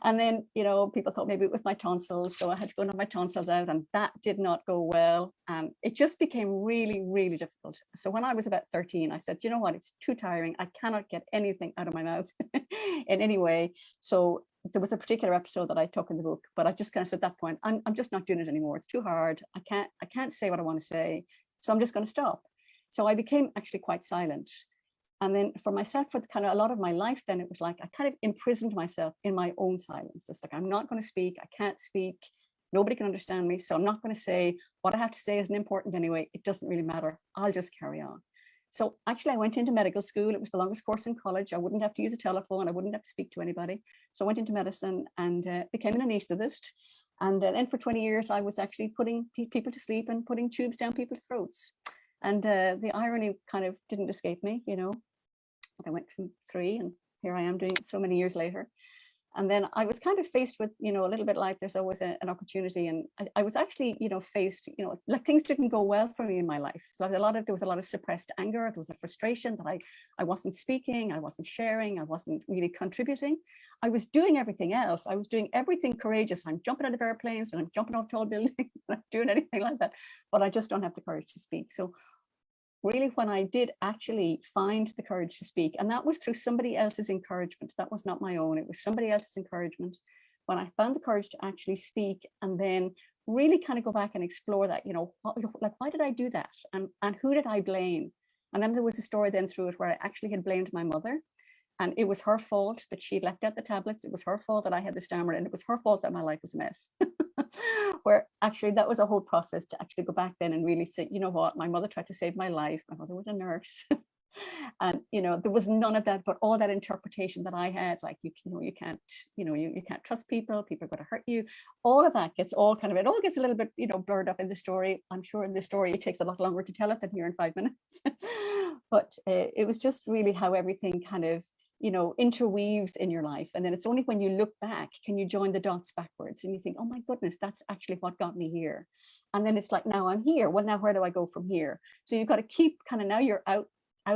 And then, you know, people thought maybe it was my tonsils. So I had to go and have my tonsils out, and that did not go well. And it just became really, really difficult. So when I was about 13, I said, you know what, it's too tiring. I cannot get anything out of my mouth in any way. So there was a particular episode that I took in the book, but I just kind of said at that point, I'm just not doing it anymore. It's too hard. I can't say what I want to say. So I'm just going to stop. So I became actually quite silent. And then for myself, for kind of a lot of my life, then it was like I kind of imprisoned myself in my own silence. It's like, I'm not going to speak. I can't speak. Nobody can understand me. So I'm not going to say what I have to say isn't important anyway. It doesn't really matter. I'll just carry on. So actually I went into medical school. It was the longest course in college. I wouldn't have to use a telephone. I wouldn't have to speak to anybody. So I went into medicine and became an anesthetist. And then for 20 years, I was actually putting people to sleep and putting tubes down people's throats. And the irony kind of didn't escape me, you know. I went from 3 and here I am doing it so many years later. And then I was kind of faced with, you know, a little bit like there's always an opportunity. And I was actually, you know, faced, you know, like things didn't go well for me in my life. So there was a lot of suppressed anger. There was a frustration that I wasn't speaking, I wasn't sharing, I wasn't really contributing. I was doing everything else. I was doing everything courageous. I'm jumping out of airplanes and I'm jumping off tall buildings and I'm doing anything like that. But I just don't have the courage to speak. So really, when I did actually find the courage to speak, and that was through somebody else's encouragement, that was not my own, it was somebody else's encouragement. When I found the courage to actually speak and then really kind of go back and explore that, you know, like, why did I do that? And who did I blame? And then there was a story then through it where I actually had blamed my mother. And it was her fault that she left out the tablets. It was her fault that I had the stammer, and it was her fault that my life was a mess. Where actually that was a whole process to actually go back then and really say, you know what, my mother tried to save my life. My mother was a nurse. And, you know, there was none of that, but all that interpretation that I had, like, you can't trust people, people are going to hurt you. All of that gets all kind of, it all gets a little bit, you know, blurred up in the story. I'm sure in the story, it takes a lot longer to tell it than here in 5 minutes. But it was just really how everything kind of, you know, interweaves in your life. And then it's only when you look back, can you join the dots backwards and you think, oh my goodness, that's actually what got me here. And then it's like, now I'm here. Well, now where do I go from here? So you've got to keep kind of, now you're out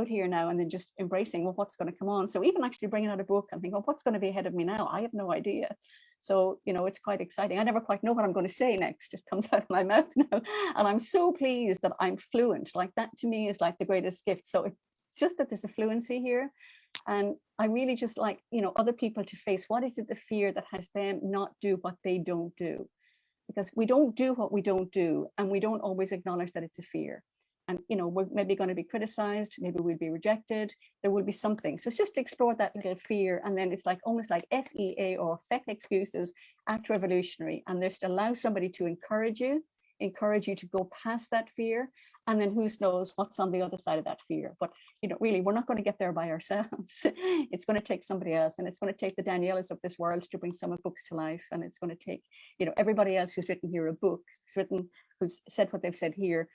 here now, and then just embracing, well, what's going to come on? So even actually bringing out a book and think, well, what's going to be ahead of me now? I have no idea. So, you know, it's quite exciting. I never quite know what I'm going to say next. It comes out of my mouth now. And I'm so pleased that I'm fluent. Like, that to me is like the greatest gift. So it's just that there's a fluency here. And I really just like, you know, other people to face, what is it, the fear that has them not do what they don't do? Because we don't do what we don't do, and we don't always acknowledge that it's a fear. And, you know, we're maybe going to be criticized, maybe we'll be rejected, there will be something. So it's just to explore that little fear. And then it's like almost like FEA, or effect excuses, act revolutionary. And just allow somebody to encourage you to go past that fear. And then who knows what's on the other side of that fear. But, you know, really, we're not going to get there by ourselves. It's going to take somebody else, and it's going to take the Daniellas of this world to bring some books to life. And it's going to take, you know, everybody else who's written here a book, who's said what they've said here.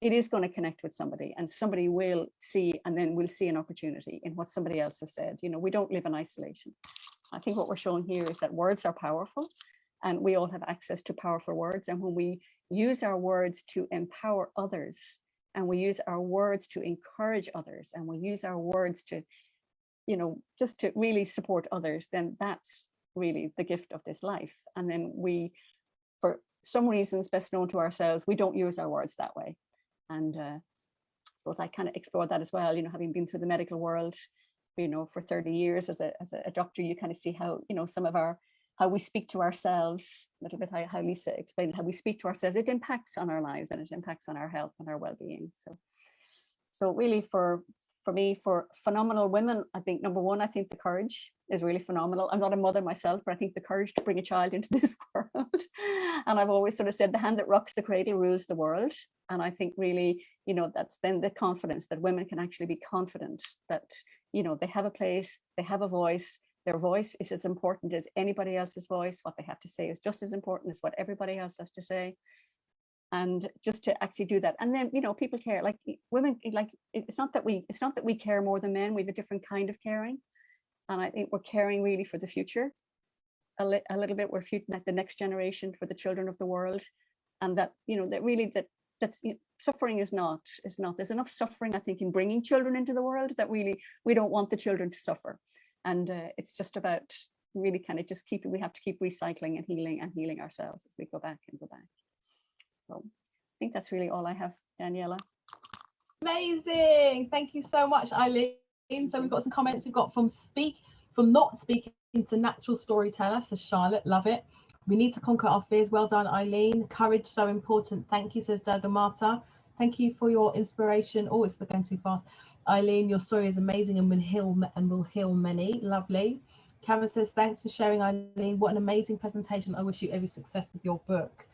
It is going to connect with somebody, and somebody will see, and then we'll see an opportunity in what somebody else has said. You know, we don't live in isolation. I think what we're showing here is that words are powerful, and we all have access to powerful words. And when we use our words to empower others, and we use our words to encourage others, and we use our words to, you know, just to really support others, then that's really the gift of this life. And then we, for some reasons best known to ourselves, we don't use our words that way. And I suppose I kind of explored that as well, you know, having been through the medical world, you know, for 30 years as a doctor. You kind of see how, you know, some of how we speak to ourselves, a little bit how Lisa explained how we speak to ourselves, it impacts on our lives, and it impacts on our health and our well-being. So really for me, for phenomenal women, I think number one, I think the courage is really phenomenal. I'm not a mother myself, but I think the courage to bring a child into this world. And I've always sort of said the hand that rocks the cradle rules the world. And I think really, you know, that's then the confidence that women can actually be confident that, you know, they have a place, they have a voice. Their voice is as important as anybody else's voice. What they have to say is just as important as what everybody else has to say. And just to actually do that. And then, you know, people care, like women, like it's not that we care more than men. We have a different kind of caring. And I think we're caring really for the future a little bit. We're like the next generation, for the children of the world. And that, you know, that really that's, you know, suffering is not, there's enough suffering, I think, in bringing children into the world, that really, we don't want the children to suffer. And it's just about really kind of just we have to keep recycling and healing ourselves as we go back and go back. So I think that's really all I have, Daniela. Amazing. Thank you so much, Eileen. So we've got some comments. We've got from not speaking to natural storyteller. So Charlotte, love it. We need to conquer our fears. Well done, Eileen. Courage, so important. Thank you, says Marta. Thank you for your inspiration. Oh, it's going too fast. Eileen, your story is amazing and will heal many. Lovely. Karen says, thanks for sharing, Eileen. What an amazing presentation. I wish you every success with your book.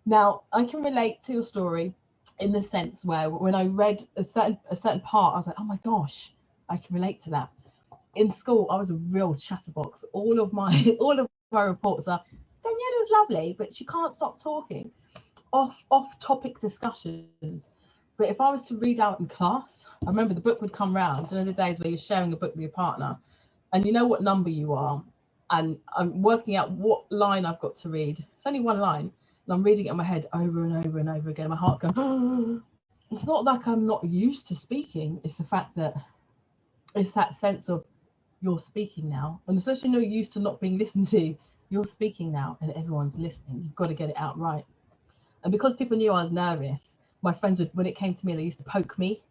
Now, I can relate to your story in the sense where when I read a certain part, I was like, oh my gosh, I can relate to that. In school, I was a real chatterbox. All of my reports are, Daniela's lovely, but she can't stop talking. Off topic discussions. But if I was to read out in class, I remember the book would come round, you know, the days where you're sharing a book with your partner and you know what number you are, and I'm working out what line I've got to read. It's only one line, and I'm reading it in my head over and over and over again. My heart's going, oh. It's not like I'm not used to speaking. It's the fact that it's that sense of you're speaking now, and especially when you're used to not being listened to, you're speaking now and everyone's listening. You've got to get it out right. And because people knew I was nervous, my friends would, when it came to me, they used to poke me.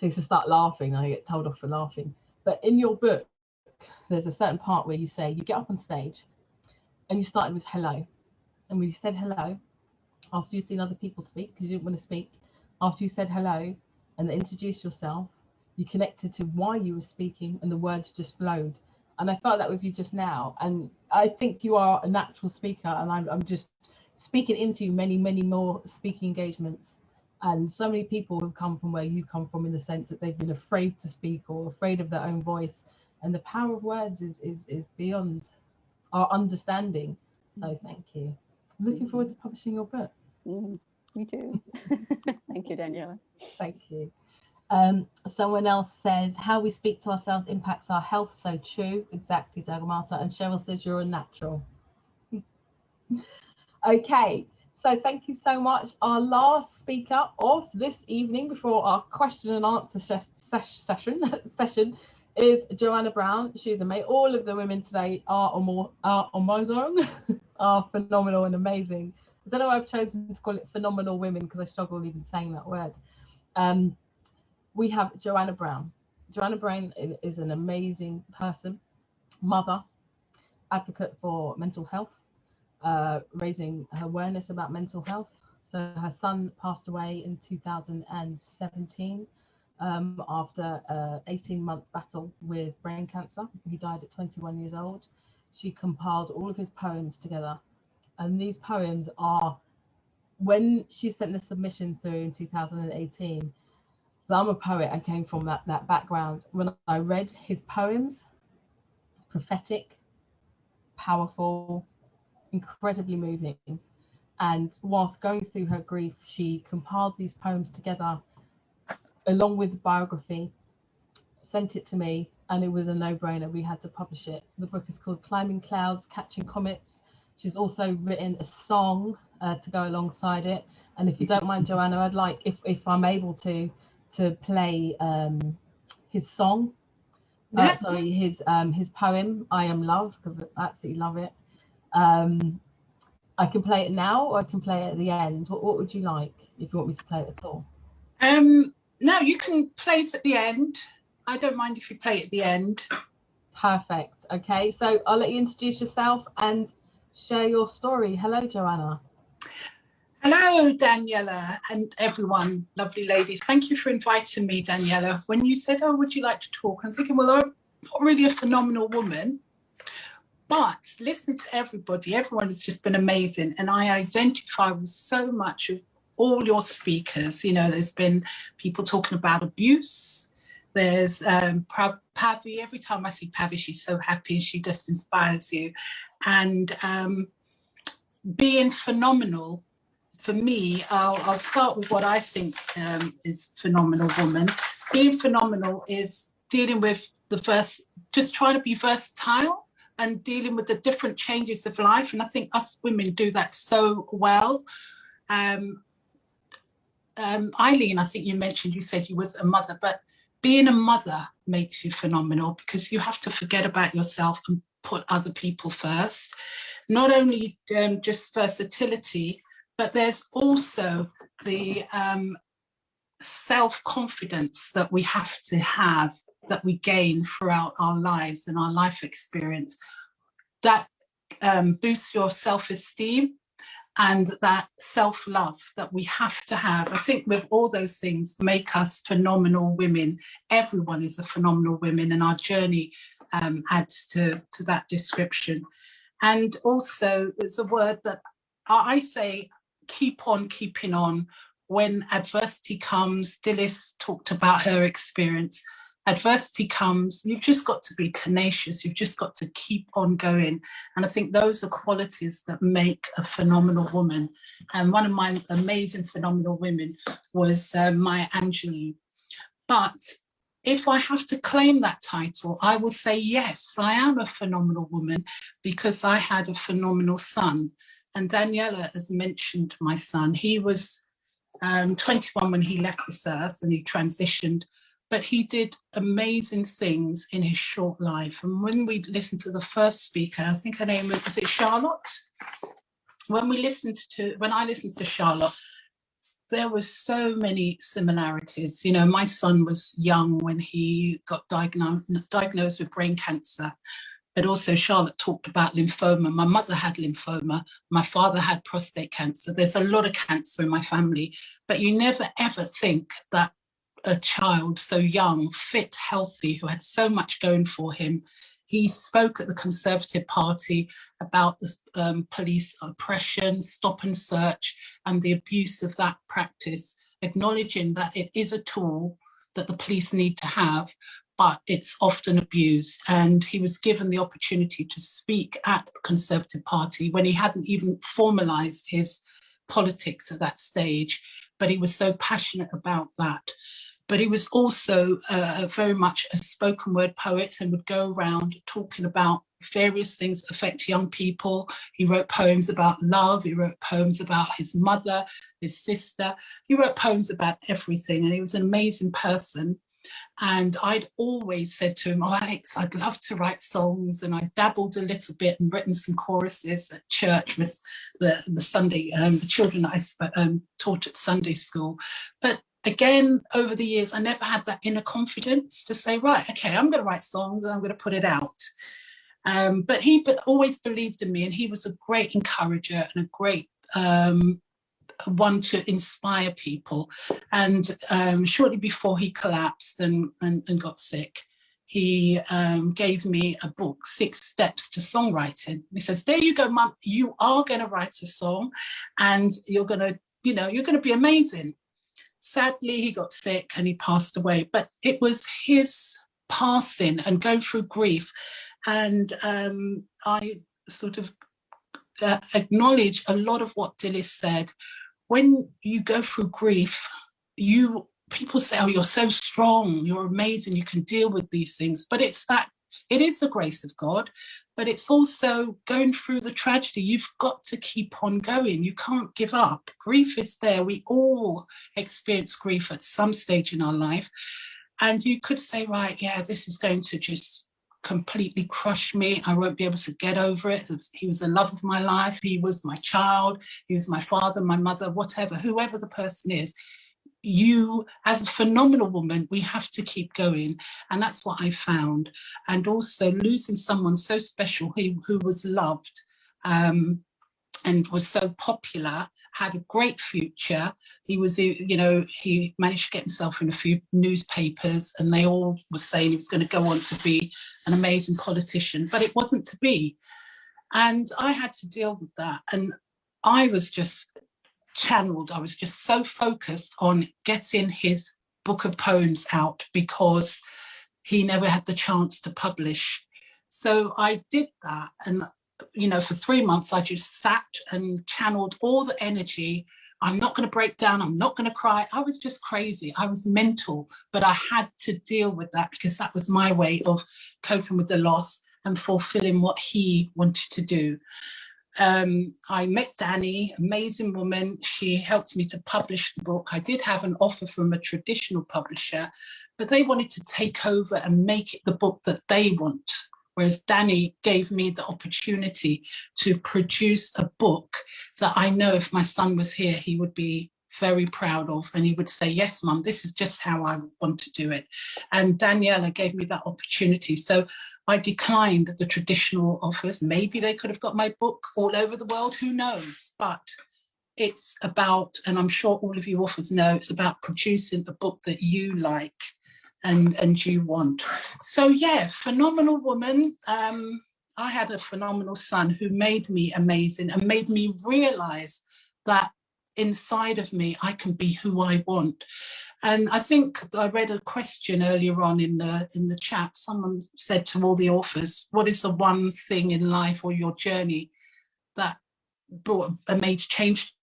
They used to start laughing, and I get told off for laughing. But in your book, there's a certain part where you say, you get up on stage and you started with hello. And when you said hello, after you've seen other people speak, because you didn't want to speak, after you said hello and introduced yourself, you connected to why you were speaking and the words just flowed. And I felt that with you just now. And I think you are a natural speaker, and I'm just speaking into many, many more speaking engagements. And so many people have come from where you come from, in the sense that they've been afraid to speak or afraid of their own voice. And the power of words is beyond our understanding. So thank you. Looking forward to publishing your book. Me too. Thank you, Daniela. Thank you. Someone else says, how we speak to ourselves impacts our health. So true. Exactly, Dagmata. And Cheryl says, you're a natural. Okay, so thank you so much. Our last speaker of this evening before our question and answer session is Joanna Brown. She's amazing. All of the women today are phenomenal and amazing. I don't know why I've chosen to call it phenomenal women, because I struggle even saying that word. We have Joanna Brown. Joanna Brown is an amazing person, mother, advocate for mental health, raising awareness about mental health. So her son passed away in 2017 after an 18-month battle with brain cancer. He died at 21 years old. She compiled all of his poems together. And these poems are, when she sent the submission through in 2018, so I'm a poet, I came from that background. When I read his poems, prophetic, powerful, incredibly moving. And whilst going through her grief, she compiled these poems together along with the biography, sent it to me, and it was a no-brainer. We had to publish it. The book is called Climbing Clouds, Catching Comets. She's also written a song to go alongside it. And if you don't mind, Joanna, I'd like, if I'm able to play his song. Sorry, his poem, I Am Love, because I absolutely love it. I can play it now, or I can play it at the end. What would you like, if you want me to play it at all? No, you can play it at the end. I don't mind if you play it at the end. Perfect. Okay, so I'll let you introduce yourself and share your story. Hello, Joanna. Hello, Daniela, and everyone, lovely ladies. Thank you for inviting me, Daniela. When you said, oh, would you like to talk? I'm thinking, well, I'm not really a phenomenal woman, but listen to everybody. Everyone has just been amazing. And I identify with so much of all your speakers. You know, there's been people talking about abuse. There's Pavi. Every time I see Pavi, she's so happy and she just inspires you. And being phenomenal, for me, I'll start with what I think is phenomenal woman. Being phenomenal is dealing with just trying to be versatile and dealing with the different changes of life. And I think us women do that so well. Eileen, I think you said you was a mother, but being a mother makes you phenomenal, because you have to forget about yourself and put other people first. Not only just versatility, but there's also the self-confidence that we have to have, that we gain throughout our lives and our life experience, that boosts your self-esteem and that self-love that we have to have. I think with all those things make us phenomenal women. Everyone is a phenomenal woman, and our journey adds to that description. And also, it's a word that I say, keep on keeping on. When adversity comes, Dilys talked about her experience. Adversity comes, you've just got to be tenacious. You've just got to keep on going. And I think those are qualities that make a phenomenal woman. And one of my amazing phenomenal women was my Angelou. But if I have to claim that title, I will say, yes, I am a phenomenal woman because I had a phenomenal son. And Daniela has mentioned my son. He was 21 when he left this earth and he transitioned, but he did amazing things in his short life. And when we listened to the first speaker, I think her name was it Charlotte? When I listened to Charlotte, there were so many similarities. You know, my son was young when he got diagnosed with brain cancer. But also Charlotte talked about lymphoma. My mother had lymphoma. My father had prostate cancer. There's a lot of cancer in my family, but you never ever think that a child so young, fit, healthy, who had so much going for him. He spoke at the Conservative Party about the police oppression, stop and search, and the abuse of that practice, acknowledging that it is a tool that the police need to have, but it's often abused. And he was given the opportunity to speak at the Conservative Party when he hadn't even formalised his politics at that stage, but he was so passionate about that. But he was also very much a spoken word poet and would go around talking about various things that affect young people. He wrote poems about love. He wrote poems about his mother, his sister. He wrote poems about everything. And he was an amazing person. And I'd always said to him, oh, Alex, I'd love to write songs. And I dabbled a little bit and written some choruses at church with the Sunday, the children that I taught at Sunday school. But again, over the years, I never had that inner confidence to say, right, okay, I'm going to write songs and I'm going to put it out. But he always believed in me, and he was a great encourager and a great one to inspire people. And shortly before he collapsed and got sick, he gave me a book, 6 Steps to Songwriting. He says, there you go, Mum, you are going to write a song and you're going to be amazing. Sadly, he got sick and he passed away, but it was his passing and going through grief. And I sort of acknowledge a lot of what Dilys said. When you go through grief, people say, oh, you're so strong, you're amazing, you can deal with these things. But it is the grace of God, but it's also going through the tragedy. You've got to keep on going. You can't give up. Grief is there. We all experience grief at some stage in our life. And you could say, right, yeah, this is going to just completely crush me. I won't be able to get over it. He was the love of my life. He was my child. He was my father, my mother, whatever, whoever the person is. You, as a phenomenal woman, we have to keep going. And that's what I found. And also losing someone so special who was loved and was so popular, had a great future. He managed to get himself in a few newspapers, and they all were saying he was going to go on to be an amazing politician, but it wasn't to be. And I had to deal with that. And I was just channeled. I was just so focused on getting his book of poems out because he never had the chance to publish. So I did that. And for 3 months, I just sat and channeled all the energy. I'm not going to break down. I'm not going to cry. I was just crazy. I was mental, but I had to deal with that because that was my way of coping with the loss and fulfilling what he wanted to do. I met Danni, amazing woman. She helped me to publish the book. I did have an offer from a traditional publisher, but they wanted to take over and make it the book that they want. Whereas Danni gave me the opportunity to produce a book that I know if my son was here, he would be very proud of. And he would say, yes, Mum, this is just how I want to do it. And Daniela gave me that opportunity. So I declined the traditional offers. Maybe they could have got my book all over the world, who knows? But it's about, and I'm sure all of you authors know, it's about producing a book that you like. and you want. So yeah, phenomenal woman. I had a phenomenal son who made me amazing and made me realize that inside of me, I can be who I want. And I think I read a question earlier on in the chat. Someone said to all the authors, what is the one thing in life or your journey that brought a major change?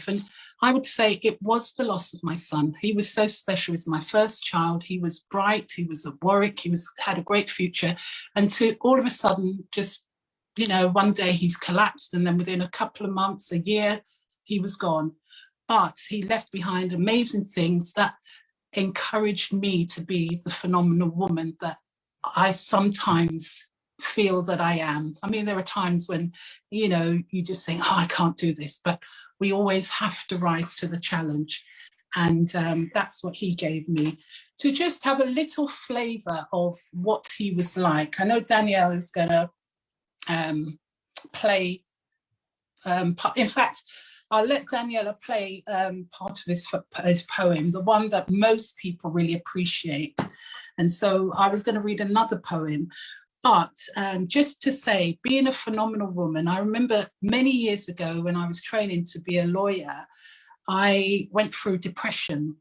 And I would say it was the loss of my son. He was so special. He was my first child. He was bright. He was at Warwick. He had a great future. And to all of a sudden, just, you know, one day he's collapsed. And then within a couple of months, a year, he was gone. But he left behind amazing things that encouraged me to be the phenomenal woman that I sometimes feel that I am. I mean, there are times when, you know, you just think, oh, I can't do this, but we always have to rise to the challenge. And that's what he gave me, to just have a little flavor of what he was like. I know Danielle is going to play, in fact, I'll let Daniela play part of his poem, the one that most people really appreciate. And so I was going to read another poem. But just to say, being a phenomenal woman, I remember many years ago when I was training to be a lawyer, I went through depression.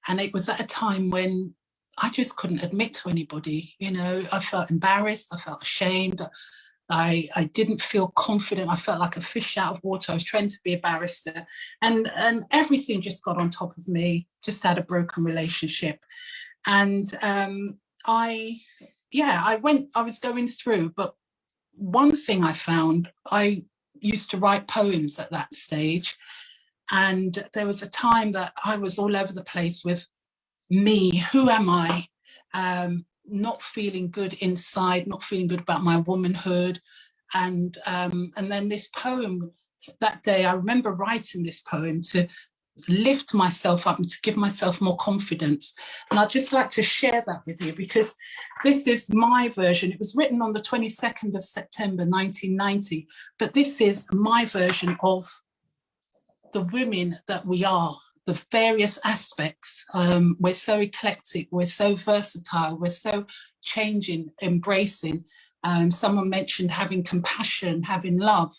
And it was at a time when I just couldn't admit to anybody, you know, I felt embarrassed, I felt ashamed, I didn't feel confident, I felt like a fish out of water. I was trained to be a barrister, and everything just got on top of me, just had a broken relationship. And I was going through, but one thing I found, I used to write poems at that stage. And there was a time that I was all over the place with me, who am I? Not feeling good inside, not feeling good about my womanhood. And then this poem, that day, I remember writing this poem to lift myself up and to give myself more confidence. And I'd just like to share that with you, because this is my version. It was written on the 22nd of September, 1990, but this is my version of the women that we are, the various aspects. We're so eclectic, we're so versatile, we're so changing, embracing. Someone mentioned having compassion, having love.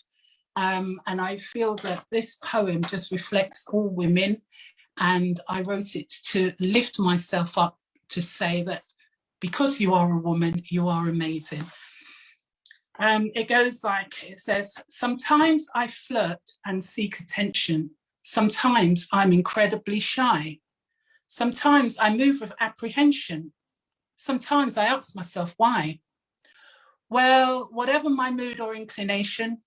And I feel that this poem just reflects all women. And I wrote it to lift myself up, to say that because you are a woman, you are amazing. It goes like, it says, sometimes I flirt and seek attention. Sometimes I'm incredibly shy. Sometimes I move with apprehension. Sometimes I ask myself why. Well, whatever my mood or inclination,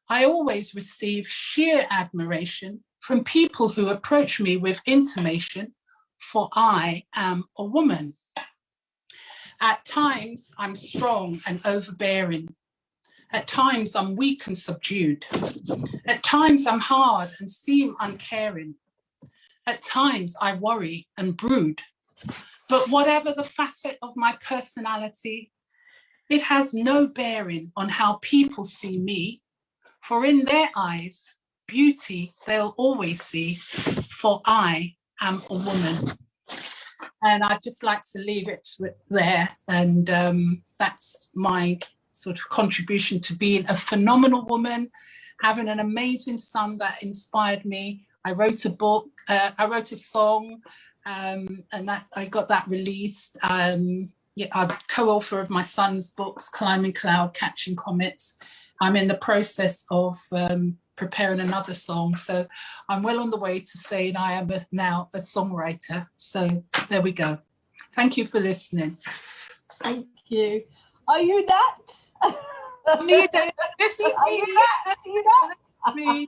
I always receive sheer admiration from people who approach me with intimation, for I am a woman. At times, I'm strong and overbearing. At times, I'm weak and subdued. At times, I'm hard and seem uncaring. At times, I worry and brood. But whatever the facet of my personality, it has no bearing on how people see me, for in their eyes, beauty they'll always see, for I am a woman. And I'd just like to leave it there. And that's my sort of contribution to being a phenomenal woman, having an amazing son that inspired me. I wrote a book, I wrote a song, and that I got that released. I'm co-author of my son's books, Climbing Cloud, Catching Comets. I'm in the process of preparing another song. So I'm well on the way to saying I am now a songwriter. So there we go. Thank you for listening. Thank you. Are you that? Me, this is me. Are you that? Me.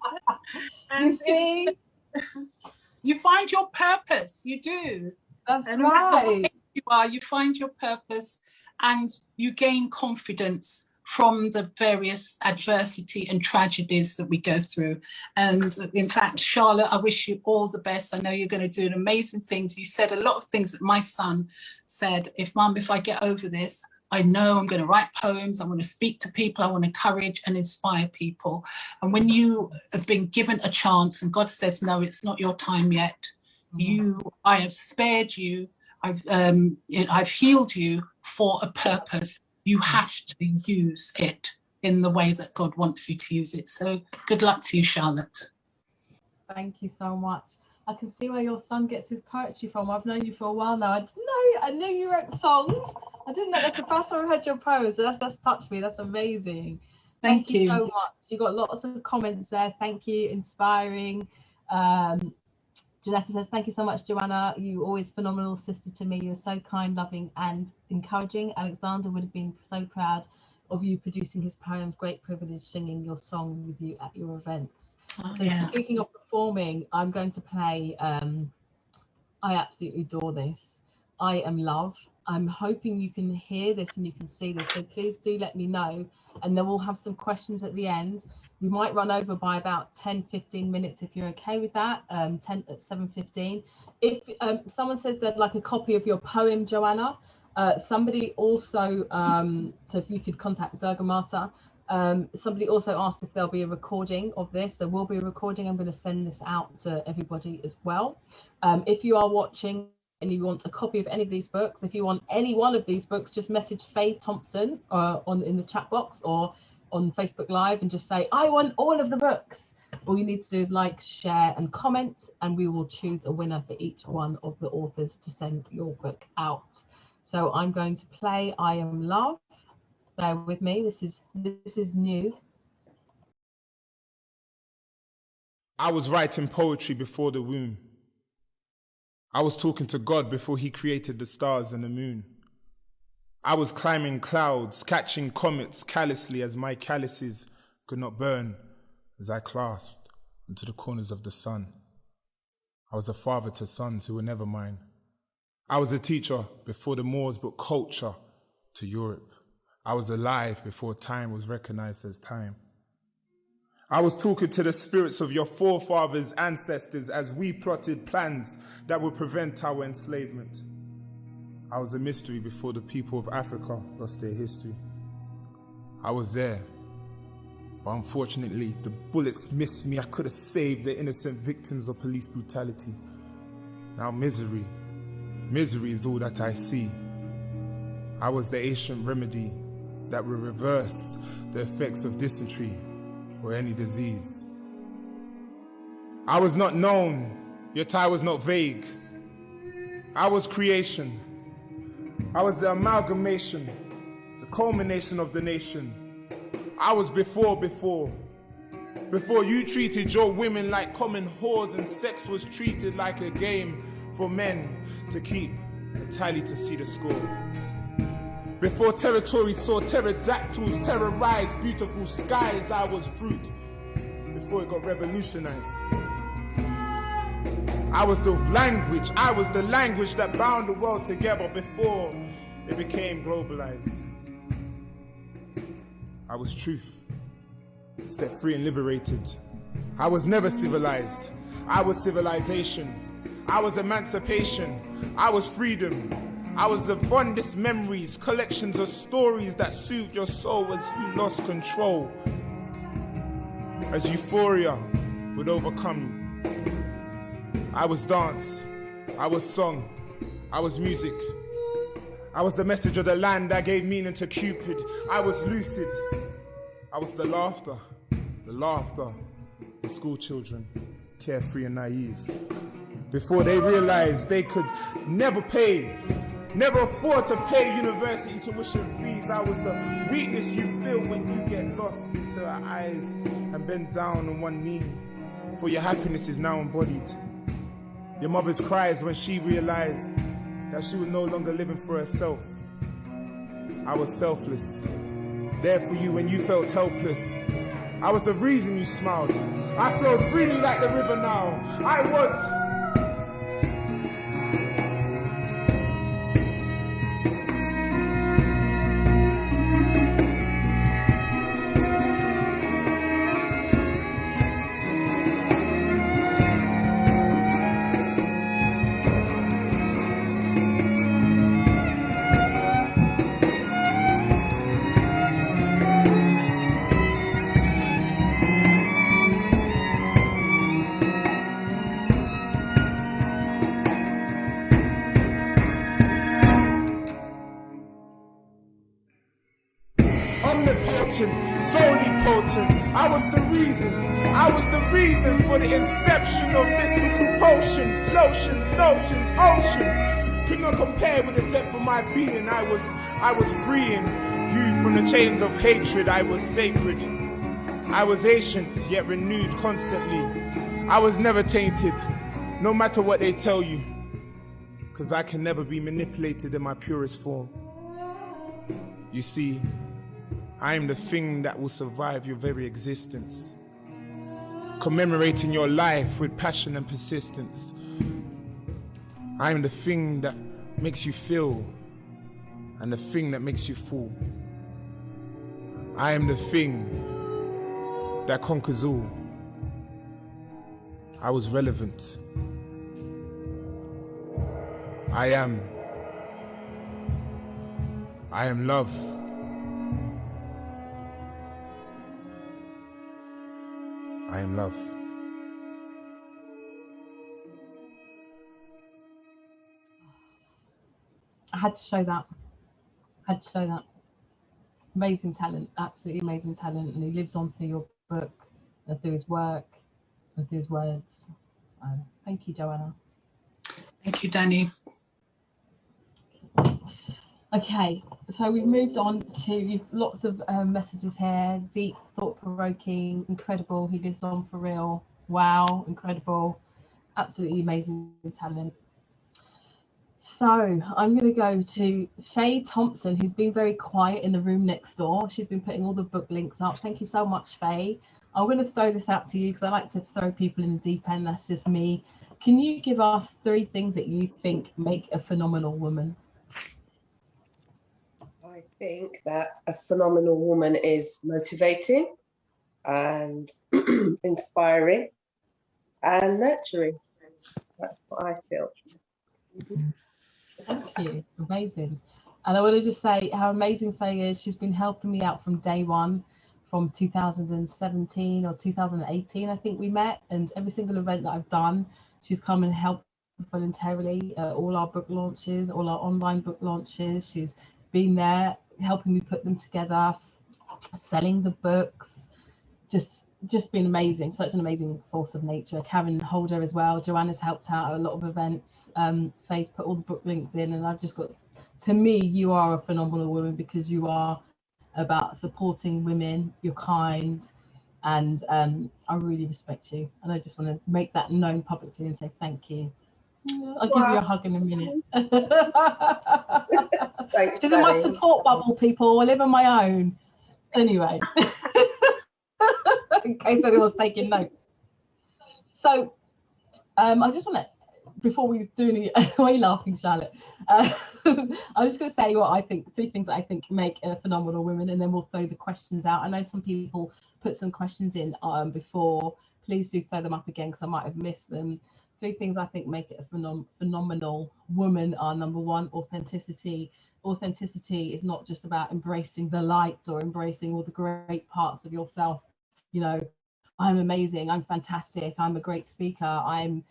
And you see? You find your purpose. You do. That's and right. You are. You find your purpose, and you gain confidence from the various adversity and tragedies that we go through. And in fact, Charlotte, I wish you all the best. I know you're going to do amazing things. You said a lot of things that my son said. Mum, if I get over this, I know I'm going to write poems, I want to speak to people, I want to encourage and inspire people. And when you have been given a chance and God says, no, it's not your time yet, I have spared you, I've healed you for a purpose. You have to use it in the way that God wants you to use it. So good luck to you, Charlotte. Thank you so much. I can see where your son gets his poetry from. I've known you for a while now. I knew you wrote songs. I didn't know. That's the first time I heard your prose. So that's touched me. That's amazing. Thank you so much. You got lots of comments there. Thank you. Inspiring. Janessa says, thank you so much, Joanna. You always phenomenal sister to me. You're so kind, loving and encouraging. Alexander would have been so proud of you producing his poems. Great privilege singing your song with you at your events. Oh, so yeah. Speaking of performing, I'm going to play I absolutely adore this. I Am Love. I'm hoping you can hear this and you can see this, so please do let me know, and then we'll have some questions at the end. We might run over by about 10-15 minutes if you're okay with that. 10 at 7:15. If someone said they'd like a copy of your poem, Joanna, somebody also so if you could contact Durgamata. Somebody also asked if there'll be a recording of this. There will be a recording. I'm going to send this out to everybody as well. If you are watching and you want a copy of any of these books, if you want any one of these books, just message Faye Thompson in the chat box or on Facebook Live and just say, I want all of the books. All you need to do is like, share and comment, and we will choose a winner for each one of the authors to send your book out. So I'm going to play I Am Love. Bear with me, this is new. I was writing poetry before the womb. I was talking to God before he created the stars and the moon. I was climbing clouds, catching comets callously as my calluses could not burn as I clasped into the corners of the sun. I was a father to sons who were never mine. I was a teacher before the Moors brought culture to Europe. I was alive before time was recognized as time. I was talking to the spirits of your forefathers, ancestors, as we plotted plans that would prevent our enslavement. I was a mystery before the people of Africa lost their history. I was there, but unfortunately, the bullets missed me. I could have saved the innocent victims of police brutality. Now misery is all that I see. I was the ancient remedy that will reverse the effects of dysentery or any disease. I was not known, yet I was not vague. I was creation. I was the amalgamation, the culmination of the nation. I was before you treated your women like common whores and sex was treated like a game for men to keep a tally to see the score. Before territory saw pterodactyls terrorize beautiful skies, I was fruit before it got revolutionized. I was the language that bound the world together before it became globalized. I was truth, set free and liberated. I was never civilized. I was civilization. I was emancipation. I was freedom. I was the fondest memories, collections of stories that soothed your soul as you lost control. As euphoria would overcome you. I was dance, I was song, I was music. I was the message of the land that gave meaning to Cupid. I was lucid. I was the laughter, the school children, carefree and naive. Before they realized they could never afford to pay university tuition fees. I was the weakness you feel when you get lost into her eyes and bend down on one knee, for your happiness is now embodied. Your mother's cries when she realized that she was no longer living for herself. I was selfless, there for you when you felt helpless. I was the reason you smiled. I flowed freely like the river now. I was... I was the reason for the inception of mystical potions, lotions, notions, oceans. Could not compare with the depth of my being. I was freeing you from the chains of hatred. I was sacred. I was ancient, yet renewed constantly. I was never tainted, no matter what they tell you, because I can never be manipulated in my purest form. You see, I am the thing that will survive your very existence, commemorating your life with passion and persistence. I am the thing that makes you feel and the thing that makes you fall. I am the thing that conquers all. I was relevant. I am love. I am love. I had to show that. Amazing talent, absolutely amazing talent, and he lives on through your book and through his work and through his words. So thank you, Joanna. Thank you, Danni. Okay, so we've moved on to lots of messages here. Deep, thought-provoking, incredible. He lives on for real. Wow, incredible, absolutely amazing talent. So I'm going to go to Faye Thompson, who's been very quiet in the room next door. She's been putting all the book links up. Thank you so much, Faye. I'm going to throw this out to you because I like to throw people in the deep end. That's just me. Can you give us 3 things that you think make a phenomenal woman? I think that a phenomenal woman is motivating and inspiring and nurturing. That's what I feel. Thank you. Amazing. And I want to just say how amazing Faye is. She's been helping me out from day one, from 2017 or 2018, I think we met. And every single event that I've done, she's come and helped voluntarily. All our book launches, all our online book launches. She's been there helping me put them together, selling the books, just been amazing. Such an amazing force of nature. Karen Holder as well. Joanna's helped out at a lot of events. Faye's put all the book links in, and I've just got, to me, you are a phenomenal woman because you are about supporting women, you're kind, and I really respect you. And I just want to make that known publicly and say thank you. I'll give you a hug in a minute. Thanks, This is my Danni. support bubble, people. I live on my own. Anyway, in case anyone's taking note. So I just want to, before we do any, why are you laughing, Charlotte? I'm just going to say what I think, 3 things that I think make a phenomenal woman, and then we'll throw the questions out. I know some people put some questions in before. Please do throw them up again because I might have missed them. 3 things I think make it a phenomenal woman are: number 1, authenticity. Authenticity is not just about embracing the light or embracing all the great parts of yourself. You know, I'm amazing, I'm fantastic, I'm a great speaker, I'm,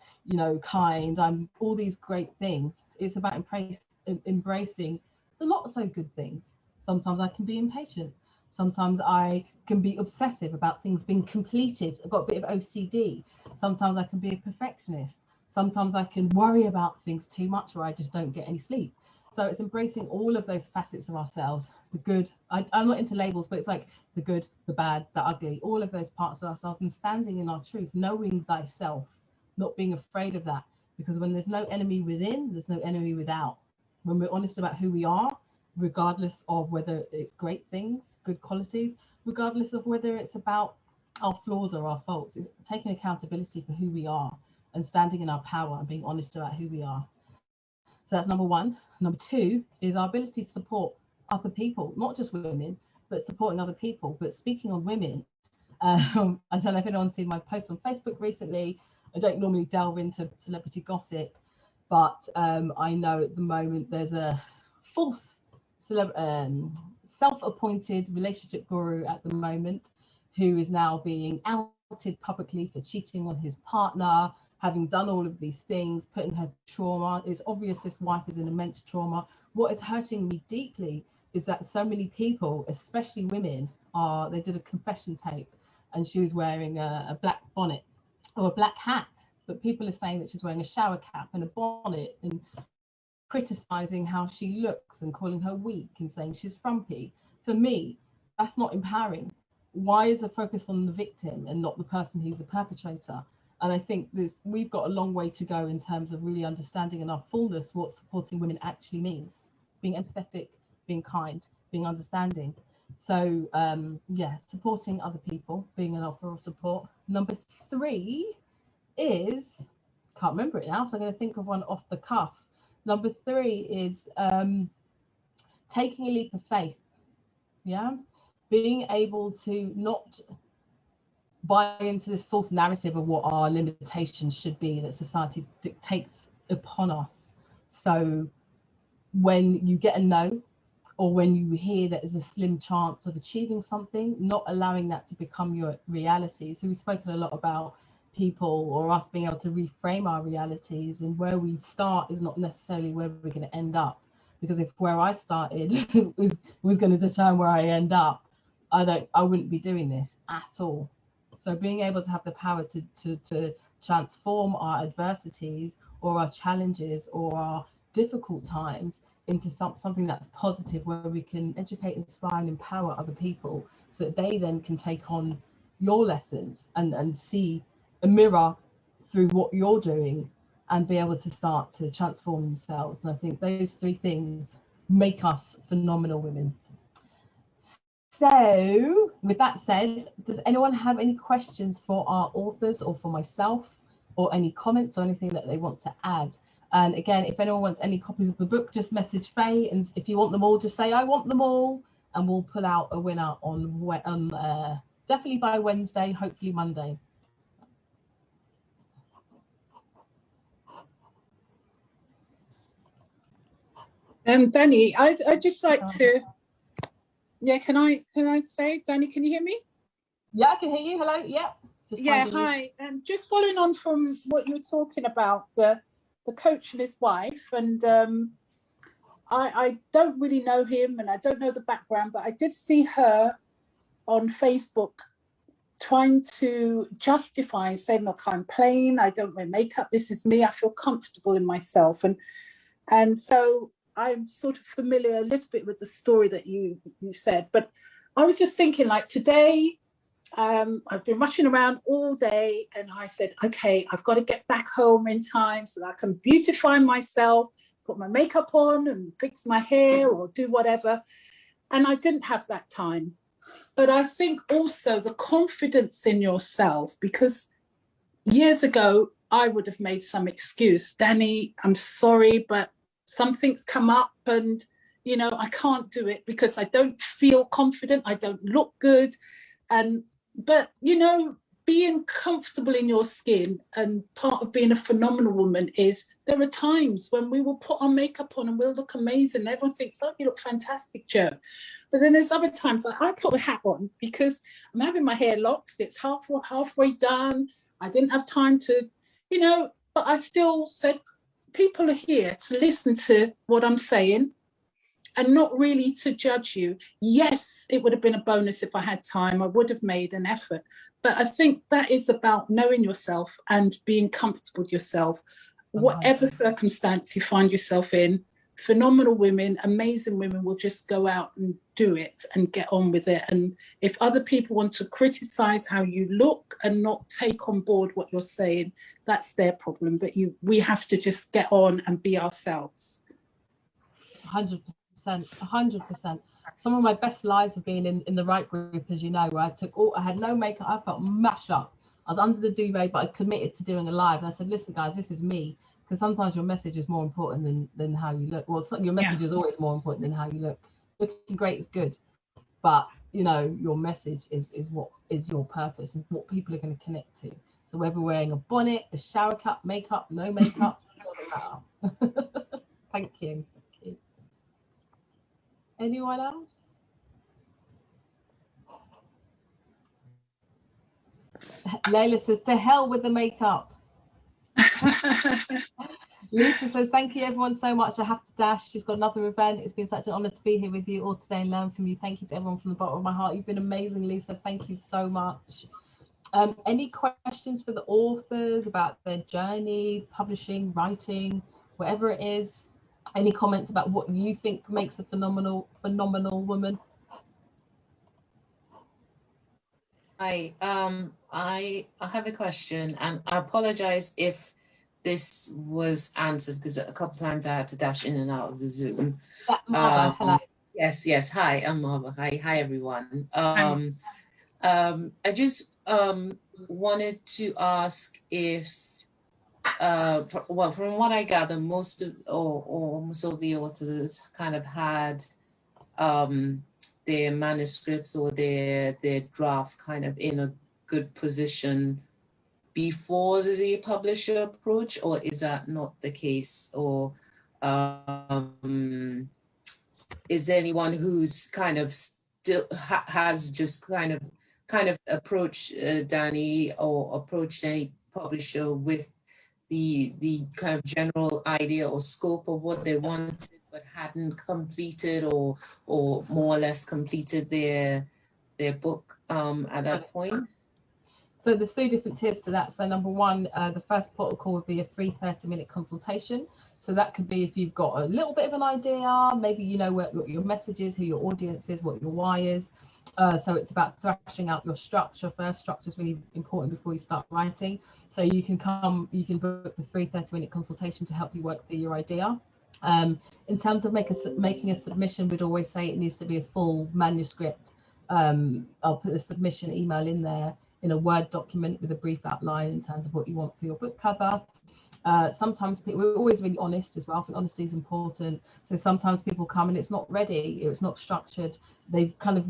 kind, I'm all these great things. It's about embracing the not so good things. Sometimes I can be impatient. Sometimes I can be obsessive about things being completed. I've got a bit of OCD. Sometimes I can be a perfectionist. Sometimes I can worry about things too much or I just don't get any sleep. So it's embracing all of those facets of ourselves, the good. I'm not into labels, but it's like the good, the bad, the ugly, all of those parts of ourselves, and standing in our truth, knowing thyself, not being afraid of that. Because when there's no enemy within, there's no enemy without. When we're honest about who we are, regardless of whether it's great things, good qualities, regardless of whether it's about our flaws or our faults, it's taking accountability for who we are and standing in our power and being honest about who we are. So that's number 1. Number 2 is our ability to support other people, not just women, but supporting other people. But speaking on women, I don't know if anyone's seen my post on Facebook recently. I don't normally delve into celebrity gossip, but I know at the moment there's a false self-appointed relationship guru at the moment who is now being outed publicly for cheating on his partner, having done all of these things, putting her trauma. It's obvious this wife is in immense trauma. What is hurting me deeply is that so many people, especially women, they did a confession tape and she was wearing a black bonnet or a black hat, but people are saying that she's wearing a shower cap and a bonnet and criticizing how she looks and calling her weak and saying she's frumpy. For me, that's not empowering. Why is the focus on the victim and not the person who's the perpetrator? And I think we've got a long way to go in terms of really understanding in our fullness what supporting women actually means. Being empathetic, being kind, being understanding. So yeah, supporting other people, being an offer of support. Number 3 is, can't remember it now, so I'm going to think of one off the cuff. Number 3 is taking a leap of faith. Yeah, being able to not buy into this false narrative of what our limitations should be that society dictates upon us. So when you get a no, or when you hear that there's a slim chance of achieving something, not allowing that to become your reality. So we've spoken a lot about people or us being able to reframe our realities, and where we start is not necessarily where we're going to end up. Because if where I started was going to determine where I end up, I wouldn't be doing this at all. So being able to have the power to transform our adversities or our challenges or our difficult times into something that's positive, where we can educate, inspire and empower other people so that they then can take on your lessons and see a mirror through what you're doing and be able to start to transform themselves. And I think those 3 things make us phenomenal women. So with that said, does anyone have any questions for our authors or for myself, or any comments or anything that they want to add? And again, if anyone wants any copies of the book, just message Faye, and if you want them all, just say I want them all, and we'll pull out a winner on definitely by Wednesday, hopefully Monday. Danni, I'd just like to, yeah, can I say, Danni, can you hear me? Yeah, I can hear you. Hello. Yeah. Yeah, hi. Just following on from what you were talking about, the coach and his wife, and I don't really know him and I don't know the background, but I did see her on Facebook trying to justify and say, look, I'm plain, I don't wear makeup, this is me, I feel comfortable in myself. And so I'm sort of familiar a little bit with the story that you said, but I was just thinking, like today, I've been rushing around all day, and I said, okay, I've got to get back home in time so that I can beautify myself, put my makeup on and fix my hair or do whatever. And I didn't have that time. But I think also the confidence in yourself, because years ago, I would have made some excuse. Danni, I'm sorry, but something's come up and, you know, I can't do it because I don't feel confident. I don't look good. But, you know, being comfortable in your skin, and part of being a phenomenal woman is there are times when we will put our makeup on and we'll look amazing. Everyone thinks, oh, you look fantastic, Jo. But then there's other times like I put a hat on because I'm having my hair locked. It's halfway done. I didn't have time to, you know, but I still said, people are here to listen to what I'm saying and not really to judge you. Yes, it would have been a bonus if I had time. I would have made an effort. But I think that is about knowing yourself and being comfortable with yourself. Whatever circumstance you find yourself in, phenomenal women, amazing women will just go out and do it and get on with it. And if other people want to criticize how you look and not take on board what you're saying, that's their problem. But we have to just get on and be ourselves. 100%. 100%. Some of my best lives have been in the right group, as you know, where I had no makeup, I felt mashed up. I was under the duvet, but I committed to doing a live. And I said, listen, guys, this is me. Because sometimes your message is more important than how you look. Well, your message is always more important than how you look. Looking great is good, but you know, your message is what is your purpose and what people are going to connect to. So whether wearing a bonnet, a shower cap, makeup, no makeup, doesn't matter. Thank you. Anyone else? Layla says, to hell with the makeup. Lisa says, thank you everyone so much. I have to dash. She's got another event. It's been such an honor to be here with you all today and learn from you. Thank you to everyone from the bottom of my heart. You've been amazing, Lisa. Thank you so much. Any questions for the authors about their journey, publishing, writing, whatever it is? Any comments about what you think makes a phenomenal woman? Hi, I have a question, and I apologize if this was answered because a couple of times I had to dash in and out of the Zoom. Marva, hello. Yes. Hi, I'm Marva. Hi, everyone. I just wanted to ask if, well, from what I gather, most of or almost all the authors kind of had their manuscripts or their draft kind of in a good position before the publisher approach, or is that not the case? Or is there anyone who's kind of still has just kind of approached Danni or approached any publisher with the kind of general idea or scope of what they wanted but hadn't completed or more or less completed their book at that point? So there's 3 different tiers to that. So number 1, the first protocol would be a free 30-minute consultation. So that could be if you've got a little bit of an idea, maybe you know what your message is, who your audience is, what your why is. So it's about thrashing out your structure first. Structure is really important before you start writing. So you can book the free 30-minute consultation to help you work through your idea. In terms of making a submission, we'd always say it needs to be a full manuscript. I'll put a submission email in there in a Word document with a brief outline in terms of what you want for your book cover. Sometimes we're always really honest as well. I think honesty is important. So sometimes people come and it's not ready, it's not structured. They've kind of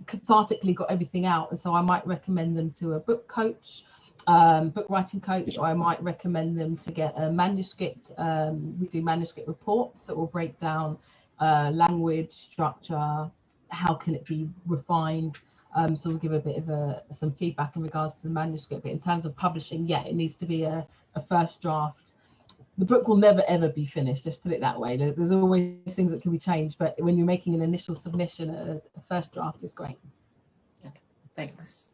cathartically got everything out. And so I might recommend them to a book coach, book writing coach, or I might recommend them to get a manuscript. We do manuscript reports that will break down language, structure, how can it be refined. So we'll give a bit of some feedback in regards to the manuscript. But in terms of publishing, yeah, it needs to be a first draft. The book will never ever be finished, just put it that way. There's always things that can be changed, but when you're making an initial submission, a first draft is great. Okay, thanks.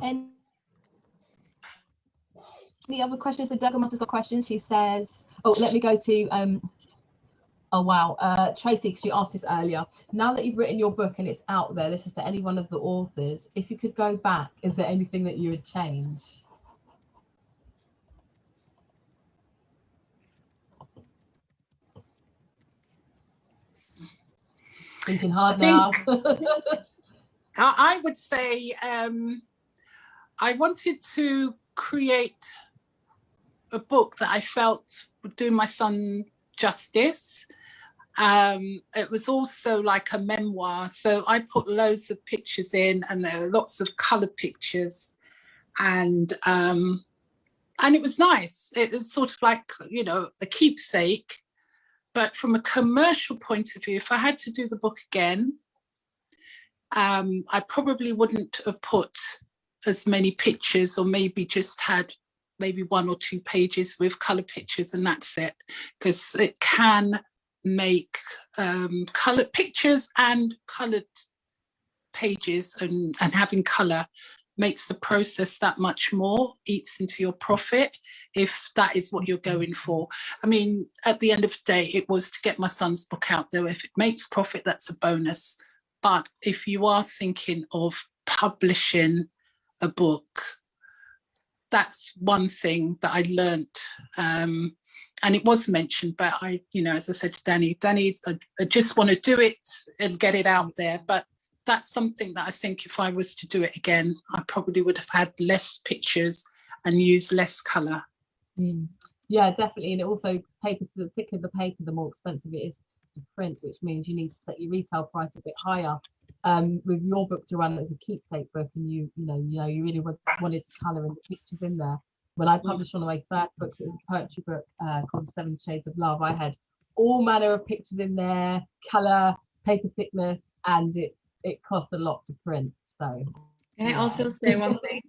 Any other questions? So Dagmata's got questions. She says, oh, let me go to oh wow, Tracy, because you asked this earlier. Now that you've written your book and it's out there, this is to any one of the authors. If you could go back, is there anything that you would change? Thinking hard now. I would say I wanted to create a book that I felt would do my son justice. It was also like a memoir, so I put loads of pictures in, and there were lots of color pictures, and it was nice. It was sort of like, you know, a keepsake. But from a commercial point of view, if I had to do the book again, I probably wouldn't have put as many pictures, or maybe just had maybe 1 or 2 pages with color pictures, and that's it, because it can make colored pictures and colored pages, and having color makes the process that much more, eats into your profit if that is what you're going for. I mean, at the end of the day, it was to get my son's book out there. If it makes profit, that's a bonus. But if you are thinking of publishing a book, that's one thing that I learnt. And it was mentioned, but I, you know, as I said to Danni, I just want to do it and get it out there. But that's something that I think if I was to do it again, I probably would have had less pictures and used less colour. Yeah, definitely. And it also, the thicker the paper, the more expensive it is to print, which means you need to set your retail price a bit higher. With your book, Joanna, as a keepsake book, and you really wanted colour and the pictures in there. When I published one of my first books, it was a poetry book called 7 Shades of Love. I had all manner of pictures in there, colour, paper thickness, and it costs a lot to print. So can I also say one thing?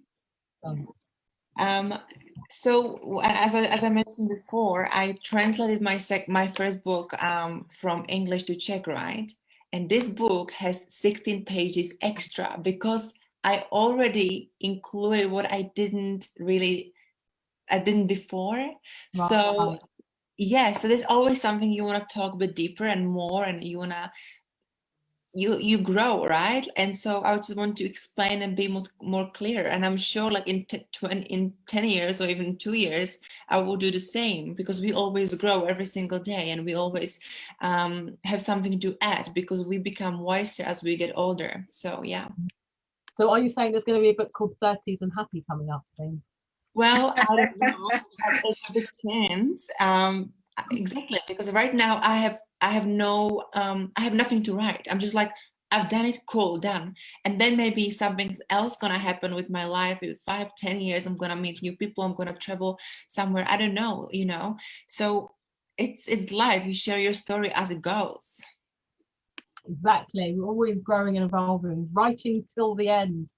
So as I mentioned before, I translated my first book from English to Czech, right? And this book has 16 pages extra because I already included what I didn't before. Right. So yeah, so there's always something you want to talk a bit deeper and more, and you want to you grow, right? And so I just want to explain and be more clear. And I'm sure like in 10 years or even 2 years, I will do the same, because we always grow every single day, and we always have something to add, because we become wiser as we get older. So yeah. So are you saying there's going to be a book called 30s and Happy coming up soon? Well, I don't know. There's a big chance. Exactly, because right now I have nothing to write. I'm just like, I've done it, cool, done. And then maybe something else gonna happen with my life. In 5-10 years, I'm gonna meet new people. I'm gonna travel somewhere. I don't know, you know. So it's life. You share your story as it goes. Exactly. We're always growing and evolving, writing till the end.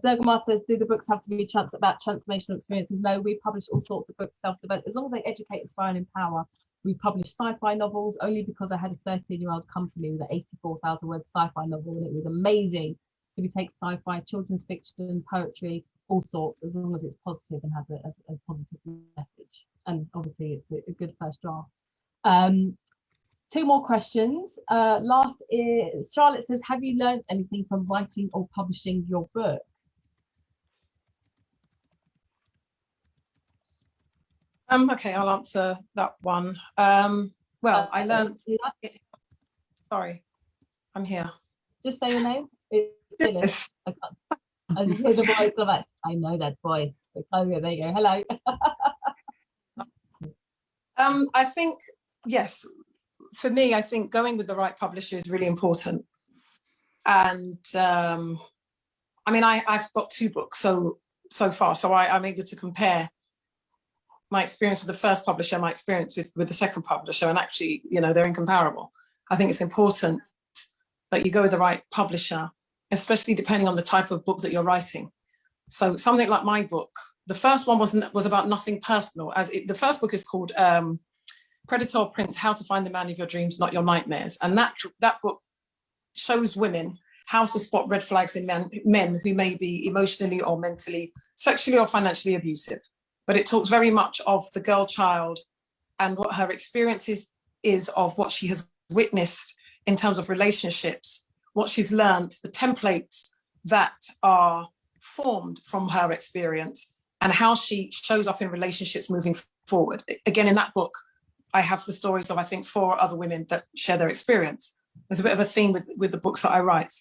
Dagmar says, do the books have to be about transformational experiences? No, we publish all sorts of books, self-development, as long as they educate, inspire, and empower. We publish sci-fi novels only because I had a 13-year-old come to me with an 84,000 word sci-fi novel, and it was amazing. So we take sci-fi, children's fiction, poetry, all sorts, as long as it's positive and has a positive message. And obviously it's a good first draft. 2 more questions. Last is, Charlotte says, have you learned anything from writing or publishing your book? Okay, I'll answer that one. Well, I learned, sorry, I'm here. Just say your name. It's Phyllis. I just hear the voice of that. I know that voice. Oh, there you go. Hello. I think, yes, for me, I think going with the right publisher is really important. And I mean, I've got 2 books so far, so I'm able to compare my experience with the first publisher, my experience with the second publisher, and actually, you know, they're incomparable. I think it's important that you go with the right publisher, especially depending on the type of book that you're writing. So something like my book, the first one was about nothing personal. The first book is called Predator or Prince: How to Find the Man of Your Dreams, Not Your Nightmares. And that book shows women how to spot red flags in men who may be emotionally or mentally, sexually or financially abusive. But it talks very much of the girl child and what her experience is of what she has witnessed in terms of relationships, what she's learned, the templates that are formed from her experience, and how she shows up in relationships moving forward. Again, in that book, I have the stories of, I think, 4 other women that share their experience. There's a bit of a theme with the books that I write.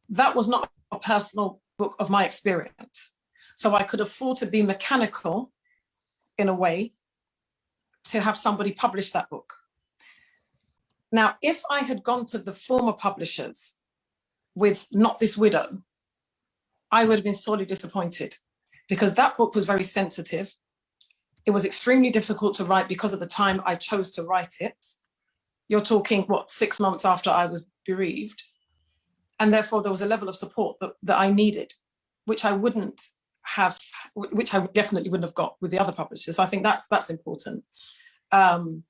That was not a personal book of my experience. So I could afford to be mechanical in a way to have somebody publish that book. Now, if I had gone to the former publishers with Not This Widow, I would have been sorely disappointed, because that book was very sensitive. It was extremely difficult to write because of the time I chose to write it. You're talking, 6 months after I was bereaved. And therefore there was a level of support that I needed, which I definitely wouldn't have got with the other publishers. So I think that's important. And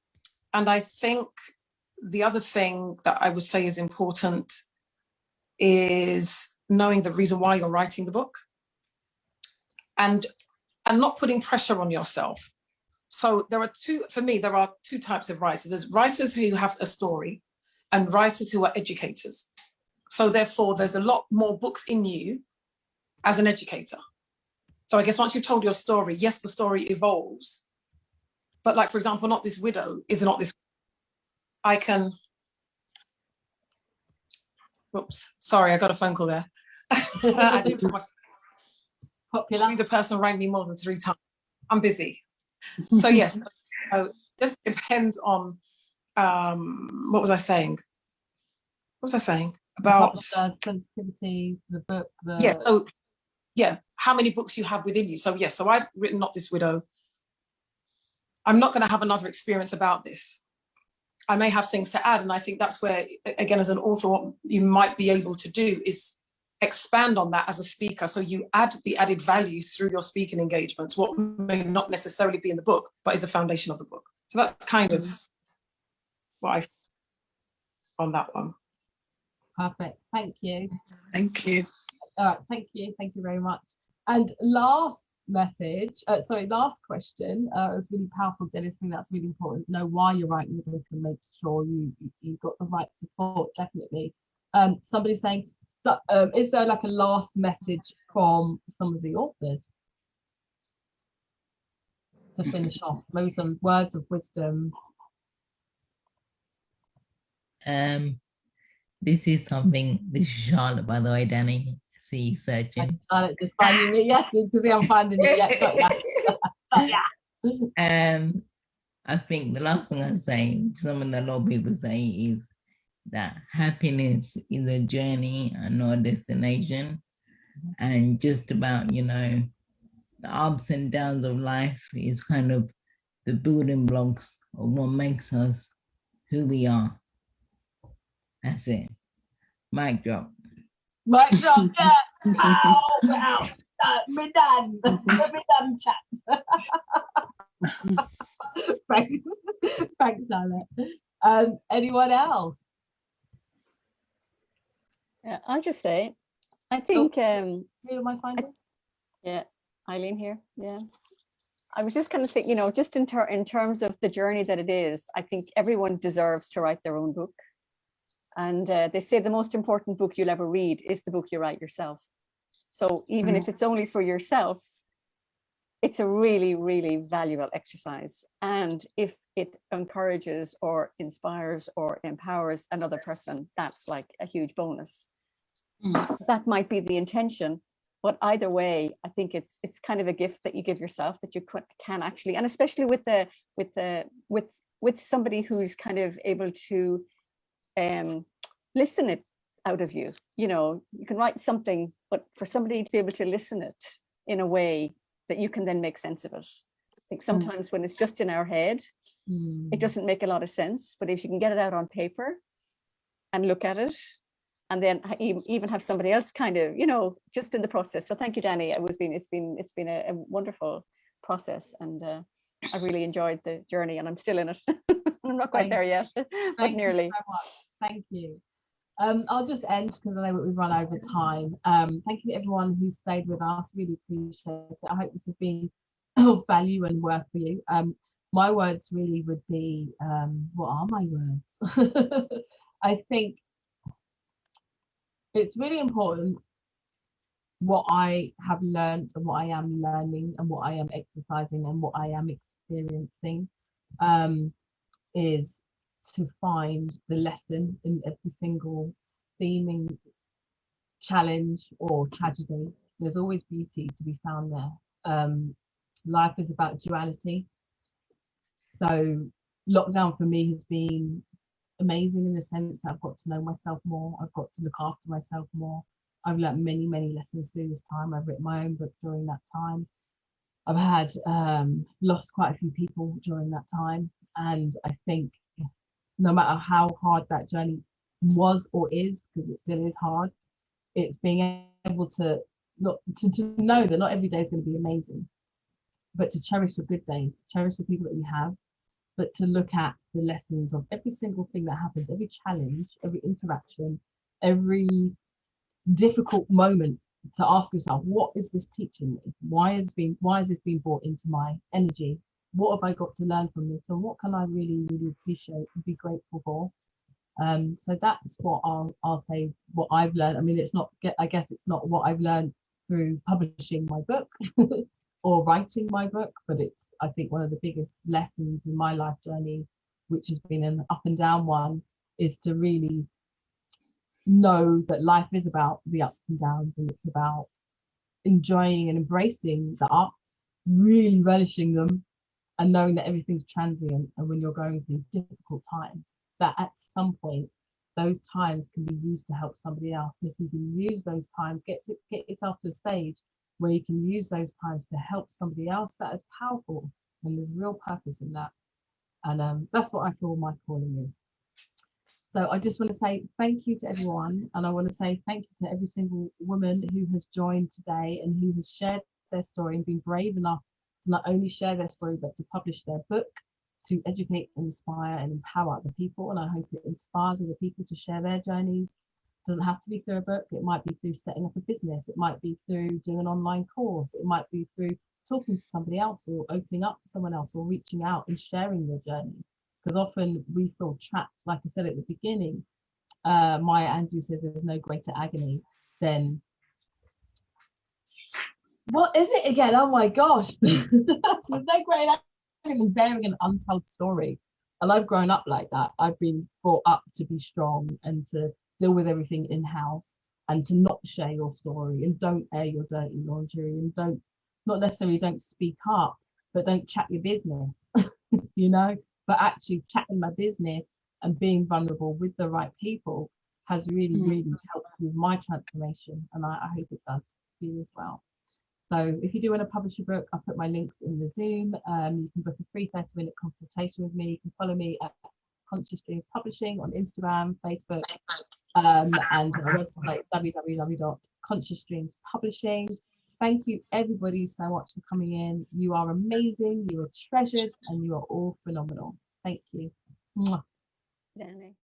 I think the other thing that I would say is important is knowing the reason why you're writing the book, and not putting pressure on yourself. So there are 2 types of writers. There's writers who have a story and writers who are educators. So therefore there's a lot more books in you as an educator. So I guess once you've told your story, yes, the story evolves. But like, for example, Not This Widow is not this. I can, whoops, sorry, I got a phone call there. I did put my, popular. The person rang me more than 3 times. I'm busy. So yes, it just depends on, what was I saying? About sensitivity, the book. Yeah, so yeah, how many books you have within you. So yes, so I've written Not This Widow. I'm not going to have another experience about this. I may have things to add, and I think that's where, again, as an author, what you might be able to do is expand on that as a speaker. So you add the added value through your speaking engagements, what may not necessarily be in the book, but is the foundation of the book. So that's kind of what I on that one. Perfect. Thank you. Thank you. All right. Thank you. Thank you very much. And last last question. It's really powerful, Dennis. I think that's really important. Know why you're writing the book and make sure you got the right support. Definitely. Somebody's saying, is there like a last message from some of the authors to finish off? Maybe some words of wisdom. This is Charlotte, by the way, Danny. See you searching. Charlotte just finding it, yes, because I'm finding it yet. But yeah. I think the last thing I say, something that a lot of people say, is that happiness is a journey and not a destination. And just about, the ups and downs of life is kind of the building blocks of what makes us who we are. That's it. Mic drop. Mic drop, yeah. Ow. We're done. We're done, chat. Thanks, Charlotte. Anyone else? Yeah, I'll just say, I think yeah, Eileen here. Yeah, I was just kind of thinking, just in terms of the journey that it is, I think everyone deserves to write their own book. And they say the most important book you'll ever read is the book you write yourself. So even if it's only for yourself, it's a really, really valuable exercise. And if it encourages or inspires or empowers another person, that's like a huge bonus. That might be the intention, but either way, I think it's kind of a gift that you give yourself, that you can actually, and especially with somebody who's kind of able to listen it out of you. You can write something, but for somebody to be able to listen it in a way that you can then make sense of it. I think sometimes when it's just in our head, it doesn't make a lot of sense. But if you can get it out on paper and look at it, and then even have somebody else kind of, just in the process. So thank you, Danny. It's been a wonderful process, and I really enjoyed the journey, and I'm still in it. I'm not quite there yet, but nearly. Thank you. I'll just end because I know we've run over time. Thank you to everyone who stayed with us. Really appreciate it. I hope this has been of value and worth for you. My words really would be, what are my words? I think it's really important what I have learned and what I am learning and what I am exercising and what I am experiencing is to find the lesson in every single seeming challenge or tragedy. There's always beauty to be found there. Life is about duality. So lockdown for me has been amazing in the sense that I've got to know myself more. I've got to look after myself more. I've learned many, many lessons through this time. I've written my own book during that time. I've had lost quite a few people during that time. And I think no matter how hard that journey was or is, because it still is hard, it's being able to know that not every day is going to be amazing, but to cherish the good days, cherish the people that you have, but to look at the lessons of every single thing that happens, every challenge, every interaction, every difficult moment, to ask yourself, what is this teaching me? Why is this being brought into my energy? What have I got to learn from this? And what can I really, really appreciate and be grateful for? So that's what I'll say, what I've learned. I mean, I guess it's not what I've learned through publishing my book or writing my book, but it's, I think, one of the biggest lessons in my life journey, which has been an up and down one, is to really know that life is about the ups and downs, and it's about enjoying and embracing the ups, really relishing them, and knowing that everything's transient. And when you're going through difficult times, that at some point those times can be used to help somebody else. And if you can use those times, get yourself to a stage where you can use those times to help somebody else, that is powerful, and there's real purpose in that. And that's what I feel my calling is. So I just want to say thank you to everyone, and I want to say thank you to every single woman who has joined today and who has shared their story and been brave enough to not only share their story but to publish their book, to educate, inspire and empower other people. And I hope it inspires other people to share their journeys. It doesn't have to be through a book. It might be through setting up a business. It might be through doing an online course. It might be through talking to somebody else or opening up to someone else or reaching out and sharing your journey. Because often we feel trapped, like I said at the beginning. Maya Angelou says there's no greater agony than, what is it again? Oh my gosh. There's no greater agony than bearing an untold story. And I've grown up like that. I've been brought up to be strong and to deal with everything in-house and to not share your story and don't air your dirty laundry and not necessarily don't speak up, but don't chat your business, you know? But actually chatting my business and being vulnerable with the right people has really, really helped with my transformation. And I hope it does for you as well. So if you do want to publish a book, I'll put my links in the Zoom. You can book a free 30-minute consultation with me. You can follow me at Conscious Dreams Publishing on Instagram, Facebook, and our website, www.Conscious Dreams Publishing. Thank you everybody so much for coming in. You are amazing, you are treasured, and you are all phenomenal. Thank you. Mwah. Danni.